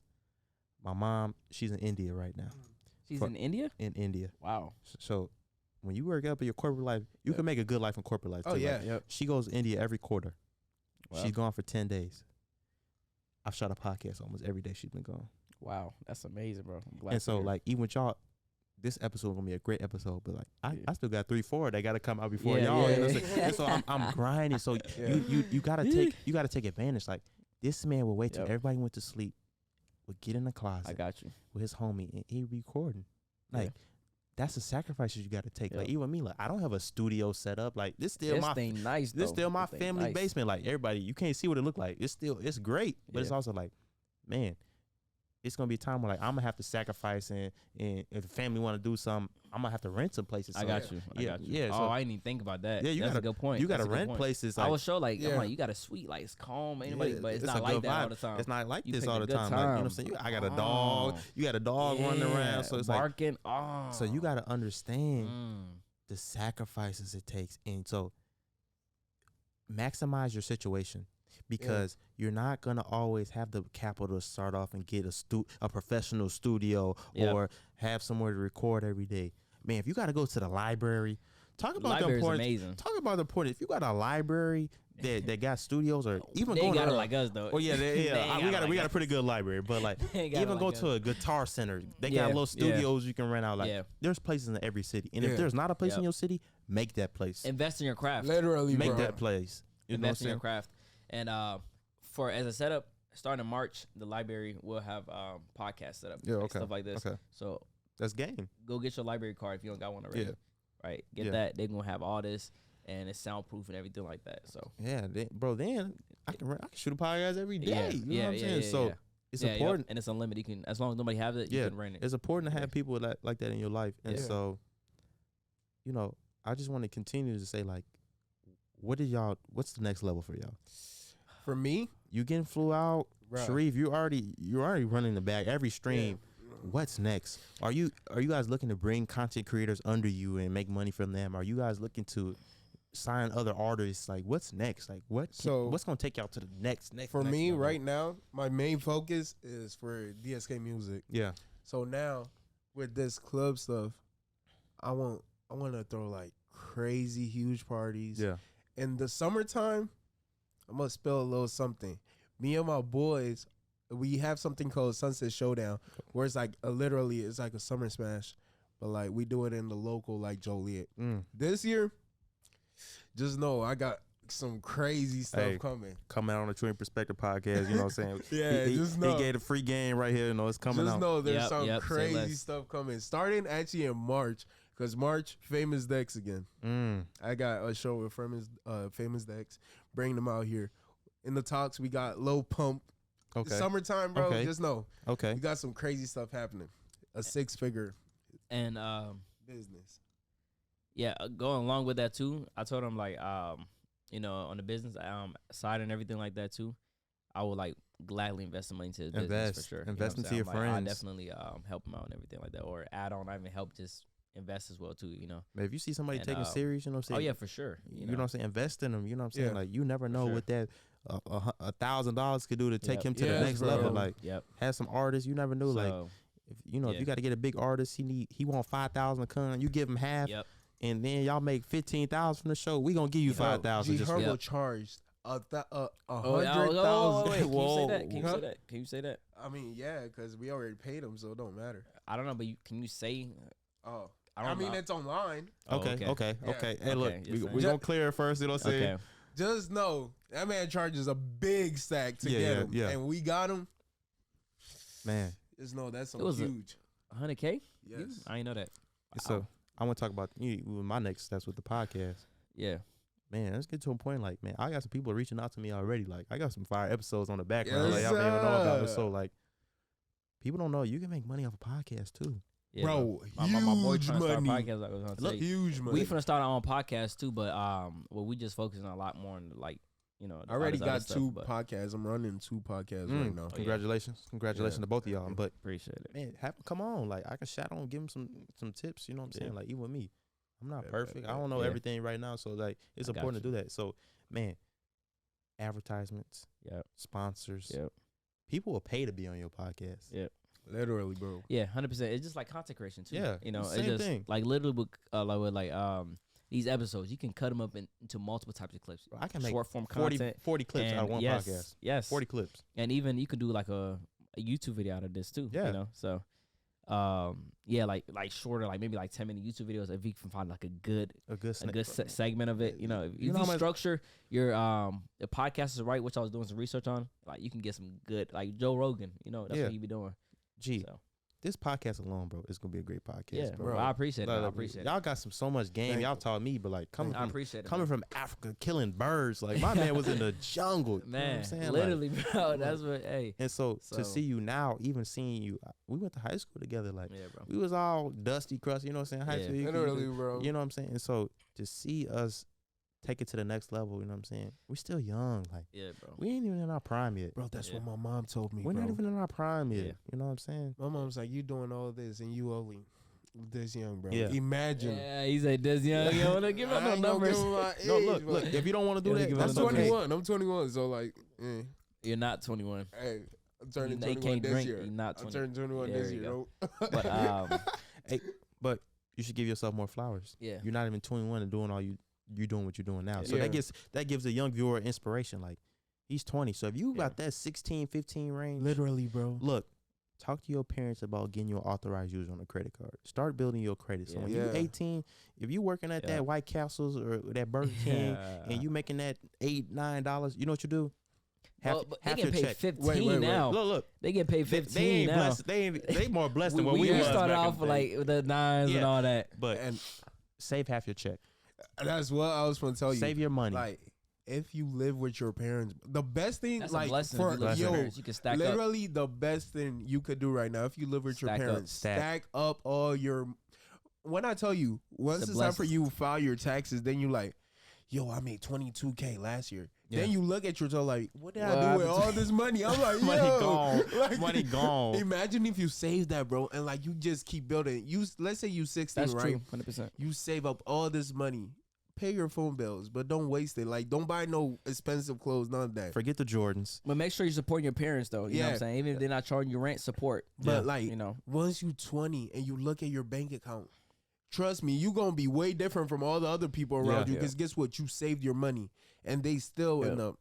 My mom, she's in India right now. She's in India? In India. Wow. So when you work up in your corporate life, you can make a good life in corporate life. Oh, too. yeah. Like, Yep. she goes to India every quarter. Wow. She's gone for 10 days. I've shot a podcast almost every day she's been gone. Wow. That's amazing, bro. I'm glad And to so, hear. like, even with y'all, this episode gonna be a great episode. But like, I still got 3-4 that gotta come out before y'all. yeah, You know what I'm yeah. saying? And so I'm grinding. So you gotta take advantage. Like this man will wait till everybody went to sleep, would get in the closet. I got you. With his homie and he recording. Like that's the sacrifices you gotta take. Yep. Like even me, like I don't have a studio set up. Like this still This my thing nice. this though. still my This thing family nice. basement. Like everybody, you can't see what it look like. It's great, but it's Yeah. also like, man, it's gonna be a time where like I'm gonna have to sacrifice and if the family want to do something, I'm gonna have to rent some places. I So, got you. I yeah, got you. yeah, Oh, so- I didn't even think about that. Yeah, you That's gotta- a good point. You gotta That's a good rent point. places. I Like, was sure like Yeah. I'm like you got a suite like it's calm. Anybody, but it's not a like good that all vibe. the time. It's not like You this picked all a the good time. Like, you know what I'm time. saying? I got a dog. You got a dog running around. So it's like, barking. Oh, so you gotta understand the sacrifices it takes, and so maximize your situation. Because you're not gonna always have the capital to start off and get a professional studio or have somewhere to record every day. Man, if you got to go to the library, talk about the Library's importance. amazing. Talk about the importance. If you got a library that got studios or even They going got to it like us though. Oh yeah, They ain't we got it got like a pretty good library, but like They ain't got it even like go us. to a guitar center. They Yeah, got little yeah. studios you can rent out. Like Yeah. there's places in every city, and Yeah. if there's not a place in Yep. your city, make that place. Invest in your craft. Literally, Make bro. that place. You know what I'm Invest in your saying? craft. And for as a setup, starting in March, the library will have podcasts set up. Yeah, like, okay, Stuff like this. okay. So That's game. go get your library card if you don't got one already. Yeah. Right. Get Yeah. that. They're gonna have all this and it's soundproof and everything like that. So Yeah, then I can shoot a podcast every day. Yeah, You know yeah, what I'm yeah, saying? yeah, So yeah. it's yeah, yep, important. and it's unlimited. You can, as long as nobody has it, you Yeah, can rent it. it's important to have people like that in your life. And Yeah. so, you know, I just want to continue to say like, what's the next level for y'all? For me, You getting flew out, Bruh. Sharif? You're already running the bag every stream. What's next? Are you guys looking to bring content creators under you and make money from them? Are you guys looking to sign other artists? Like, what's next? Like, what's gonna take y'all to the next? for next me level? right now, my main focus is for DSK Music. Yeah. So now with this club stuff, I want to throw like crazy huge parties. Yeah. In the summertime, I'm gonna spill a little something. Me and my boys, we have something called Sunset Showdown, where it's like literally it's like a summer smash, but like we do it in the local like Joliet. This year, just know I got some crazy stuff coming. Coming out on the True Perspective podcast, you know what I'm saying? Yeah, just know. He gave a free game right here. You know, it's coming Just out. know there's Yep, some yep, say crazy less. stuff coming. Starting actually in March, because March, Famous Dex again. I got a show with Famous Dex. Bring them out here. In the talks, we got Low Pump. Okay. Summertime, bro. Okay. Just know. Okay. We got some crazy stuff happening. A 6-figure And business. yeah, going along with that too, I told him like you know, on the business side and everything like that too, I would like gladly invest some money into his business for sure. Invest you know into your what I'm saying? I friends. definitely help him out and everything like that, or add on. I even help just invest as well too. You know. Man, if you see somebody And, taking serious, you know what I'm Oh saying? yeah, for sure. You know what I'm saying? Invest in them. You know what I'm saying? Yeah. Like you never know sure. what that $1,000 could do to take Yep. him to Yes, the next bro. level. Like Yep. have some artists. You never know. Like So, if you yeah. got to get a big artist, he want 5,000 to come. You give him half, yep. and then y'all make 15,000 from the show. We gonna give you 5,000. G Just Herbo Yep. charged Oh, 100,000. wait, can you Whoa. say that? Can you Huh? say that? Can you say that? I mean, yeah, because we already paid him, so it don't matter. I don't know, but can you say? Oh, I I don't mean, know. it's online. Oh, okay. Yeah. Hey, look, Okay, we yes, we sir. gonna clear it first. You know what I'm saying? Okay. Just know that man charges a big stack to Yeah, get yeah, him, yeah. and we got him. Man, Just know that's It was huge. 100K? Yes. I didn't know that. so I want to talk about my next steps with the podcast. Yeah. Man, let's get to a point like, man, I got some people reaching out to me already. Like, I got some fire episodes on the background. Yes, like, I don't even know about it. sir. So, like, people don't know you can make money off a podcast too. Yeah, Bro, my boy huge trying to start a money. podcast. Like I was gonna say. Huge money. We finna start our own podcast too, but well, we just focusing a lot more on like the I already all this other got stuff, 2 but podcasts. I'm running 2 podcasts right now. Congratulations, congratulations Yeah. to both of y'all. But Appreciate it. man, come on, like I can shout on, give them some tips. You know what I'm saying? Like even with me, I'm not Yeah, perfect. yeah, I don't know yeah. everything right now, so like it's I got important to you. do that. So man, advertisements, Yep. sponsors, Yep. people will pay to be on your podcast. Yeah. Literally, bro. Yeah, 100%. It's just like content creation too. Yeah, you know, same it's just thing. like literally with these episodes, you can cut them up into multiple types of clips. Bro, I can make Short form 40 content. clips out of one yes, podcast. Yes. 40 clips. And even you can do like a YouTube video out of this too. Yeah. You know, so yeah, like shorter, like maybe like 10-minute YouTube videos if you can find like a good A good snake. segment of it. You know, if You you, know how much- structure your the podcast is right, which I was doing some research on, like you can get some good, like Joe Rogan. You know, that's Yeah. what you be doing. Gee, So this podcast alone, bro, is gonna be a great podcast. yeah, bro. bro, I appreciate it. Like, I appreciate it. y'all got so much game. Thank Y'all you. taught me, but like coming I from appreciate it. coming man. from Africa, killing birds. Like my man was in the jungle. You know what Man, I'm saying? Like, literally, bro. That's what. Hey, and so So- to see you now, even seeing you, we went to high school together. Like yeah, bro. we was all dusty, crusty. You know what I'm saying? High Yeah. school, Literally, bro. you know what I'm saying? And so to see us take it to the next level, you know what I'm saying? We're still young. Like Yeah, bro. we ain't even in our prime yet. Bro, that's Yeah. what my mom told me, We're bro. not even in our prime yet. Yeah. You know what I'm saying? My mom's like, you doing all this and you only this young, bro. Yeah. Imagine. Yeah, he said this young. You wanna give him I no ain't gonna numbers? give him my No, age, look, but look. If you don't want to do Yeah, that, give that's him I'm no okay. 21. I'm 21. So like, You're not 21. hey, I'm turning You 21 can't this drink. year. You're not I'm 20. turning 21 There this you year. go. bro. But But you should give yourself more flowers. yeah, You're not even 21 and doing all you doing what you're doing now. So Yeah. that gives a young viewer inspiration. Like he's 20. So if you got that 16, 15 range, Literally, bro. look, talk to your parents about getting your authorized user on a credit card. Start building your credit. So Yeah. when Yeah. you're 18, if you working at Yeah. that White Castles or that Burger King and you making that $8-9, you know what you do? well, but they half get your paid check. 15 Wait. now. Look, They get paid they 15 ain't now. blessed. They more blessed than what we we was started back in off the with day. like the nines and Yeah. all that. But And save half your check. that's what I was going to tell you. Save your money. Like, if you live with your parents, the best thing, That's like, a blessing. for if you live with your yo, parents. You can stack up. literally the best thing you could do right now, if you live with your Stack up. parents, Stack. stack up all your. When I tell you, once It's a it's time for blessing. you to file your taxes, then you like, yo, I made $22K last year. Yeah. Then you look at yourself like, what did What I do with happened all this money? I'm like, Money yo, gone. like, Money gone. Imagine if you save that, bro, and like you just keep building. Let's say you 16, That's right? true. 100%. You save up all this money, pay your phone bills, but don't waste it. Like, don't buy no expensive clothes, none of that. Forget the Jordans. But make sure you're supporting your parents though. You know what Yeah. I'm saying? Even if they're not charging you rent, support. But like, You know. once you 20 and you look at your bank account, trust me, you gonna be way different from all the other people around you. Yeah. Because guess what? You saved your money, and they still Yeah. in the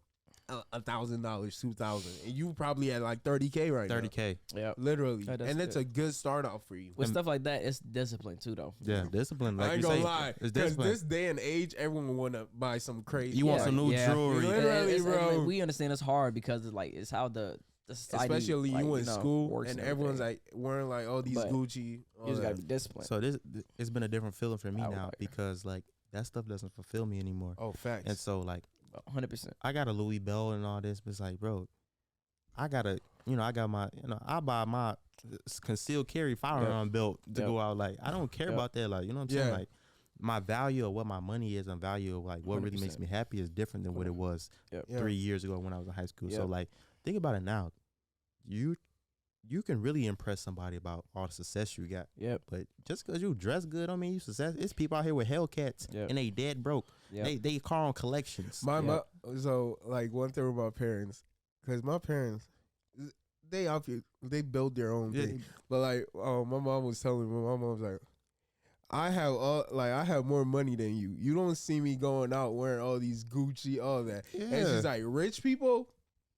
$1,000, $2,000, and you probably at like 30K right 30K. Yeah. now. Literally, Yeah, that's and it's good. a good start off for you. With stuff like that, it's discipline too though. Yeah, discipline. Like I ain't you gonna say, lie, it's because discipline. this day and age, everyone wanna buy some crazy. You want Yeah. some new Yeah. jewelry. Literally, It's- bro. we understand it's hard because it's how the society, Especially like, you in know, school works and everything. everyone's like wearing like all these But Gucci. All You just gotta that. be disciplined. So it's been a different feeling for me I would now like- because like that stuff doesn't fulfill me anymore. Oh, facts. And so like 100%. I got a Louis Bell and all this, but it's like, bro, I got my, I buy my concealed carry firearm belt to Yep. go out. Like, I don't care Yep. about that. Like, you know what I'm saying? Yeah. Like, my value of what my money is and value of like what really makes 100%. me happy is different than what it was Yep. Yeah. 3 years ago when I was in high school. So Yep. like, think about it now. You can really impress somebody about all the success you got. Yep. But just because you dress good don't mean you success. It's people out here with Hellcats Yep. and they dead broke. Yep. They car on collections. My so like one thing with my parents, because my parents, they build their own Yeah. thing. But like, my mom was telling me, my mom was like, I have more money than you. You don't see me going out wearing all these Gucci, all that. And she's like, rich people,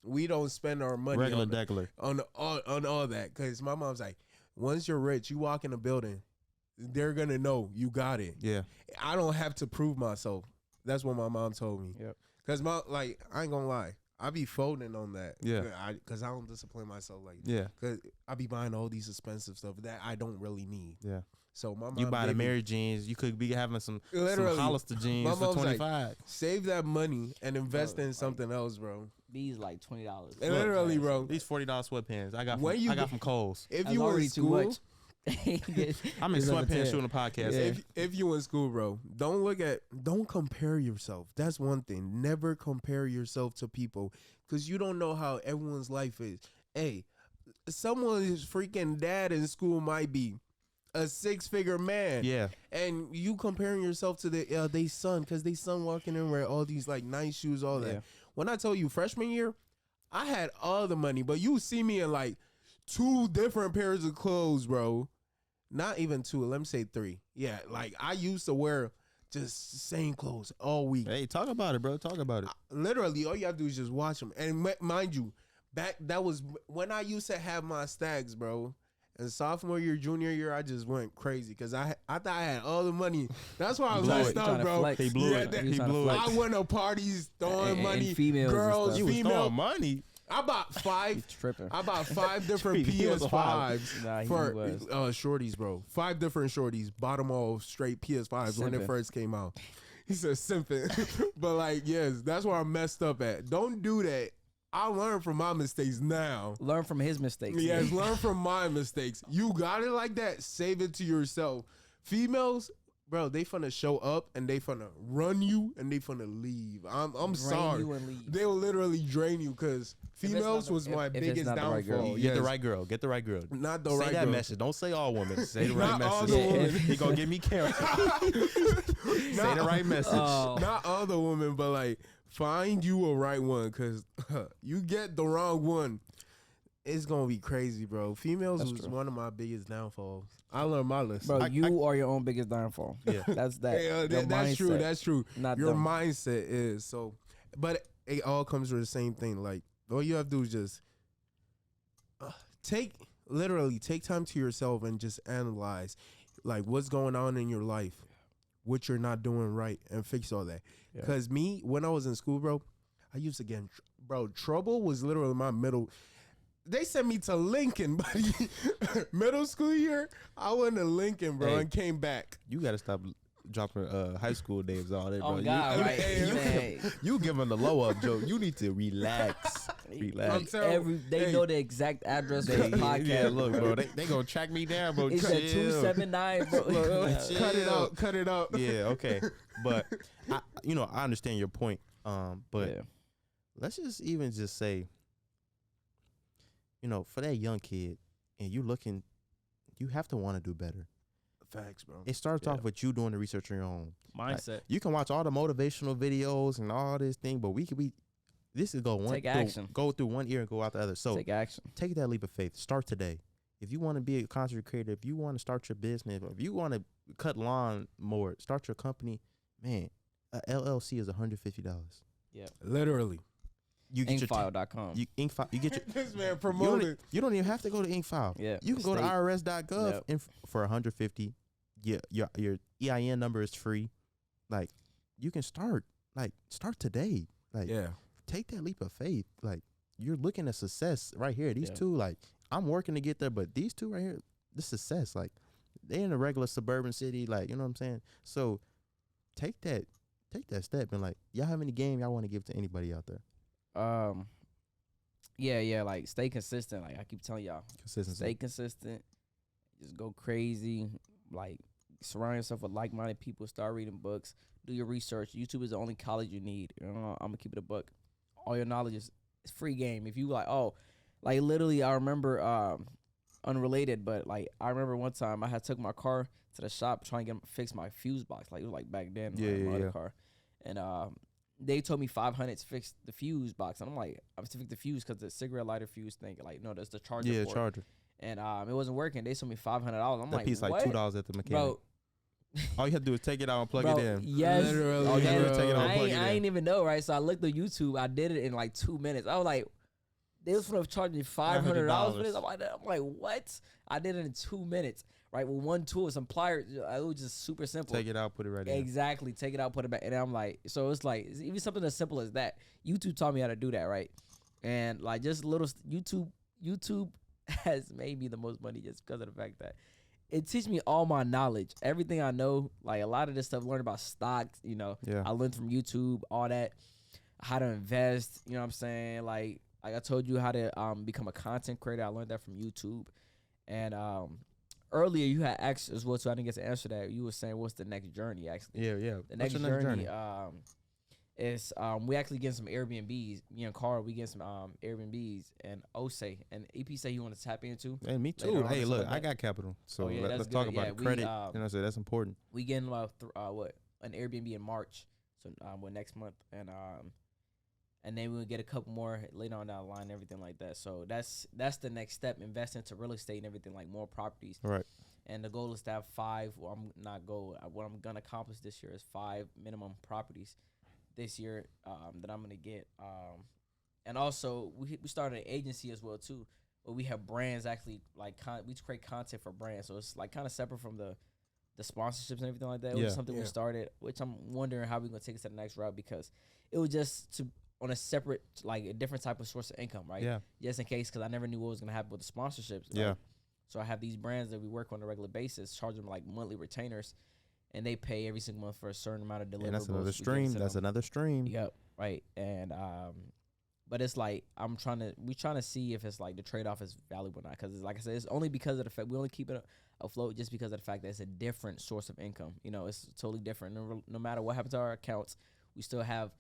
we don't spend our money Regular on the- degular. on all that. Because my mom's like, once you're rich, you walk in a building, they're gonna know you got it. Yeah. I don't have to prove myself. That's what my mom told me. Yep. Cause I ain't gonna lie, I be folding on that. Yeah. Because I don't discipline myself like that. Yeah. Because I be buying all these expensive stuff that I don't really need. Yeah. So my mom, You buy the Mary jeans, you could be having some Literally, Hollister jeans my for mom's like, 25. save that money and invest in something else, bro. These like $20. Literally, bro. These $40 sweatpants I got from Kohl's. If That's you in already school, too much. I'm in sweatpants shooting a podcast. Yeah. if you in school, bro, don't compare yourself. That's one thing. Never compare yourself to people because you don't know how everyone's life is. Hey, someone's freaking dad in school might be a 6-figure man. Yeah. And you comparing yourself to they son because they son walking in with all these like nice shoes, all that. Yeah. When I tell you freshman year, I had all the money, but you see me in like 2 different pairs of clothes, bro. Not even 2. Let me say 3. Yeah, like I used to wear just the same clothes all week. Hey, talk about it, bro. Talk about it. Literally, all you have to do is just watch them. And mind you, that was when I used to have my stacks, bro. And sophomore year, junior year, I just went crazy because I thought I had all the money. That's why I was messed up, bro. He blew it. He blew it. I went to parties throwing money, and females girls, and stuff. You was throwing money. I bought 5. Tripping. I bought 5 different He was wild. PS5s Nah, he for was. shorties, bro. 5 different shorties. Bought them all straight PS5s when it Simping. first came out. He said simping. But like, yes, that's where I messed up at. Don't do that. I learned from my mistakes now. Learn from his mistakes. Yes, learn from my mistakes. You got it like that, save it to yourself. Females, bro, they finna show up and they finna run you and they finna leave. I'm Drain sorry. you and leave. They'll literally drain you because females was my if it's biggest not the right girl. downfall. Get the right girl. Get the right girl. Not the Say right that girl. message. Don't say all women. Say the right Not all message. the women. He gonna give me carrots. Say the right message. Oh. Not all the women, but like find you a right one because you get the wrong one. It's gonna be crazy, bro. Females That's was true. one of my biggest downfalls. I learned my lesson. Bro, you are your own biggest downfall. Yeah. That's that. Hey, Your that's true. mindset, That's true. not Your them. mindset is so, but it all comes from the same thing. Like all you have to do is just take time to yourself and just analyze, like what's going on in your life, what you're not doing right, and fix all that. Yeah. Cause me, when I was in school, bro, I used to get, bro, trouble was literally my middle. They sent me to Lincoln, buddy. Middle school year, I went to Lincoln, bro, Hey. and came back. You gotta stop dropping high school names all day, bro. Oh God, you, right? hey, you giving the low up, Joe. You need to relax. I'm Relax. telling- They hey, know the exact address for the podcast. Yeah, look, bro. They gonna track me down, bro. It's at Chill. 279, bro. Chill. cut it out, cut it out. Yeah, okay. But I understand your point. But Yeah. let's just say, for that young kid, and you have to want to do better. Facts, bro. It starts Yeah. off with you doing the research on your own. Mindset. You can watch all the motivational videos and all this thing, but this is Take action. go through one ear and go out the other. So Take action. take that leap of faith. Start today. If you want to be a content creator, if you want to start your business, if you want to cut lawn more, start your company, man, a LLC is $150. Literally. You get Inkfile.com. your Inkfile. You get your This man you promoted. don't even have to go to Inkfile. Yeah. You can go to State. IRS.gov Yep. and for $150. Your EIN number is free. Like you can start today. Like Yeah. take that leap of faith. Like you're looking at success right here. These Yeah. two, like I'm working to get there, but these two right here, the success, like they in a regular suburban city, like you know what I'm saying. So take that step and like y'all have any game y'all want to give to anybody out there? Yeah, like stay consistent. Like I keep telling y'all, Consistency. stay consistent. Just go crazy. Like surround yourself with like-minded people. Start reading books. Do your research. YouTube is the only college you need. I'm gonna keep it a book. All your knowledge is free game. If you like literally, I remember unrelated, but like I remember one time I had took my car to the shop trying to fix my fuse box. Like it was like back then, my other car, and they told me $500 to fix the fuse box, and I'm like, I was to fix the fuse because the cigarette lighter fuse thing, like no, that's the charger. Yeah, for it. charger. And it wasn't working. They sold me $500. I'm That like, piece what? like $2 at the mechanic. Bro, All you have to do is take it out and plug bro, it in. Yes. Literally, All you have to do is bro. take it out and I plug ain't, it I in. ain't even know, right? So I looked on YouTube. I did it in like 2 minutes. I was like, they was gonna charge me $500 for this. I'm like, what? I did it in 2 minutes. right? With one tool, some pliers, it was just super simple. Take it out, put it right in. Exactly. Take it out, put it back. And I'm like, so it's like, it's even something as simple as that. YouTube taught me how to do that, right? And like just little YouTube has made me the most money just because of the fact that it teaches me all my knowledge, everything I know. Like a lot of this stuff, learn about stocks, you know, I learned from YouTube, all that, how to invest, you know what I'm saying? Like I told you how to become a content creator. I learned that from YouTube. And earlier you had asked as well, so I didn't get to answer that. You were saying, what's the next journey, actually? Yeah. The next journey is we actually getting some Airbnbs. Me and Carl, we getting some Airbnbs and Osei. And EP say you want to tap into. And me too. Hey, look, I got capital. So let's talk about it. Credit. You know, so that's important. We getting an Airbnb in March. So next month. And then we'll get a couple more later on down the line and everything like that. So that's the next step, invest into real estate and everything, like more properties. Right. And the goal is to have 5, well, what I'm going to accomplish this year is 5 minimum properties this year that I'm going to get. And also, we started an agency as well, too, where we have brands actually, like, we create content for brands. So it's, like, kind of separate from the sponsorships and everything like that. It was something we started, which I'm wondering how we're going to take it to the next route, because it was just on a separate, like a different type of source of income, right? Yeah. Just in case, because I never knew what was going to happen with the sponsorships. Yeah. So I have these brands that we work on a regular basis, charge them like monthly retainers, and they pay every single month for a certain amount of deliverables. And that's another stream. Yep. Right. And but it's like we trying to see if it's like the trade off is valuable or not. Because like I said, it's only because of the fact we only keep it afloat just because of the fact that it's a different source of income. You know, it's totally different. No matter what happens to our accounts, we still have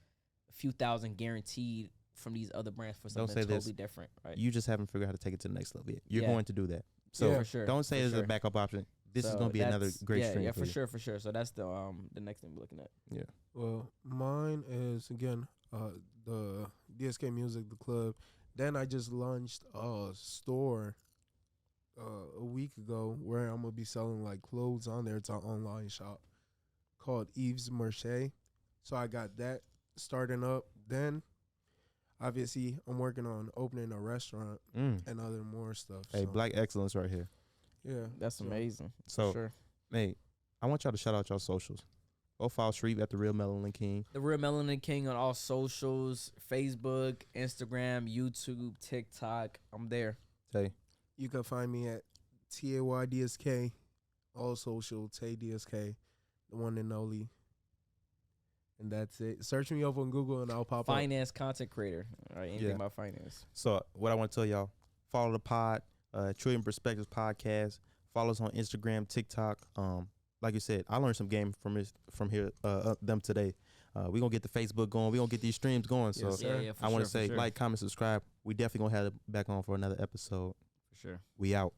a few thousand guaranteed from these other brands for something totally different, right? You just haven't figured out how to take it to the next level yet. You're going to do that. So for sure, don't say it's a backup option. This is going to be another great stream. Yeah, for sure. So that's the next thing we're looking at. Yeah. Well, mine is, again, the DSK Music, the club. Then I just launched a store a week ago where I'm going to be selling like clothes on there. It's an online shop called Yves Mercier. So I got that starting up. Then obviously I'm working on opening a restaurant and other more stuff. Hey, Black excellence right here. Yeah. That's amazing. So, sure. Hey, I want y'all to shout out y'all socials. Go follow Sharif at The Real Melanin King. The Real Melanin King on all socials, Facebook, Instagram, YouTube, TikTok. I'm there. Tay. You can find me at TAYDSK, all social, TayDSK, the one and only. And that's it. Search me up on Google and I'll pop up. Finance content creator. All right, anything about finance. So what I want to tell y'all, follow the pod, Trillion Perspectives Podcast. Follow us on Instagram, TikTok. Like you said, I learned some game from here them today. We're going to get the Facebook going. We're going to get these streams going. So I want to say like, comment, subscribe. We definitely going to have it back on for another episode. For sure. We out.